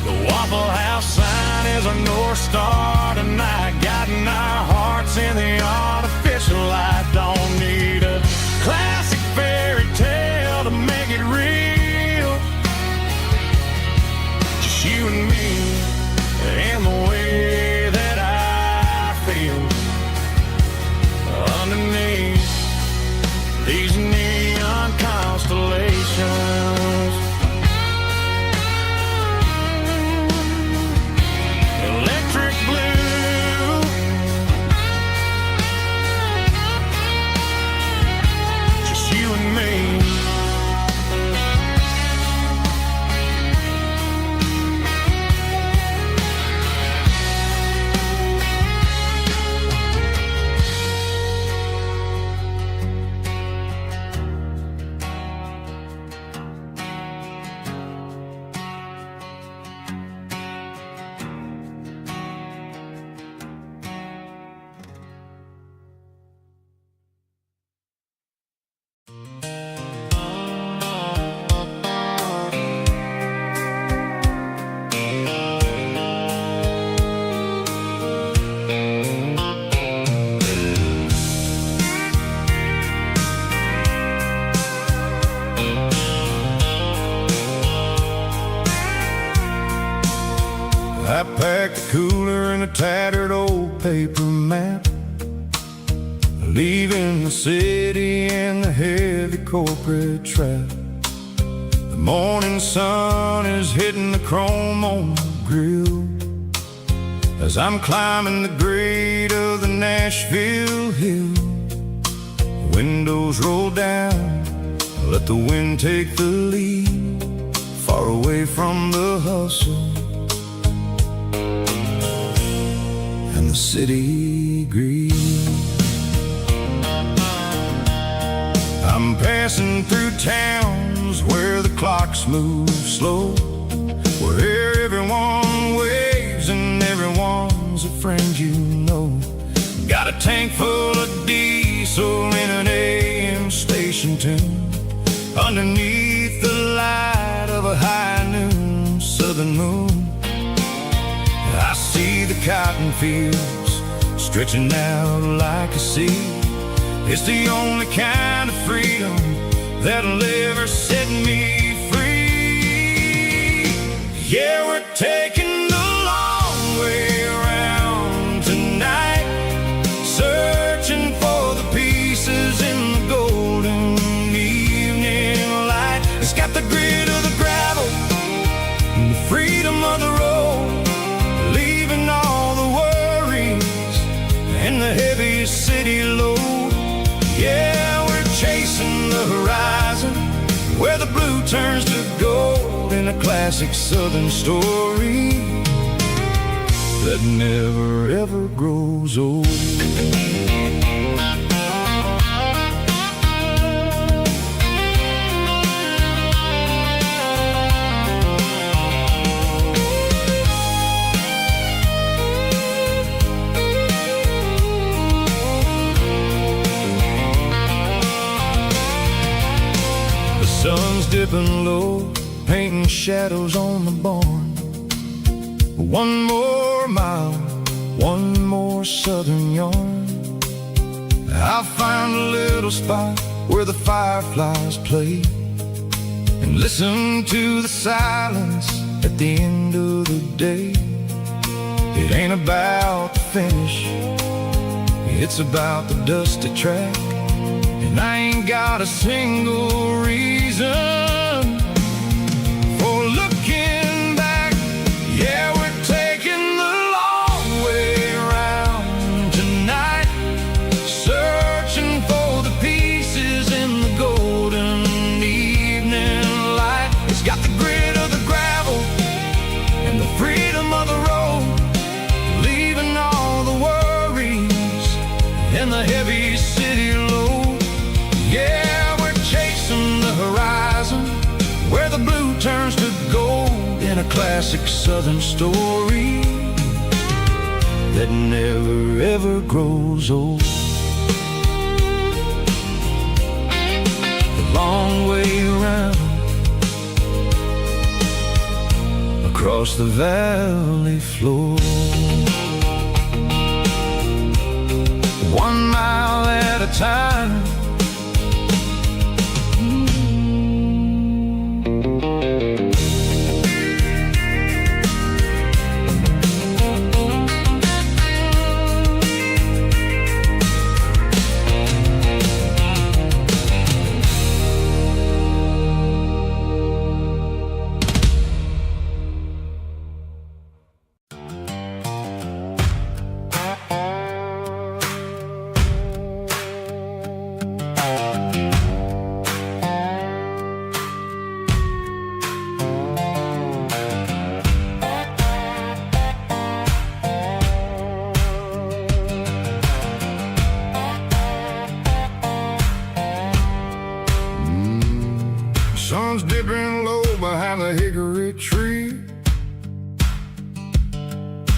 The Waffle House sign is our North Star tonight, guiding our hearts in the artificial light. Don't need a classic fairy tale to make it real. Just you and me and the way that I feel underneath these neon constellations. Electric blue, just you and me. I packed a cooler and a tattered old paper map, leaving the city and the heavy corporate trap. The morning sun is hitting the chrome on the grill as I'm climbing the grade of the Nashville hill. Windows roll down, let the wind take the lead, far away from the hustle and the city greed. I'm passing through towns where the clocks move slow, where everyone waves and everyone's a friend you know. Got a tank full of diesel in an AM station tune, underneath the light of a high noon southern moon. I see the cotton fields stretching out like a sea. It's the only kind of freedom that'll ever set me free. Yeah, we're taking the long way around tonight, searching for the pieces in the golden evening light. It's got the grit of the gravel and the freedom of the road, leaving all the worries and the heavy city load. Yeah, we're chasing the horizon, where the blue turns to gold, in a classic southern story that never ever grows old. dipping low, painting shadows on the barn. One more mile, one more southern yarn. I'll find a little spot where the fireflies play, and listen to the silence at the end of the day. It ain't about the finish, it's about the dusty track. And I ain't got a single reason for looking back. Yeah, we're taking the long way around tonight, searching for the pieces in the golden evening light. It's got the grit of the gravel and the freedom of the road, leaving all the worries and the heavy city load. Yeah, we're chasing the horizon, where the blue turns to gold, in a classic southern story that never ever grows old. The long way around, across the valley floor. 1 mile at a time. Sun's dipping low behind the hickory tree,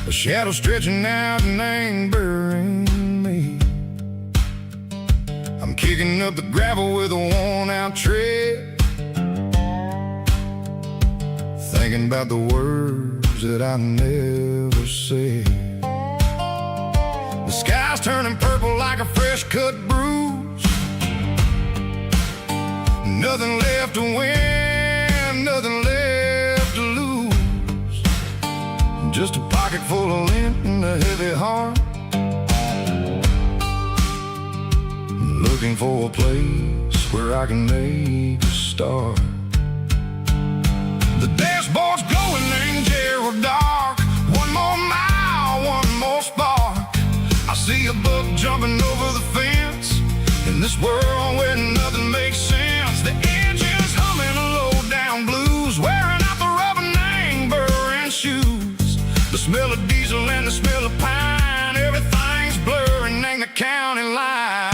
a shadow stretching out and ain't burying me. I'm kicking up the gravel with a worn-out tread, thinking about the words that I never said. The sky's turning purple like a fresh-cut bruise. Nothing left to win, nothing left to lose. Just a pocket full of lint and a heavy heart, looking for a place where I can make a start. The dashboard's glowing in Gerald dark. 1 more mile, 1 more spark. I see a buck jumping over the fence, in this world where nothing makes sense. The engine's humming a low-down blues, wearing out the rubber name burring shoes. The smell of diesel and the smell of pine, everything's blurring in the county line.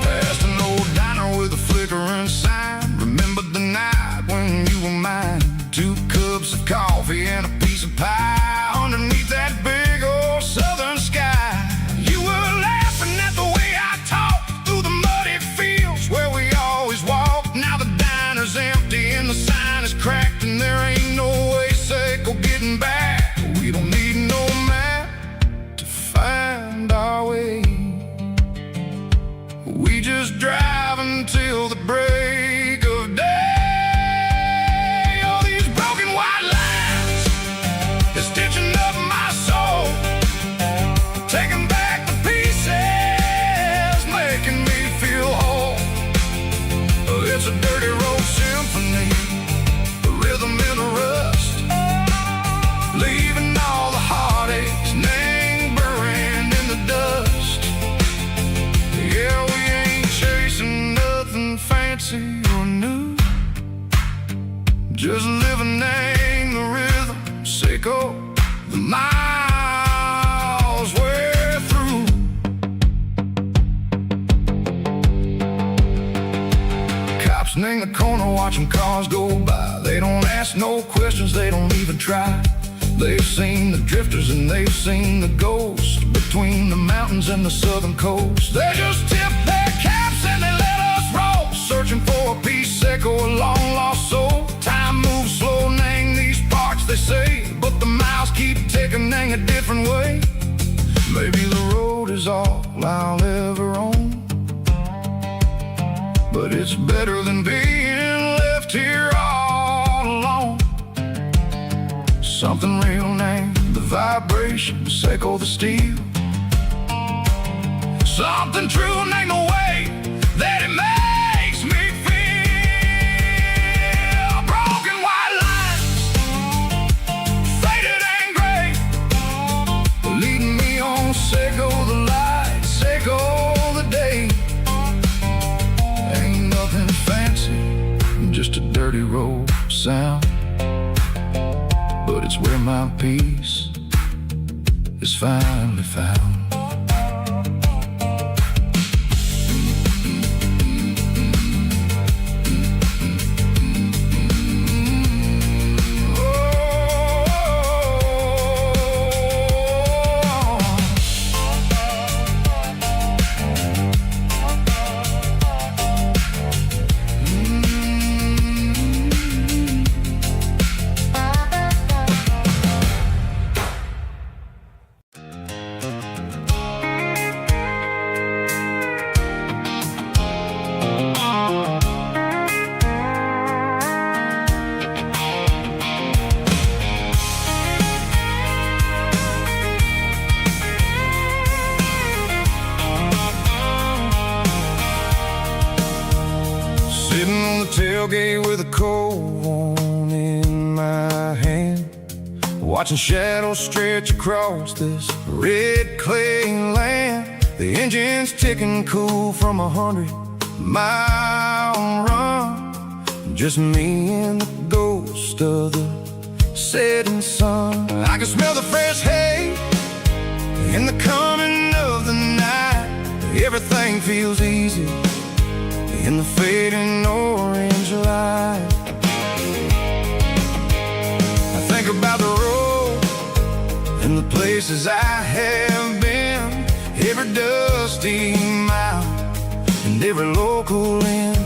Past an old diner with a flickering sign, remember the night when you were mine. 2 cups of coffee and a piece of pie underneath that big old southern sky. You were laughing at the way I talked through the muddy fields where we always walked. Now the diner's empty and the sign is cracked, and there ain't no way safe or getting back. We don't need no map to find our way. We just drive until the break of day. It's a dirty road symphony, a rhythm in the rust, leaving all the heartaches, name buried in the dust. Yeah, we ain't chasing nothing fancy or new, just living in the rhythm, sick of the miles we're through. Cops in the corner watching cars go by. They don't ask no questions, they don't even try. They've seen the drifters and they've seen the ghosts between the mountains and the southern coast. They just tip their caps and they let us roll, searching for a piece echo, a long lost soul. Time moves slow, nang these parts they say, but the miles keep ticking, nang a different way. Maybe the road is all I'll ever own, but it's better than being left here all alone. Something real named the vibrations echo the steel. Something true named the way that it makes me feel. Broken white lines, faded and gray, leading me on, echo the light, echo the day. Ain't nothing fancy, just a dirty road sound, but it's where my peace is finally found. Sitting on the tailgate with a cold one in my hand, watching shadows stretch across this red clay land. The engine's ticking cool from 100-mile run, just me and the ghost of the setting sun. I can smell the fresh hay in the coming of the night. Everything feels easy in the fading orange light. I think about the road and the places I have been, every dusty mile and every local inn.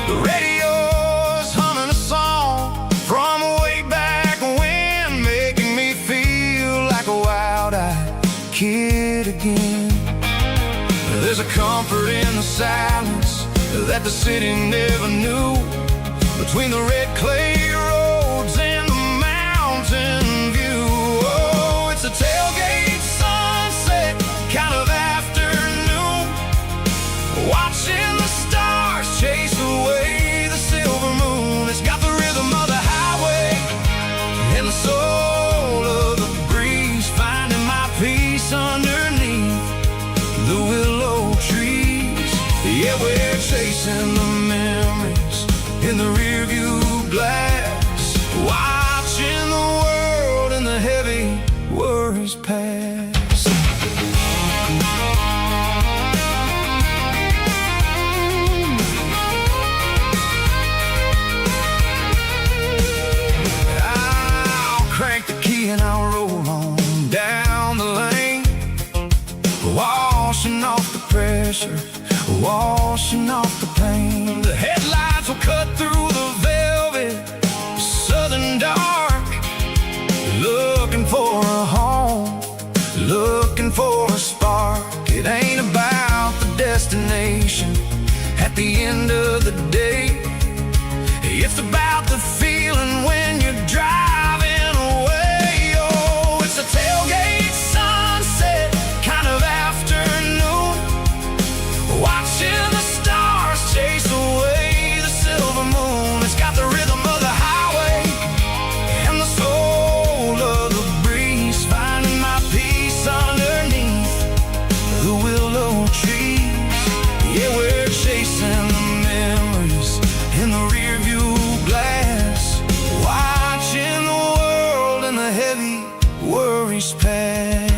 The radio's humming a song from way back when, making me feel like a wild-eyed kid again. There's a comfort in the silence that the city never knew, between the red clay roads and the mountain view. Oh, it's a tailgate sunset kind of afternoon, watching the stars chase away the silver moon. It's got the rhythm of the highway and the soul of the breeze, finding my peace underneath the willow trees. Yeah, we're chasing the memories in the rearview glass, watching the world and the heavy worries pass. I'll crank the key and I'll roll on down the lane, washing off the pressure, washing off the pain. The headlights will cut through the velvet southern dark, looking for a home, looking for a spark. It ain't about the destination at the end of the day, it's about the feeling when you're driving away. Oh, it's a tailgate sunset kind of afternoon, watching the stars chase away the silver moon. It's got the rhythm of the highway and the soul of the breeze, finding my peace underneath the willow trees. Yeah, we're chasing the memories in the rearview glass, watching the world and the heavy worries pass.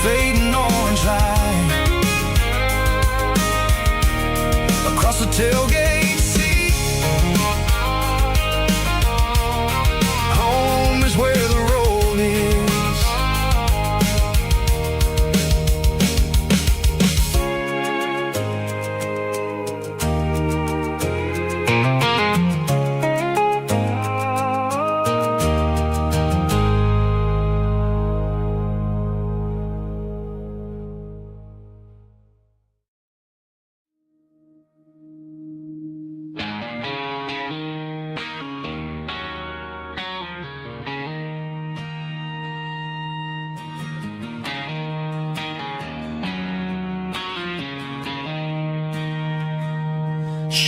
Fading orange light across the tailgate seat,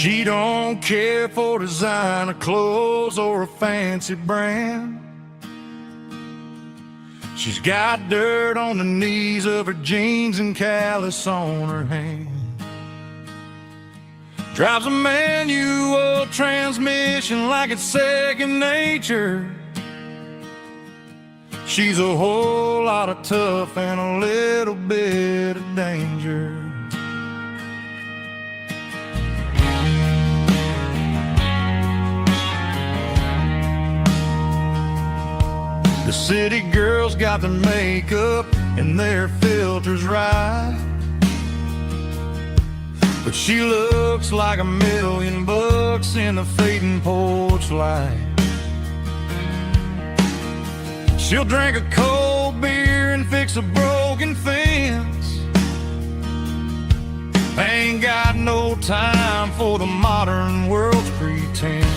She don't care for designer clothes or a fancy brand. She's got dirt on the knees of her jeans and callus on her hand. Drives a manual transmission like it's second nature. She's a whole lot of tough and a little bit of danger. The city girls got their makeup and their filters right, but she looks like $1,000,000 in the fading porch light. She'll drink a cold beer and fix a broken fence. Ain't got no time for the modern world's pretense.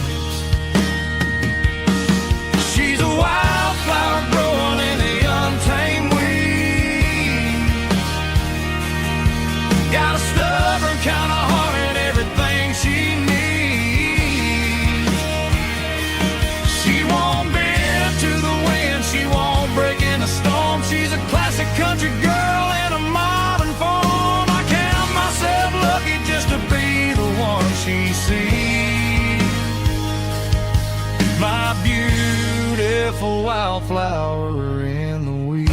She's a wildflower growing in the untamed weeds. Got a stubborn kind of heart and everything she needs. She won't bend to the wind, she won't break in a storm. She's a classic country girl in a modern form. I count myself lucky just to be the one she sees. My beautiful wildflower in the weeds.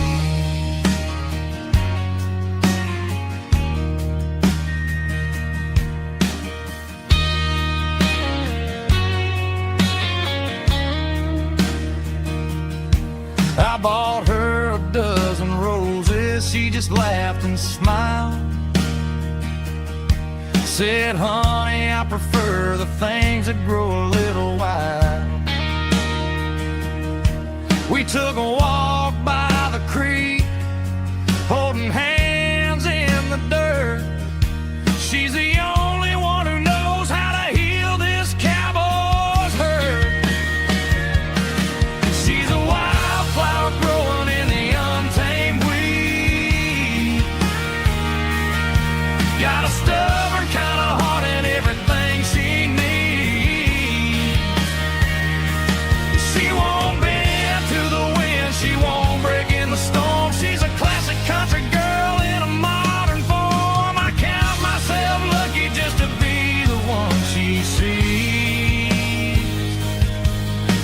I bought her a dozen roses, she just laughed and smiled. Said, honey, I prefer the things that grow a little wild. We took a walk by the creek, holding hands in the dirt. She's the only one who knows how to heal this cowboy's hurt. She's a wildflower growing in the untamed weed. Got a stubborn kind of heart and everything she needs. She won't bend to the wind, she won't break in the storm. She's a classic country girl in a modern form. I count myself lucky just to be the one she sees.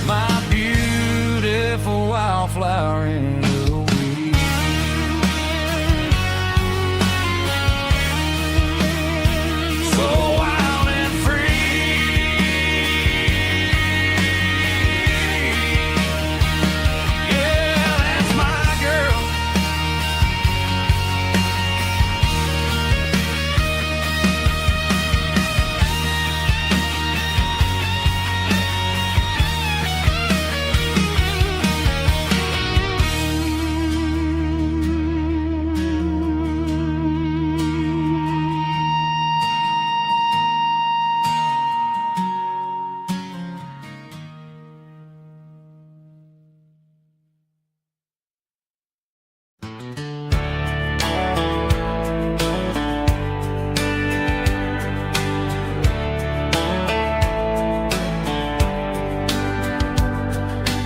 My beautiful wildflower in the weeds. So wild and free. Yeah, that's my girl.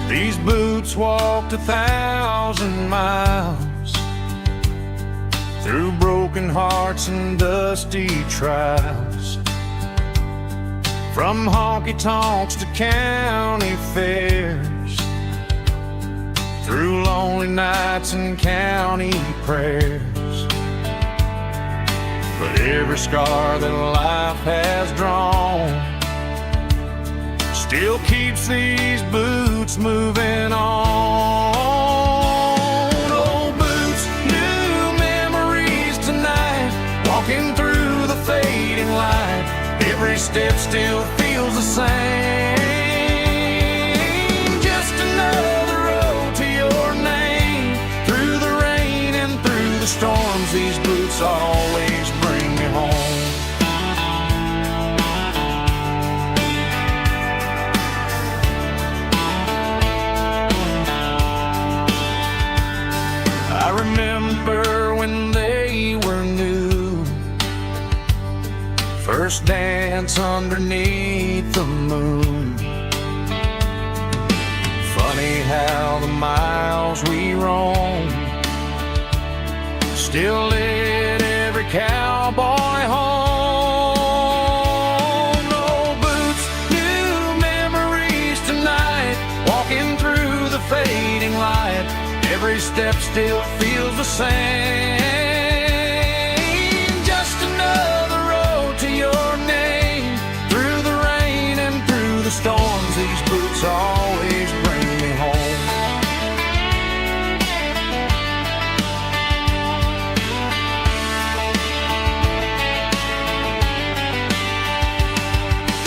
These boots walked 1,000 miles through broken hearts and dusty trials, from honky-tonks to county fairs, through lonely nights and county prayers. But every scar that life has drawn still keeps these boots moving on. Old boots, new memories tonight, walking through the fading light. Every step still feels the same. Just another road to your name. Through the rain and through the storms, these boots always bring me home. I remember when they were new, first dance dance underneath the moon. Funny how the miles we roam still lead every cowboy home. No boots, new memories tonight, walking through the fading light. Every step still feels the same. Just another road to your name. Through the rain and through the storms, these boots always bring me home.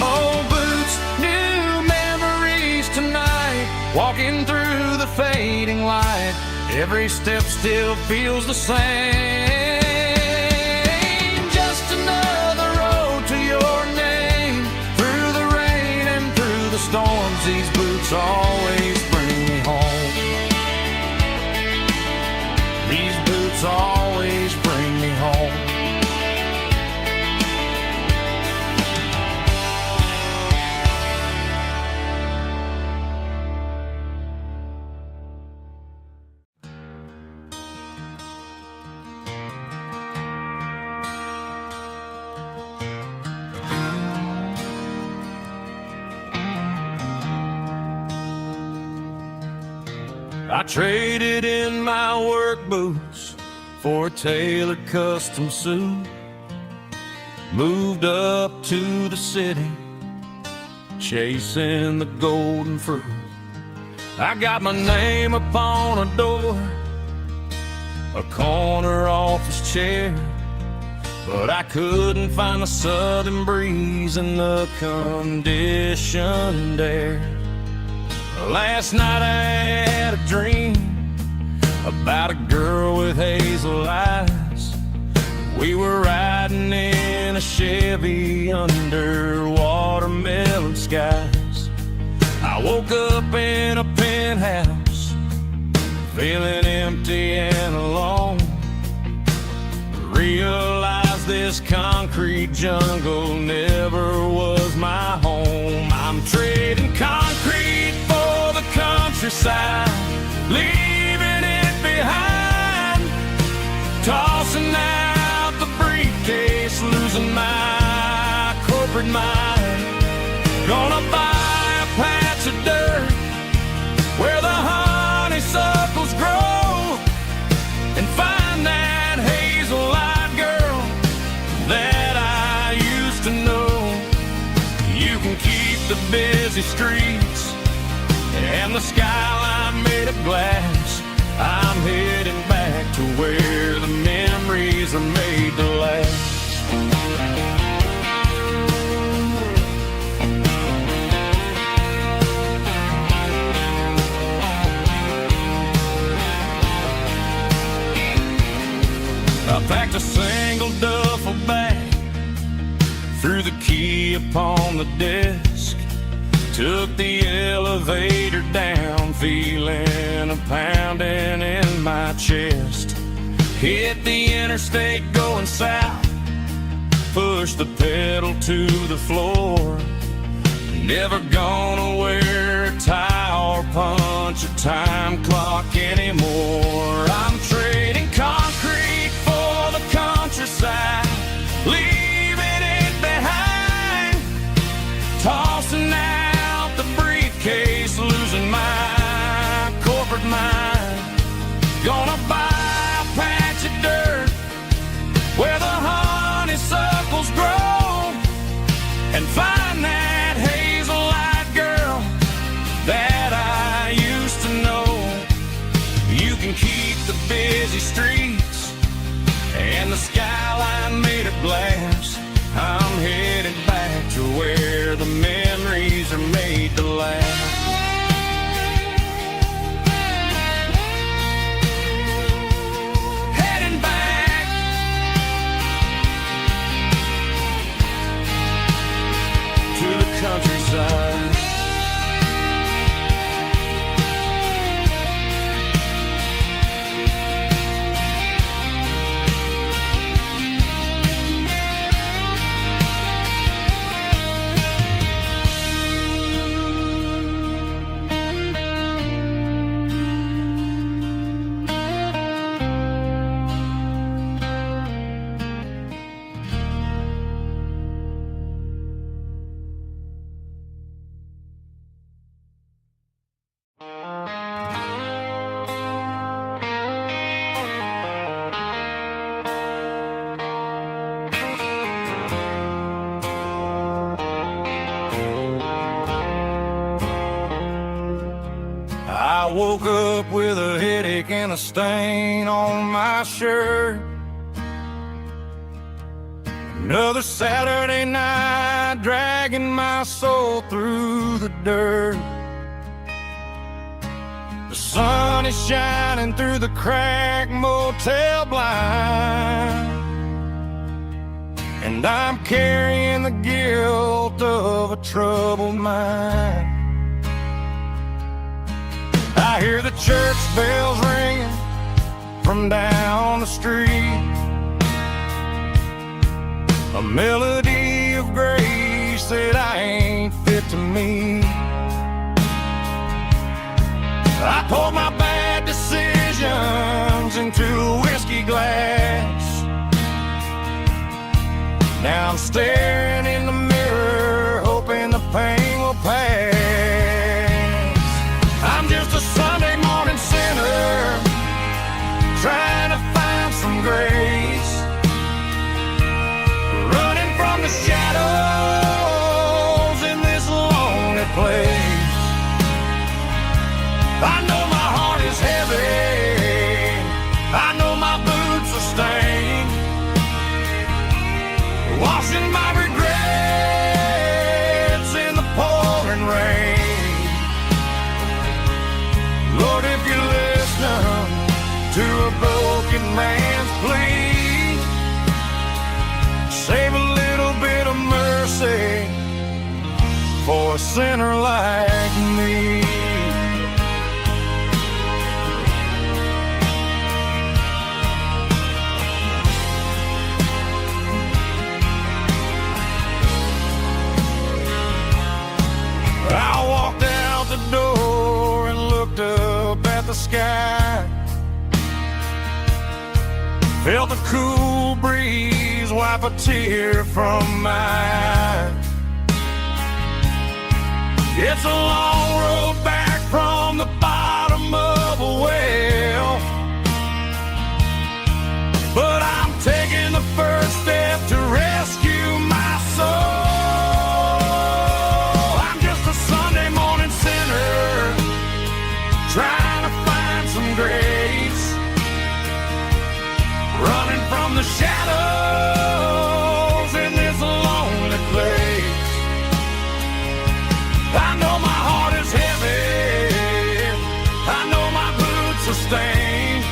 Oh, boots, new memories tonight, walking through the fading light. Every step still feels the same. Just another road to your name. Through the rain and through the storms, these boots always bring me home. These boots always bring me home. I traded in my work boots for a tailored custom suit. Moved up to the city, chasing the golden fruit. I got my name upon a door, a corner office chair, but I couldn't find the southern breeze in the conditioned air. Last night I had a dream about a girl with hazel eyes. We were riding in a Chevy under watermelon skies. I woke up in a penthouse, feeling empty and alone. Realized this concrete jungle never was my home. I'm trading concrete for the countryside, leaving it behind. Tossing out the briefcase, losing my corporate mind. Gonna buy a patch of dirt where the honeysuckles grow, and find that hazel-eyed girl that I used to know. You can keep the busy streets and the skyline made of glass. I'm heading back to where the memories are made to last. I packed a single duffel bag, threw the key upon the desk, took the elevator down, feeling a pounding in my chest. Hit the interstate going south, pushed the pedal to the floor. Never gonna wear a tie or punch a time clock anymore. I'm trading concrete for the countryside, leaving it behind. Tossing out the briefcase, losing my corporate mind. Gonna buy a patch of dirt where the honeysuckles grow, and find that hazel-eyed girl that I used to know. You can keep I woke up with a headache and a stain on my shirt. Another Saturday night, dragging my soul through the dirt. The sun is shining through the cracked motel blind, and I'm carrying the guilt of a troubled mind. I hear the church bells ringing from down the street, a melody of grace that I ain't fit to meet. I poured my bad decisions into a whiskey glass. Now I'm staring in the mirror, hoping the pain will pass. I'm just a Sunday morning sinner, trying to find some grace, running from the shadows in this lonely place. I know my heart is heavy, I know my boots are stained, washing my regrets in the pouring rain. Lord, if you listen to a broken man's plea, save a little bit of mercy for a sinner like me. I walked out the door and looked up at the sky, felt the cool breeze wipe a tear from my eye. It's a long road back from the bottom of a well, but I'm taking the first step to rescue my soul. Trying to find some grace, running from the shadows in this lonely place. I know my heart is heavy, I know my boots are stained,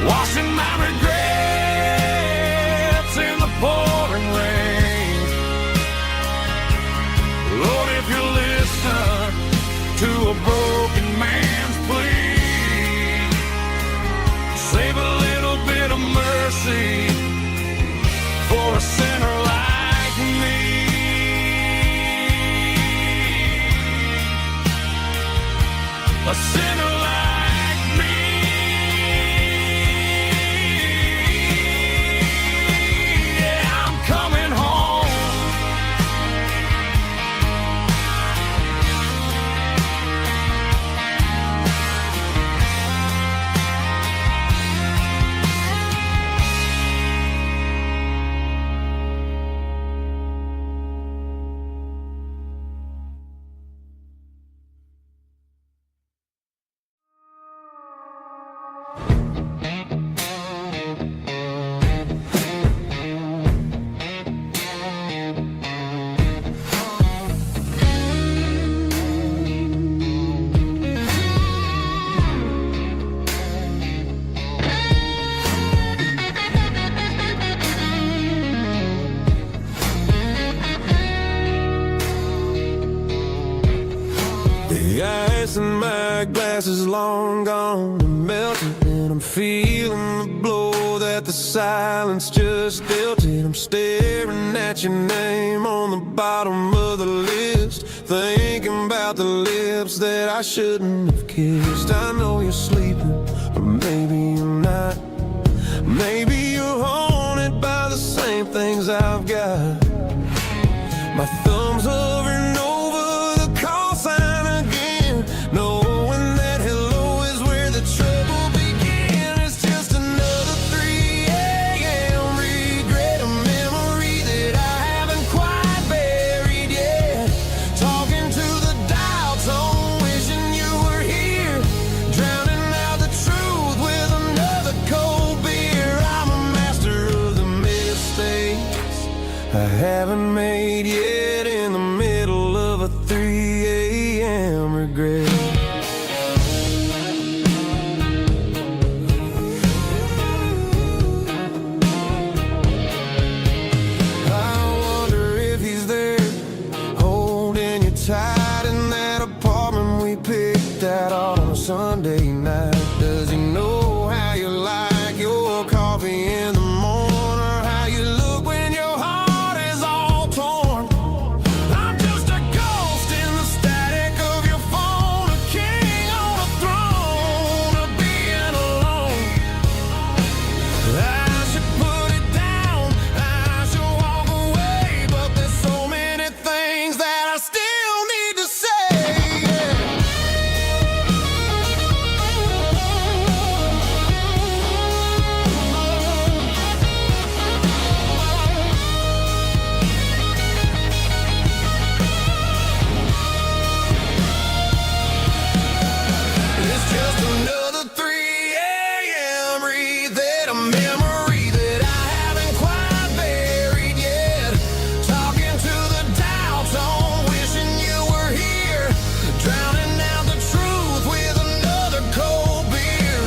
washing my regrets in the pouring rain. Lord, if you listen to a broken man's plea, save a little bit of mercy for a sinner like me. A sinner like me. Yeah, I'm coming home. The ice in my glass is long gone and melted, and I'm feeling the blow that the silence just dealt it. I'm staring at your name on the bottom of the list, thinking about the lips that I shouldn't have kissed. I know you're sleeping, but maybe you're not. Maybe you're haunted by the same things I've got. My thumb's hovering over the call sign again, knowing that hello is where the trouble began. It's just another 3 a.m. regret, a memory that I haven't quite buried yet. Talking to the dial tone, wishing haven't made yet in the middle of a 3 a.m. regret. I wonder if he's there, holding you tight in that apartment we picked out on a Sunday night. Does he know how you like your coffee in the morning, or how you look when your heart is all torn? I'm just a ghost in the static of your phone, a king on a throne of being alone. I should put it down, I should walk away, but there's so many things that I still need to say. It's just another 3 a.m. read, a memory that I haven't quite buried yet. Talking to the dial tone, wishing you were here, drowning out the truth with another cold beer.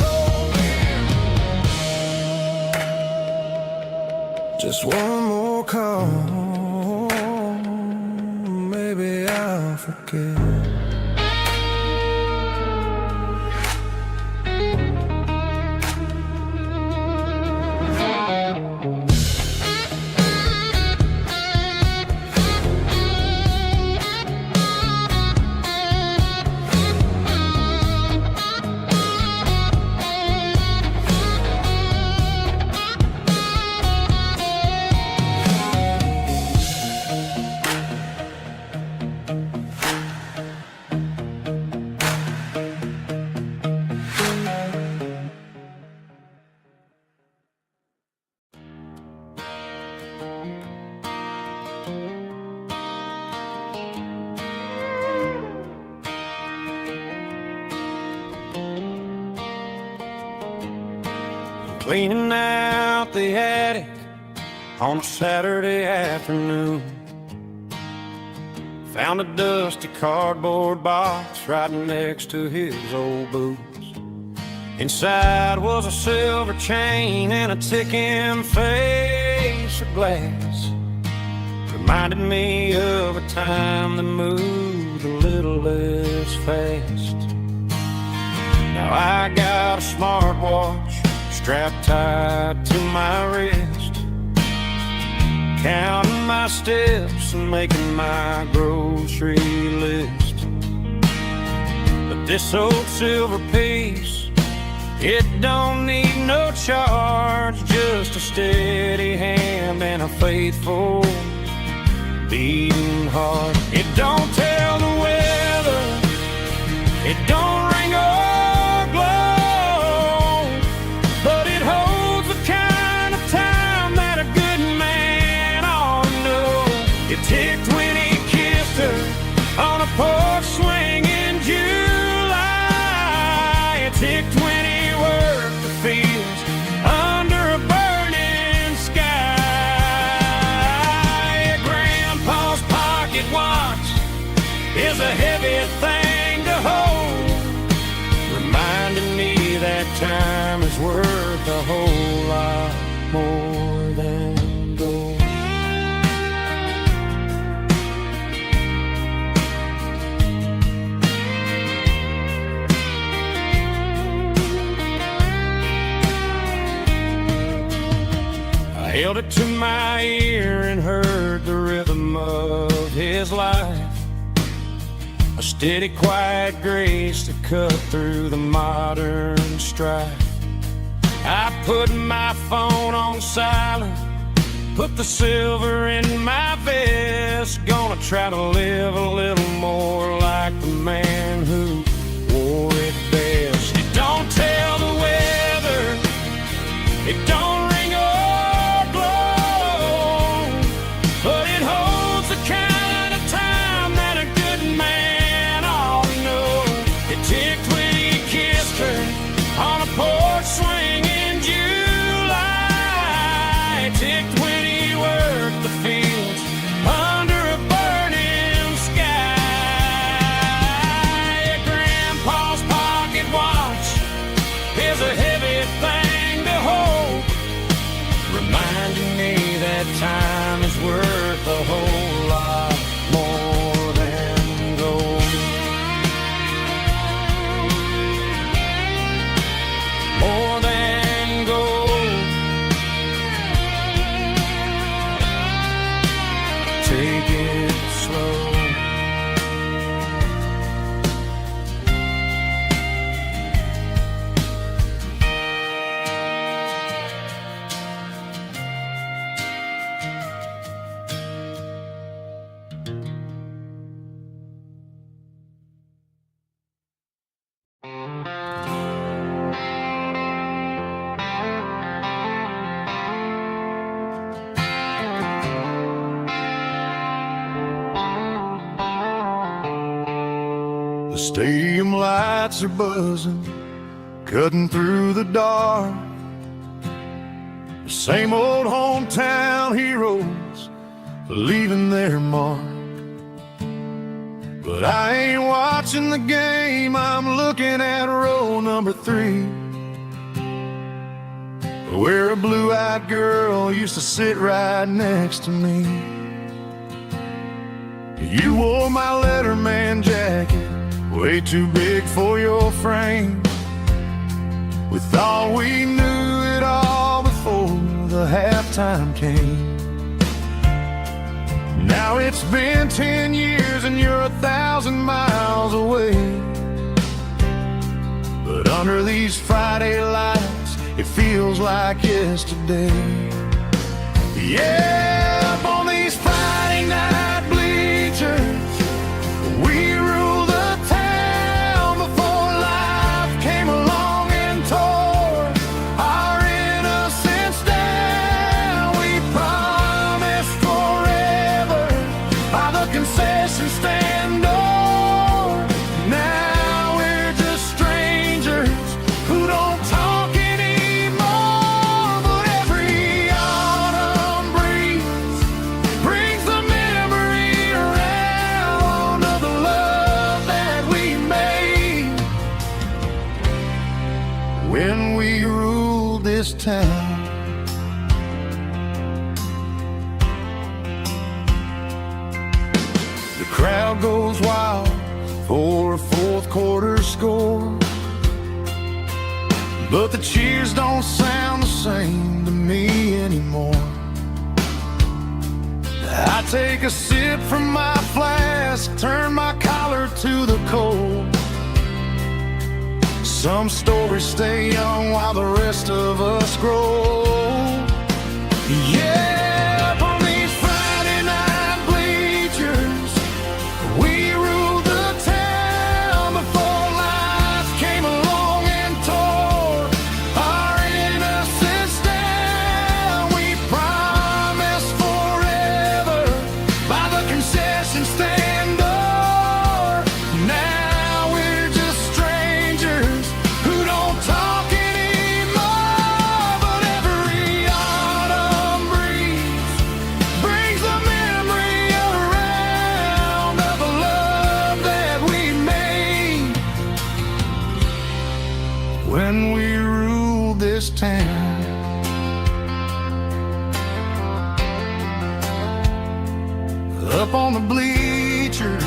Just one more call, maybe I'll forget. Cleaning out the attic on a Saturday afternoon. Found a dusty cardboard box right next to his old boots. Inside was a silver chain and a ticking face of glass. Reminded me of a time that moved a little less fast. Now I got a smartwatch strapped tight to my wrist, counting my steps and making my grocery list. But this old silver piece, it don't need no charge, just a steady hand and a faithful beating heart. It don't tell the weather, it don't ring or glow, but it holds the kind of time that a good man ought to know. It ticked when he kissed her on a porch swing in July. It ticked when he worked the fields under a burning sky. Grandpa's pocket watch is a heavy thing to hold, reminding me that time is worth a whole lot more than gold. I held it to my ear and heard the rhythm of his life, a steady, quiet grace to cut through the modern strife. I put my phone on silent, put the silver in my vest. Gonna try to live a little more like the man who wore it best. It don't tell the weather, it don't ring or glow, but it holds the kind of time that a good man ought to know. It ticked when he kissed her on a porch swing in July. It ticked when he worked the fields The stadium lights are buzzing, cutting through the dark. The same old hometown heroes leaving their mark. But I ain't watching the game, I'm looking at row number 3, where a blue-eyed girl used to sit right next to me. You wore my Letterman jacket, way too big for your frame. We thought we knew it all before the halftime came. Now it's been 10 years and you're 1,000 miles away. But under these Friday lights, it feels like yesterday. Yeah, up on these Friday night bleachers, we rule the town before life came along and tore our innocence down. We promised forever by the concession stand door. Now we're just strangers who don't talk anymore. But every autumn breeze brings the memory around of the love that we made when we ruled this town. The crowd goes wild for a fourth quarter score, but the cheers don't sound the same to me anymore. I take a sip from my flask, turn my collar to the cold. Some stories stay young while the rest of us grow. Yeah, up on these Friday night bleachers, we ruled the town before life came along and tore our innocence down. We promised forever by the concession stand door. Now we're just strangers who don't talk anymore. But every autumn breeze brings the memory around of the love that we made when we ruled this town. Up on the bleachers,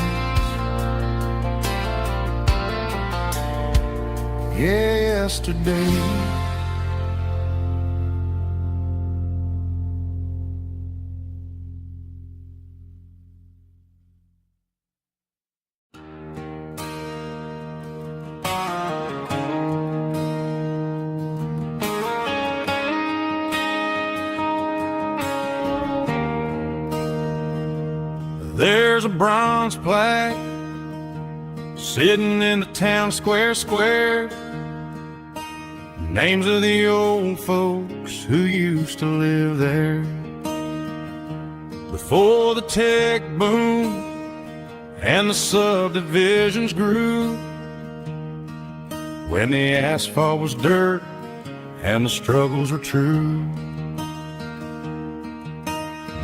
yesterday. There's a bronze plaque sitting in the town square. Names of the old folks who used to live there. Before the tech boom and the subdivisions grew, when the asphalt was dirt and the struggles were true.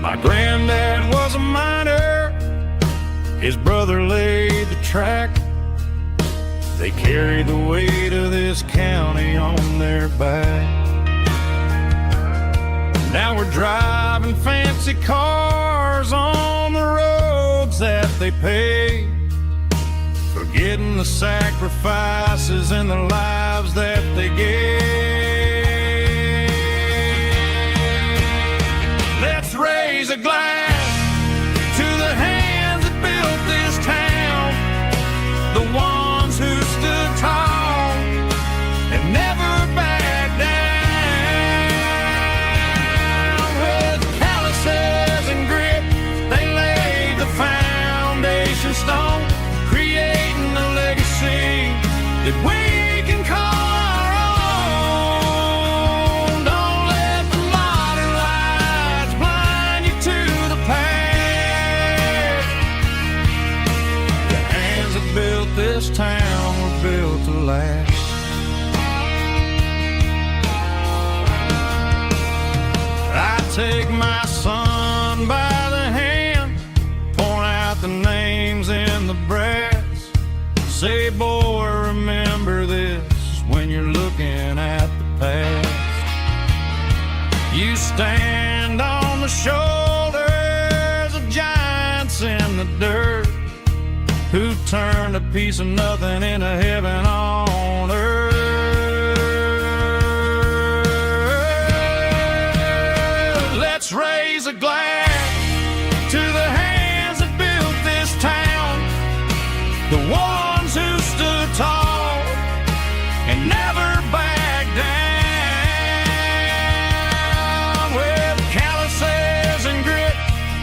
My granddad was a miner, his brother laid the track. They carried the weight of this county on their back. Now we're driving fancy cars on the roads that they paved, forgetting the sacrifices and the lives that they gave. Let's raise a glass to the hands that built this town, the ones who stood tall and never backed down. With calluses and grit, they laid the foundation stone, creating a legacy that we can call our own. Don't let the modern lights blind you to the past. The hands that built this this town were built to last. I take my son by the hand, point out the names in the brass. Say, boy, remember this when you're looking at the past. You stand on the shoulders of giants in the dirt, who turned a piece of nothing into heaven on earth. Let's raise a glass to the hands that built this town, the ones who stood tall and never backed down. With calluses and grit,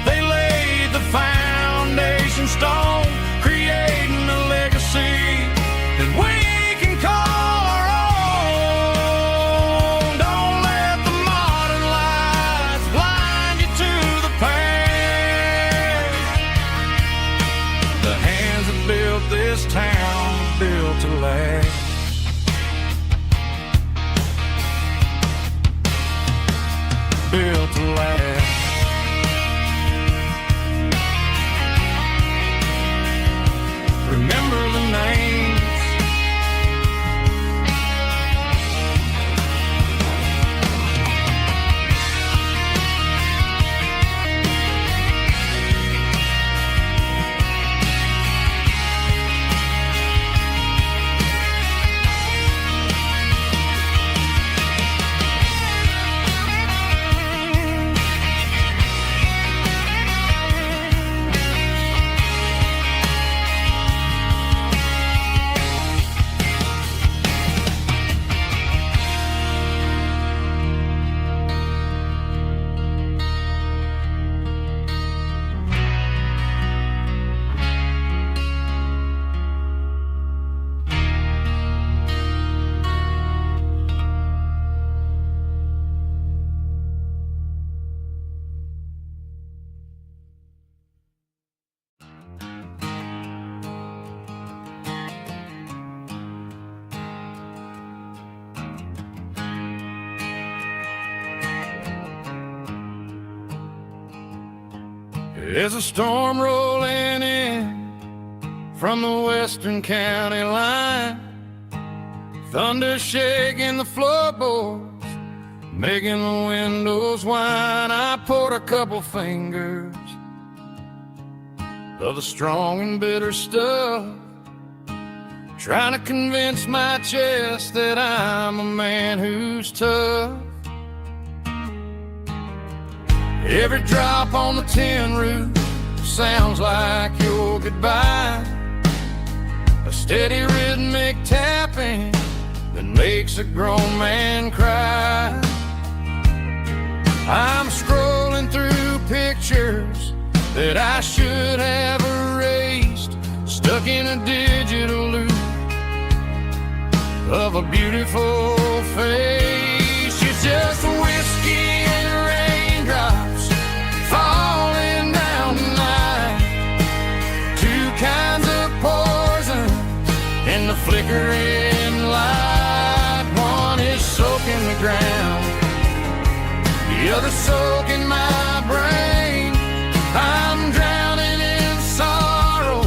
they laid the foundation stone, creating a legacy that we can call our own. Don't let the modern lights blind you to the past. The hands that built this town built to last. Built to last. Remember the names. There's a storm rolling in from the western county line, thunder shaking the floorboards, making the windows whine. I poured a couple fingers of the strong and bitter stuff, trying to convince my chest that I'm a man who's tough. Every drop on the tin roof sounds like your goodbye, a steady rhythmic tapping that makes a grown man cry. I'm scrolling through pictures that I should have erased, stuck in a digital loop of a beautiful face. It's just whiskey and raindrops falling down tonight, two kinds of poison in the flickering light. One is soaking the ground, the other soaking my brain. I'm drowning in sorrow,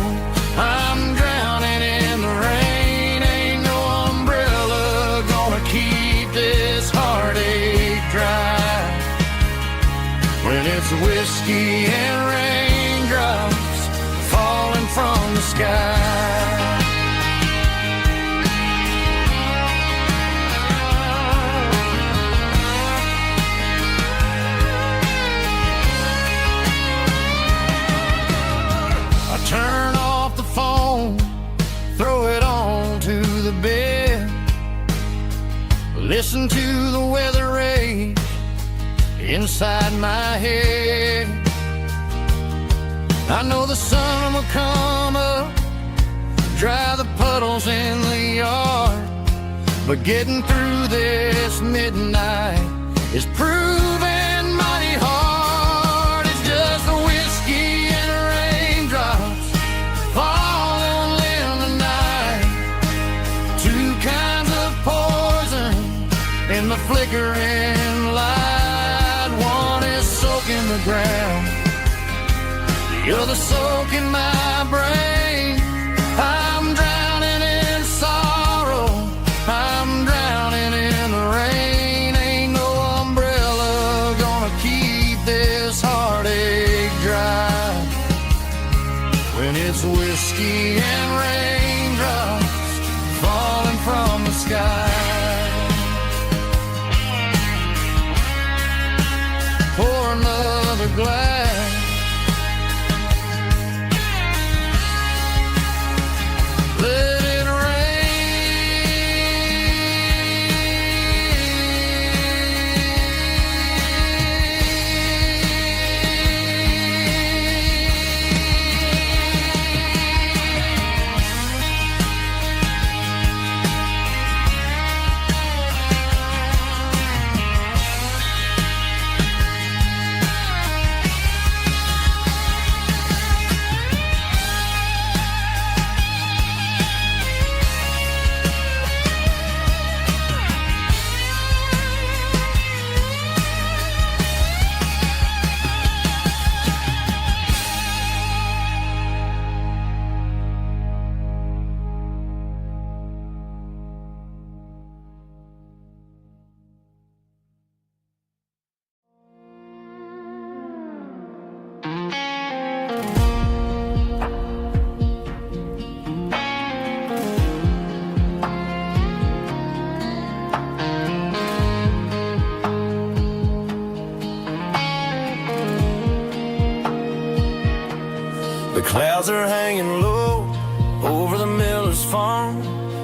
I'm drowning in the rain. Ain't no umbrella gonna keep this heartache dry when it's whiskey and raindrops falling from the sky. Turn off the phone, throw it on to the bed, listen to the weather rage inside my head. I know the sun will come up, dry the puddles in the yard, but getting through this midnight is proving mighty hard. It's just the whiskey and raindrops falling in the night, flickering light. One is soaking the ground, the other soaking my brain. I'm drowning in sorrow, I'm drowning in the rain. Ain't no umbrella gonna keep this heartache dry when it's whiskey and raindrops falling from the sky. Pour another glass. Let it The clouds are hanging low over the miller's farm,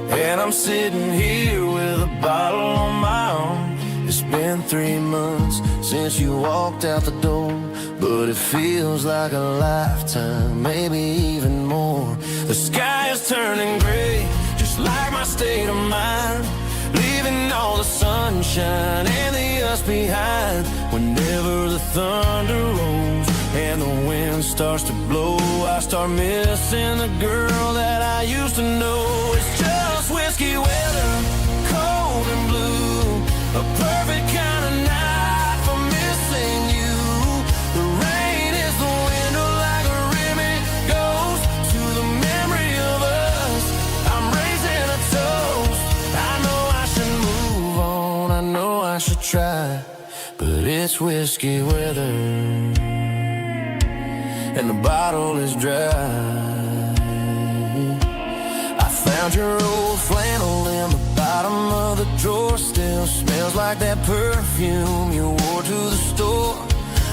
and I'm sitting here with a bottle on my arm. It's been 3 months since you walked out the door, but it feels like a lifetime, maybe even more. The sky is turning gray, just like my state of mind, leaving all the sunshine and the us behind. Whenever the thunder rolls and the wind starts to blow, I start missing the girl that I used to know. It's just whiskey weather, cold and blue, a perfect kind of night for missing you. The rain is the window like a ribbon goes to the memory of us. I'm raising a toast. I know I should move on, I know I should try, but it's whiskey weather and the bottle is dry. I found your old flannel in the bottom of the drawer, still smells like that perfume you wore to the store.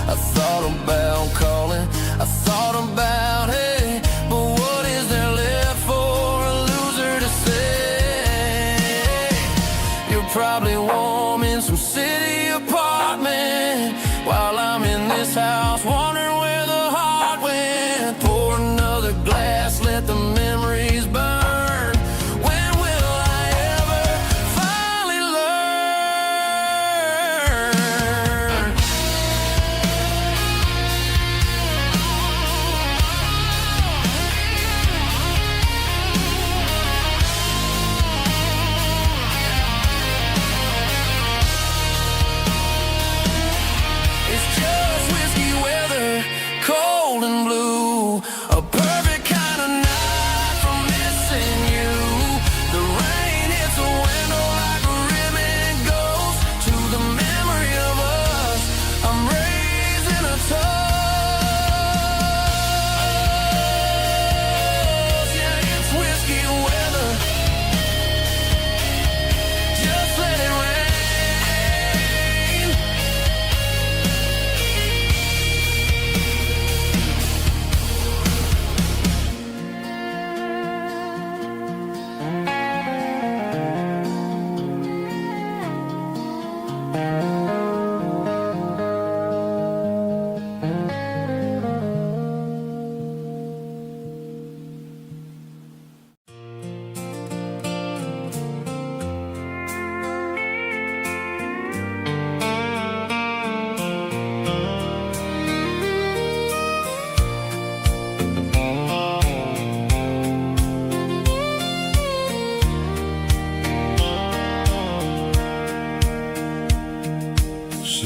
I thought about calling, I thought about, hey, but what is there left for a loser to say? You're probably warm in some city apartment while I'm in this house wondering where the heart went. Pour another glass, let the memories burn. When will I ever finally learn?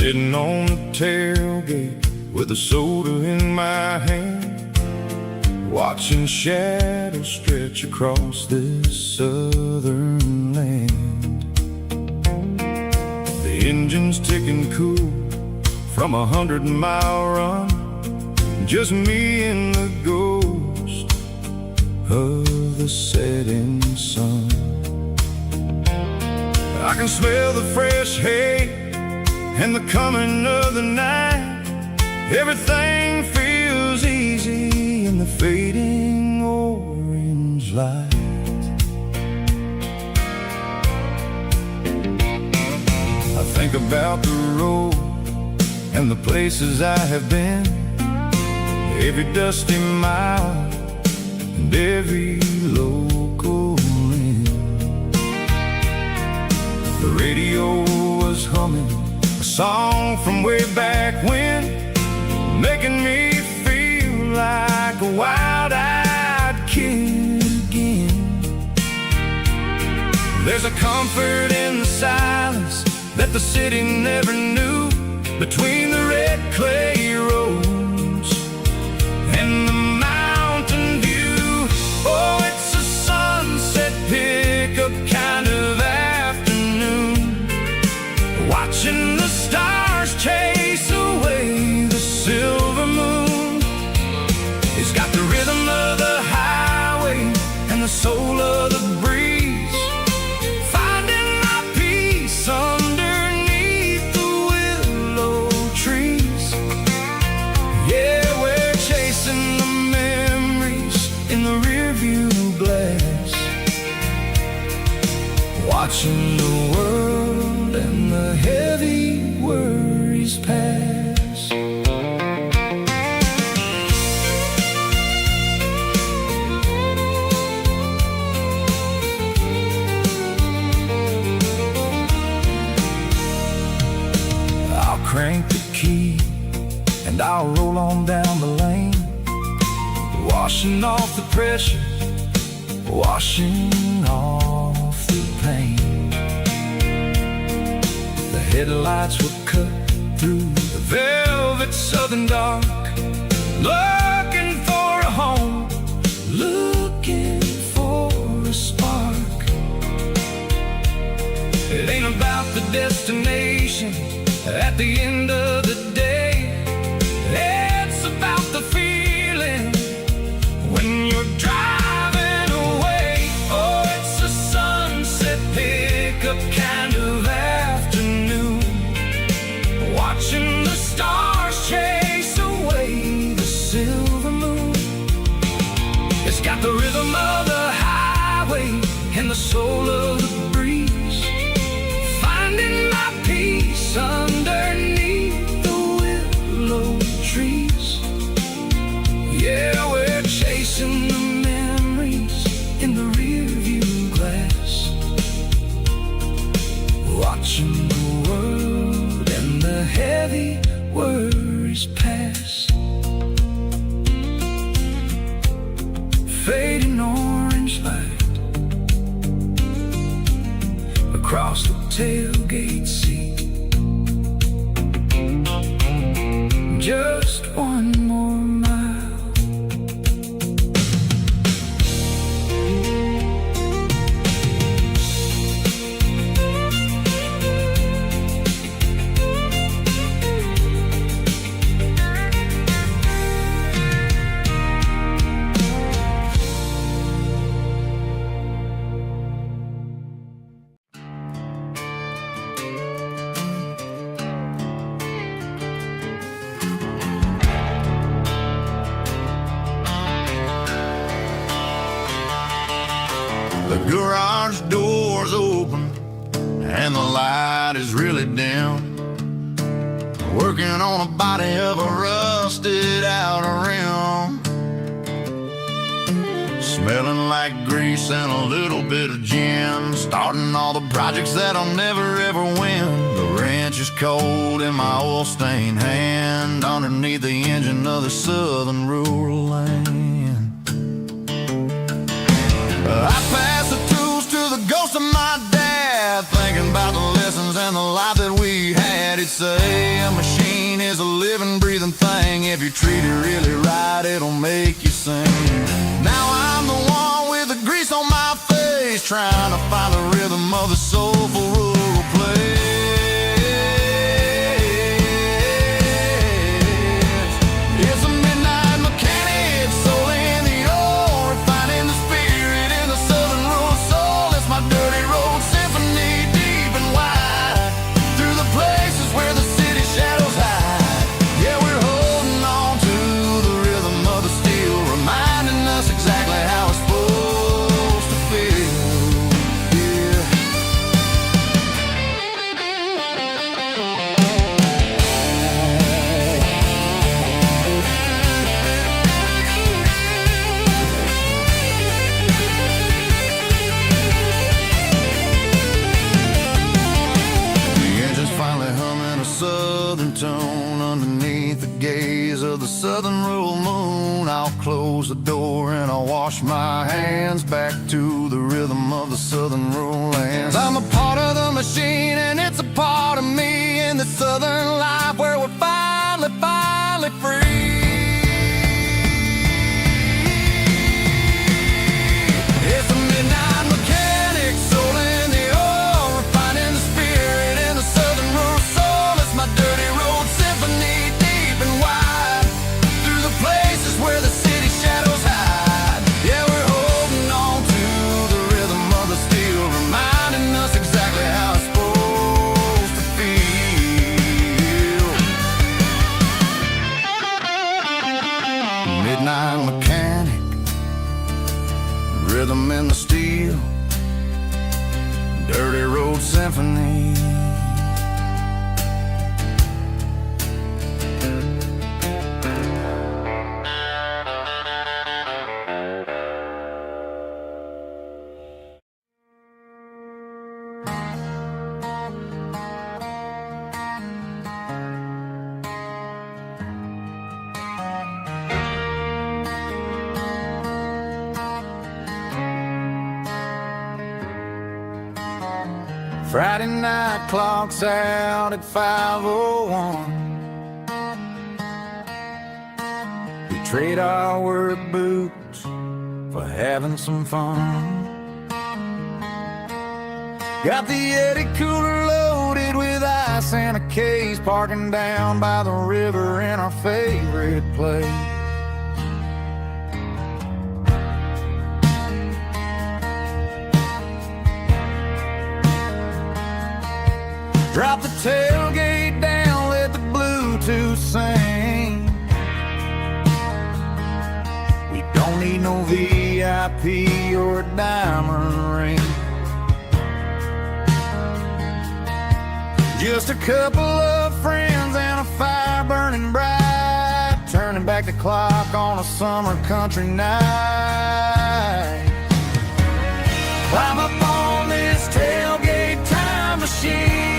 Sitting on the tailgate with a soda in my hand, watching shadows stretch across this southern land. The engine's ticking cool from 100-mile run, just me and the ghost of the setting sun. I can smell the fresh hay and the coming of the night. Everything feels easy in the fading orange light. I think about the road and the places I have been, every dusty mile and every local inn. The radio was humming a song from way back when, making me feel like a wild-eyed kid again. There's a comfort in the silence that the city never knew, between the red clay roads and the mountain view. Oh, it's a sunset pickup kind of afternoon, watching the stars chase away the silver moon. It's got the rhythm of the highway and the soul of the breeze, finding my peace underneath the willow trees. Yeah, we're chasing the memories in the rearview glass, watching the world and the heavy worries pass. I'll crank the key and I'll roll on down the lane, washing off the pressure, washing off the pain. The headlights will cut through the velvet southern dark, looking for a home, looking for a spark. It ain't about the destination at the end of the day, it's about the feeling when you're driving away. Oh, it's a sunset pickup kind of afternoon, watching the stars chase away the silver moon. It's got the rhythm of the highway and the soul of the breeze, finding my peace underneath the willow trees. Yeah, we're chasing the memories in the rearview glass, watching the world and the heavy worries pass. Fading orange light across the tailgate seat, just one more mile. The garage door's open and the light is really dim, working on a body of a rusted out rim, smelling like grease and a little bit of gin, starting all the projects that I'll never ever win. The wrench is cold in my oil-stained hand, underneath the engine of the southern rural land. I pass the tools to the ghost of my dad, thinking about the lessons and the life that we had. He'd say, if you treat it really right, it'll make you sing. Now I'm the one with the grease on my face, trying to find the rhythm of the soulful rural place. It's a midnight mechanic, soul in the ore, refining the spirit in the southern rural soul. It's my dirty road symphony, deep and wide, through the places where the city shadows hide. Yeah, we're holding on to the rhythm of the steel, reminding us exactly how it's supposed to feel. Yeah. The engine's finally humming a southern tone underneath the gaze of the southern rural moon. I'll close the door and I'll wash my hands back to the rhythm of the southern rural lands. I'm a part of the machine and it's a part of me in the southern life where we're finally free. It's a midnight mechanic, soul in the ore, refining the spirit in the southern rural soul. It's my dirty road symphony, deep and wide, through the places where the city shadows hide. Yeah, we're holding on to the rhythm of the steel, reminding us exactly how it's supposed to feel. Midnight mechanic, rhythm in the steel, dirty road symphony. Friday night clock's out at 5:01. We trade our work boots for having some fun. Got the Yeti cooler loaded with ice and a case, parking down by the river in our favorite place. Drop the tailgate down, let the Bluetooth sing. We don't need no VIP or a diamond ring. Just a couple of friends and a fire burning bright, turning back the clock on a summer country night. Climb up on this tailgate time machine,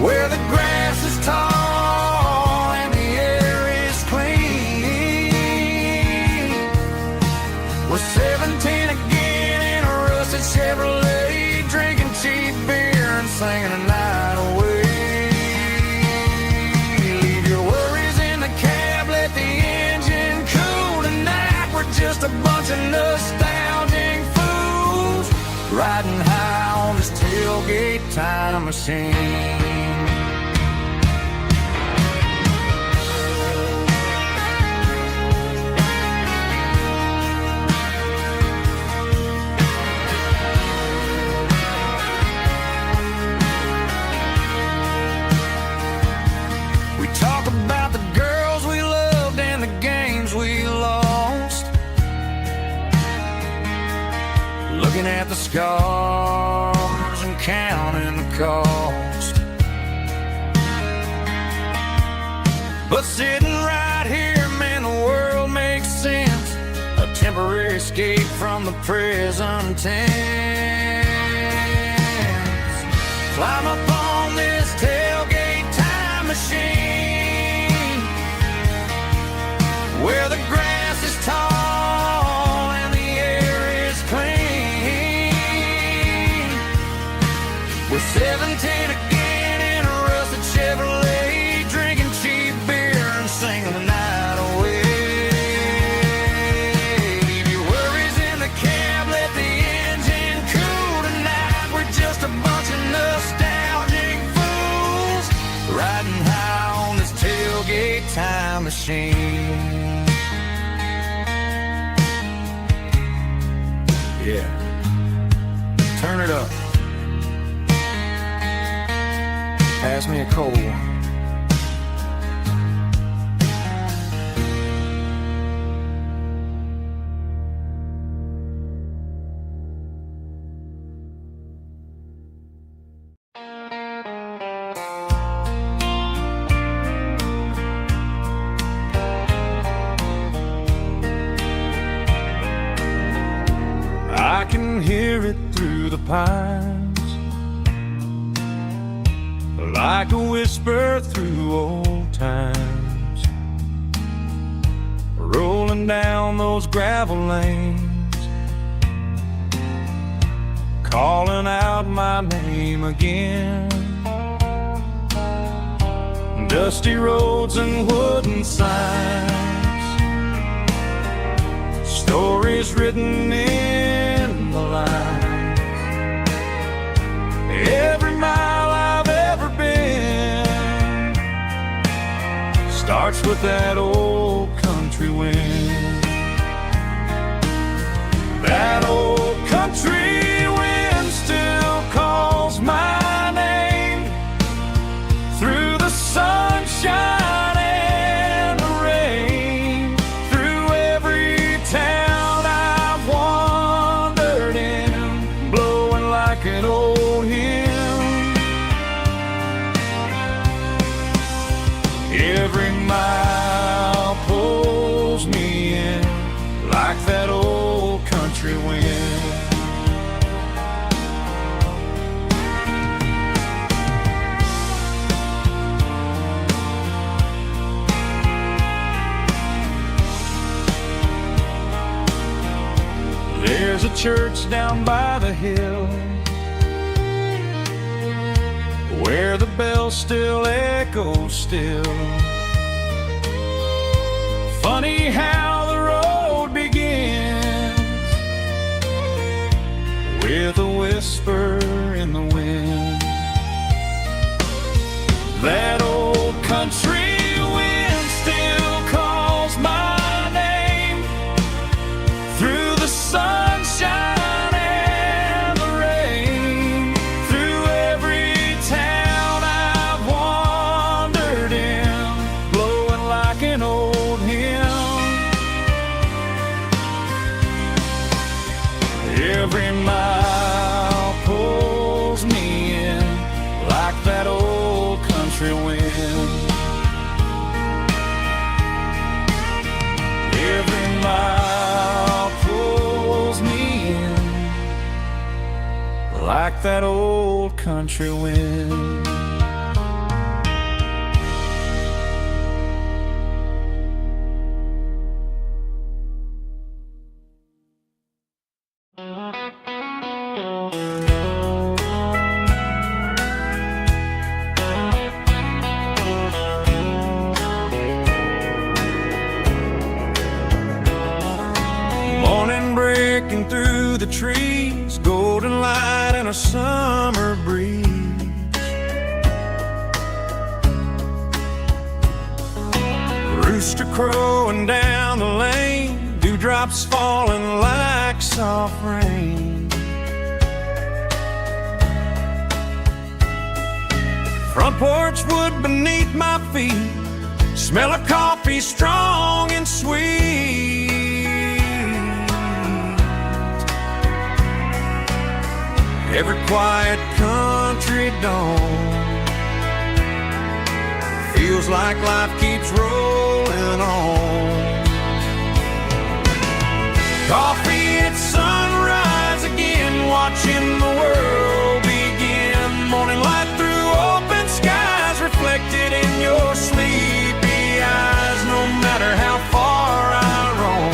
where the grass is tall and the air is clean. We're 17 again in a rusted Chevrolet, drinking cheap beer and singing a night away. Leave your worries in the cab, let the engine cool tonight. We're just a bunch of nostalgic fools, riding high on this tailgate time machine. We talk about the girls we loved and the games we lost, looking at the scars and counting the cost. But sitting right here, man, the world makes sense, a temporary escape from the present tense. Climb up on this tailgate time machine, where the grass is tall and the air is clean. We're 17 again in a rusted Chevrolet, drinking machine. Yeah, turn it up. Pass me a cold one. I can hear it through the pines, like a whisper through old times, rolling down those gravel lanes, calling out my name again. Dusty roads and wooden signs, stories written in the lines. Every mile I've ever been starts with that old country wind. That old country wind still calls my name through the sunshine and the rain, through every town I've wandered in, blowing like an old hymn. Every mile pulls me in like that old country wind. There's a church down by the hill where the bells still echo still. Funny how the road begins with a whisper in the wind. That old country wind still calls my name through the sunshine and the rain, through every town I've wandered in, blowing like an old hymn. Every mile pulls me in like that old country wind. Every mile pulls me in like that old country wind. Morning breaking through the trees, golden light and a summer breeze. Rooster crowing down the lane, dewdrops falling like soft rain. Front porch wood beneath my feet, smell of coffee strong and sweet. Every quiet country dawn feels like life keeps rolling on. Coffee at sunrise again, watching the world begin. Morning light through open skies, reflected in your sleepy eyes. No matter how far I roam,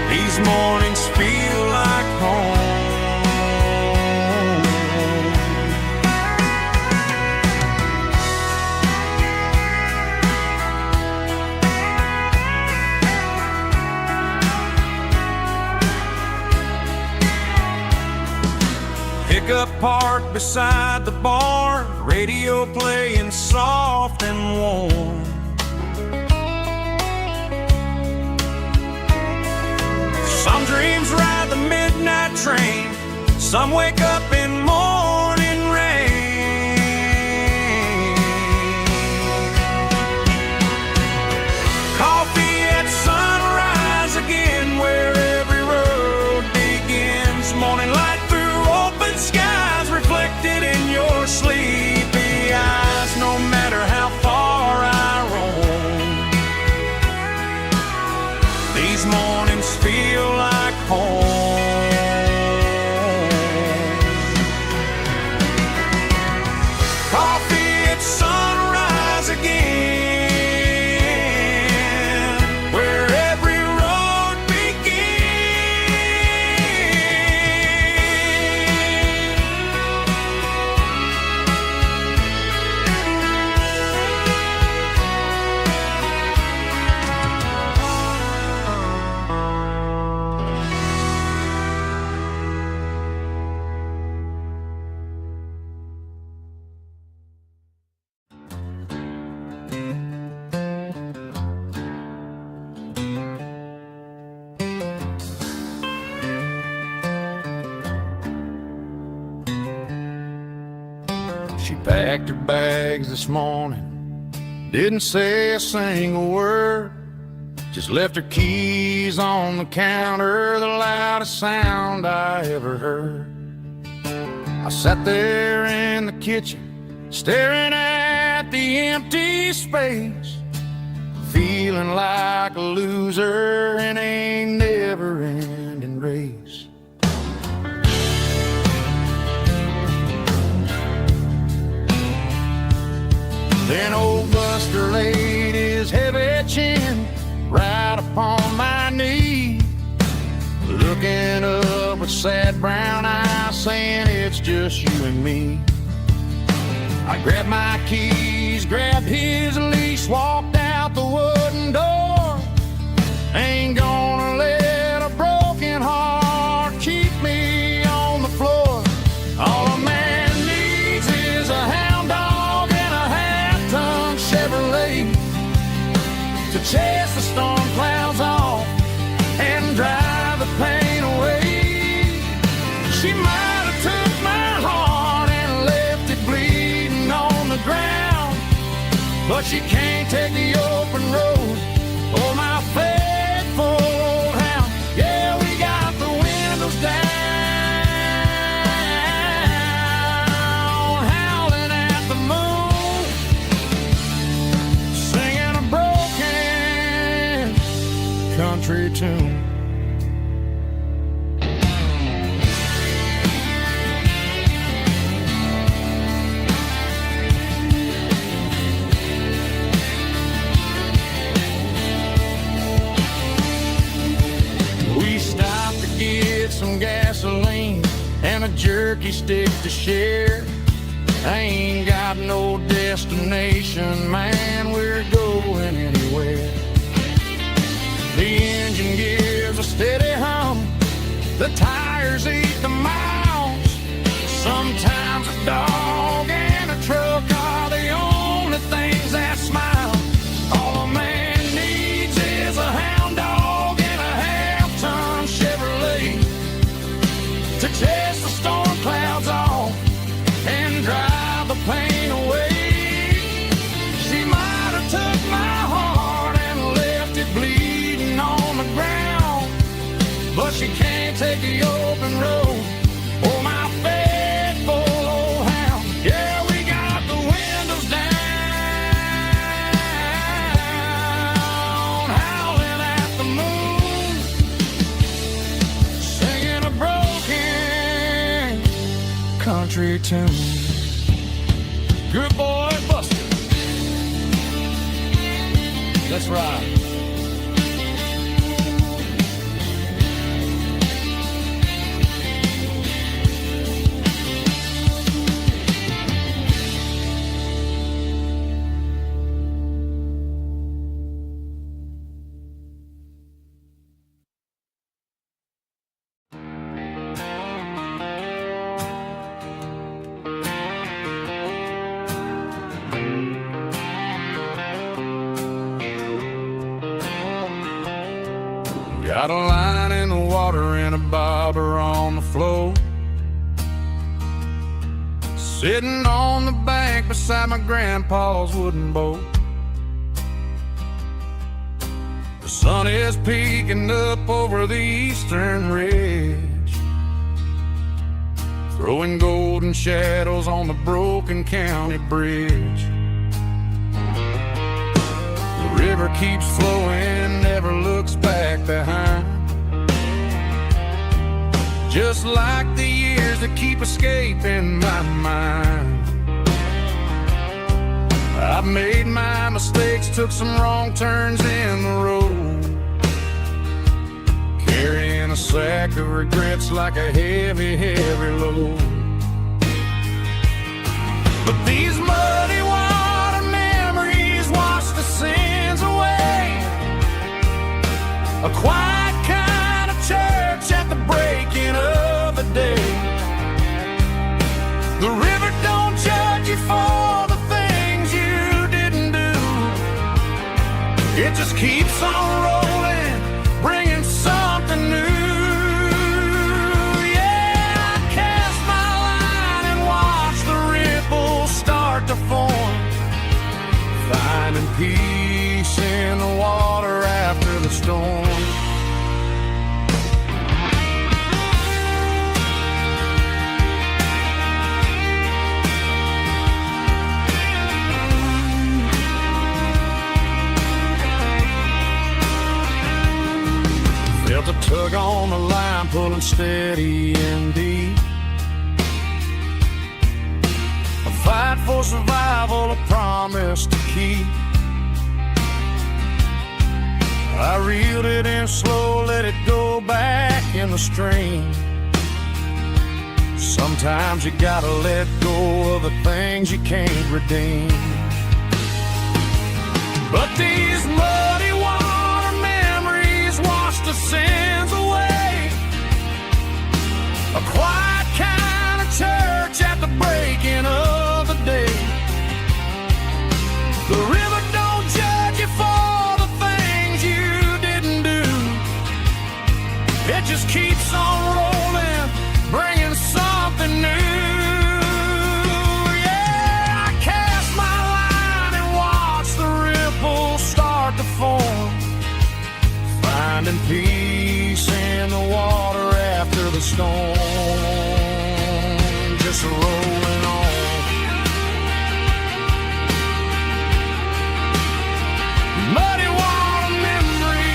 these mornings feel like home. Pick up parked beside the barn, radio playing soft and warm. Some dreams ride the midnight train, some wake up in morning rain. Coffee at sunrise again, where every road begins. Morning light through open skies, reflected in your sleepy eyes. No matter how far I roam, these mornings feel like home. Coffee at sunrise again, where every road She packed her bags this morning, didn't say a single word, just left her keys on the counter, the loudest sound I ever heard. I sat there in the kitchen, staring at the empty space, feeling like a loser in a never-ending race. Then old Buster laid his heavy chin right upon my knee, looking up with sad brown eyes, saying it's just you and me. I grabbed my keys, grabbed his leash, walked out the wooden door. Ain't gonna let a broken heart keep me on the floor. All a man needs is a hound dog and a half-ton Chevrolet to chase the storm clouds off and drive the pain away. She might have took my heart and left it bleeding on the ground, but she can't take the open road or my faithful old hound. Yeah, we got the windows down, howling at the moon, singing a broken country tune. We stopped to get some gasoline and a jerky stick to share. I ain't got no destination, man, we're going anywhere. The engine gives a steady hum, the tires eat the miles. Sometimes a dog and a truck are the only things that smile. All a man needs is a hound dog and a half-ton Chevrolet to chase the storm clouds off and drive the pain away. She might have took my heart and left it bleeding on the ground, but she can't take the open road or my faithful old hound. Yeah, we got the windows down, howling at the moon, singing a broken country tune. Good boy, Buster. Let's ride. Got a line in the water and a bobber on the floor. Sitting on the bank beside my grandpa's wooden boat. The sun is peeking up over the eastern ridge, throwing golden shadows on the broken county bridge. The river keeps flowing, never looks back behind, just like the years that keep escaping my mind. I've made my mistakes, took some wrong turns in the road, carrying a sack of regrets like a heavy, heavy load. But these muddy water memories wash the sins away. A quiet kind of church at the breaking of the day. The river don't judge you for the things you didn't do. It just keeps on rolling, bringing something new. Yeah, I cast my line and watch the ripples start to form, finding peace in the water after the storm. Felt a tug on the line, pulling steady and deep. A fight for survival, a promise to keep. I reeled it in slow, let it go back in the stream. Sometimes you gotta let go of the things you can't redeem. But these muddy water memories wash the sins away. A quiet kind of church at the breaking of the day. The river don't judge you for the things you didn't do. It just keeps on rolling, bringing something new. Yeah, I cast my line and watch the ripples start to form, finding peace in the water after the storm. Just rolling on. Muddy water memory.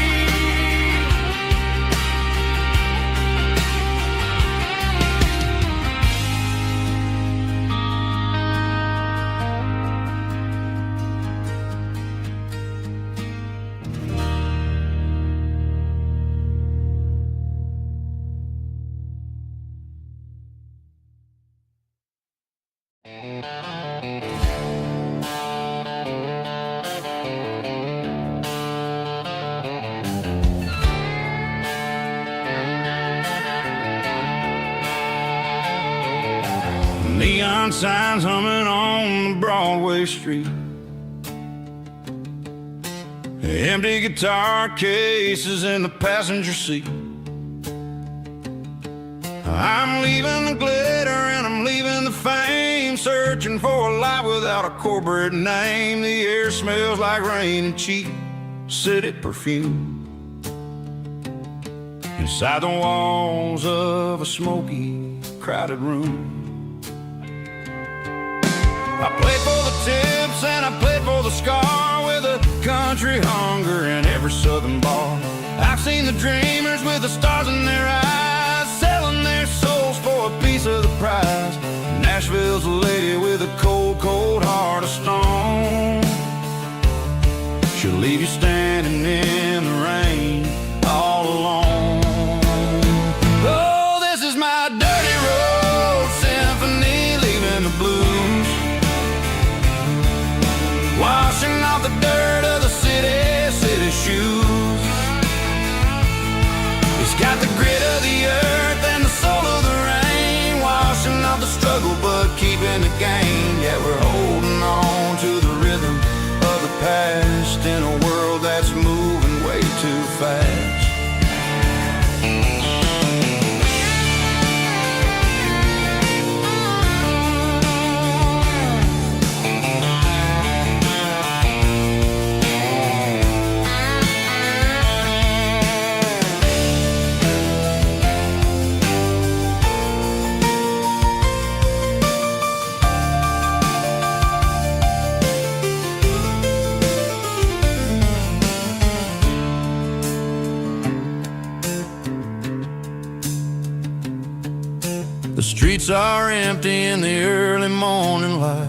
Neon signs humming on the Broadway street. Empty guitar cases in the passenger seat. I'm leaving the glitter and I'm leaving the fame, searching for a life without a corporate name. The air smells like rain and cheap city perfume. Inside the walls of a smoky, crowded room. I played for the tips and I played for the scar, with a country hunger in every southern bar. I've seen the dreamers with the stars in their eyes, selling their souls for a piece of the prize. Nashville's a lady with a cold, cold heart of stone. She'll leave you standing in the rain all alone. Oh, this is my dirty road symphony, leaving the blues, washing off the dirt of the city shoes. It's got the grit of the earth and the soul of the rain, washing off the struggle but keeping the game. Yeah, we're holding on to the rhythm of the past in a world that's moving way too fast. streets are empty in the early morning light.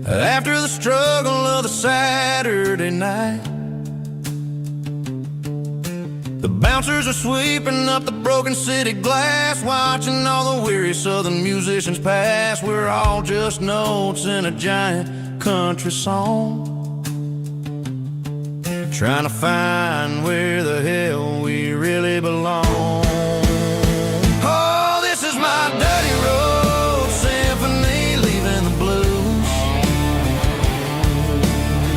After the struggle of the Saturday night, the bouncers are sweeping up the broken city glass, watching all the weary southern musicians pass. We're all just notes in a giant country song, trying to find where the hell we really belong. Oh, this is my dirty road symphony, leaving the blues,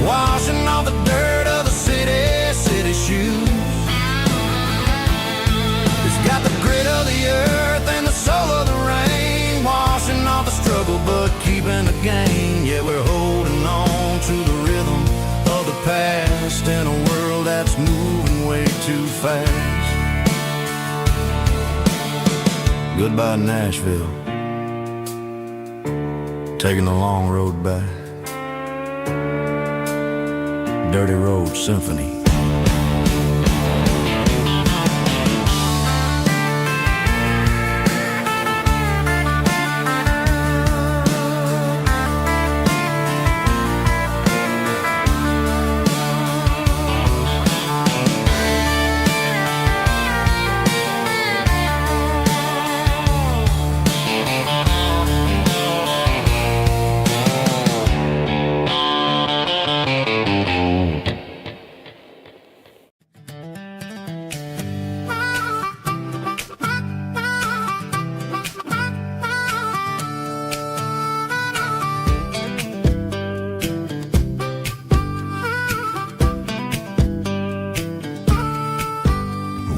washing off the dirt of the city shoes. It's got the grit of the earth and the soul of the rain, washing off the struggle but keeping the gain. Yeah, we're holding on to the rhythm of the past in a world that's moving way too fast. Goodbye Nashville, taking the long road back. Dirty Road Symphony.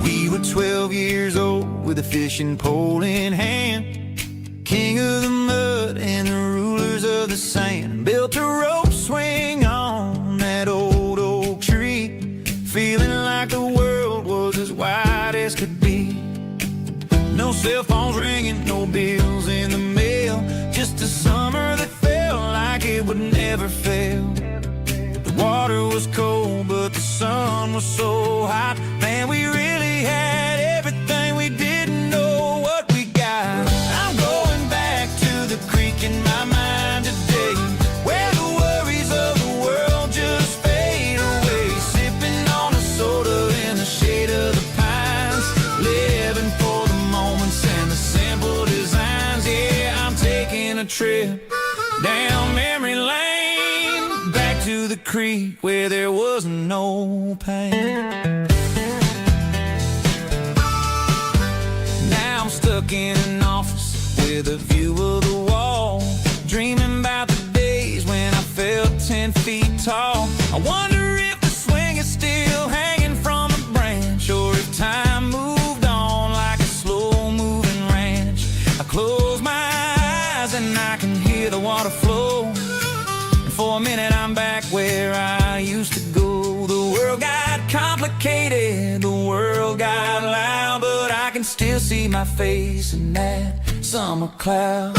We were 12 years old with a fishing pole in hand, king of the mud and the rulers of the sand. Built a rope swing on that old oak tree, feeling like the world was as wide as could be. No cell phones ringing, no bills in the mail, just a summer that felt like it would never fail. The water was cold, but the sun was so hot. Man, we really had everything, we didn't know what we got. I'm going back to the creek in my mind today, where the worries of the world just fade away. Sipping on a soda in the shade of the pines, living for the moments and the simple designs. Yeah, I'm taking a trip down memory lane, back to the creek where there was no pain. Now I'm stuck in an office with a view of the wall, dreaming about the days when I felt 10 feet tall. I wonder if the swing is still hanging from a branch, or if time moved on like a slow-moving ranch. I close my eyes and I can hear the water flow, and for a minute I'm back where I used to go. The world got complicated, the world got loud, but I can still see my face in that summer cloud.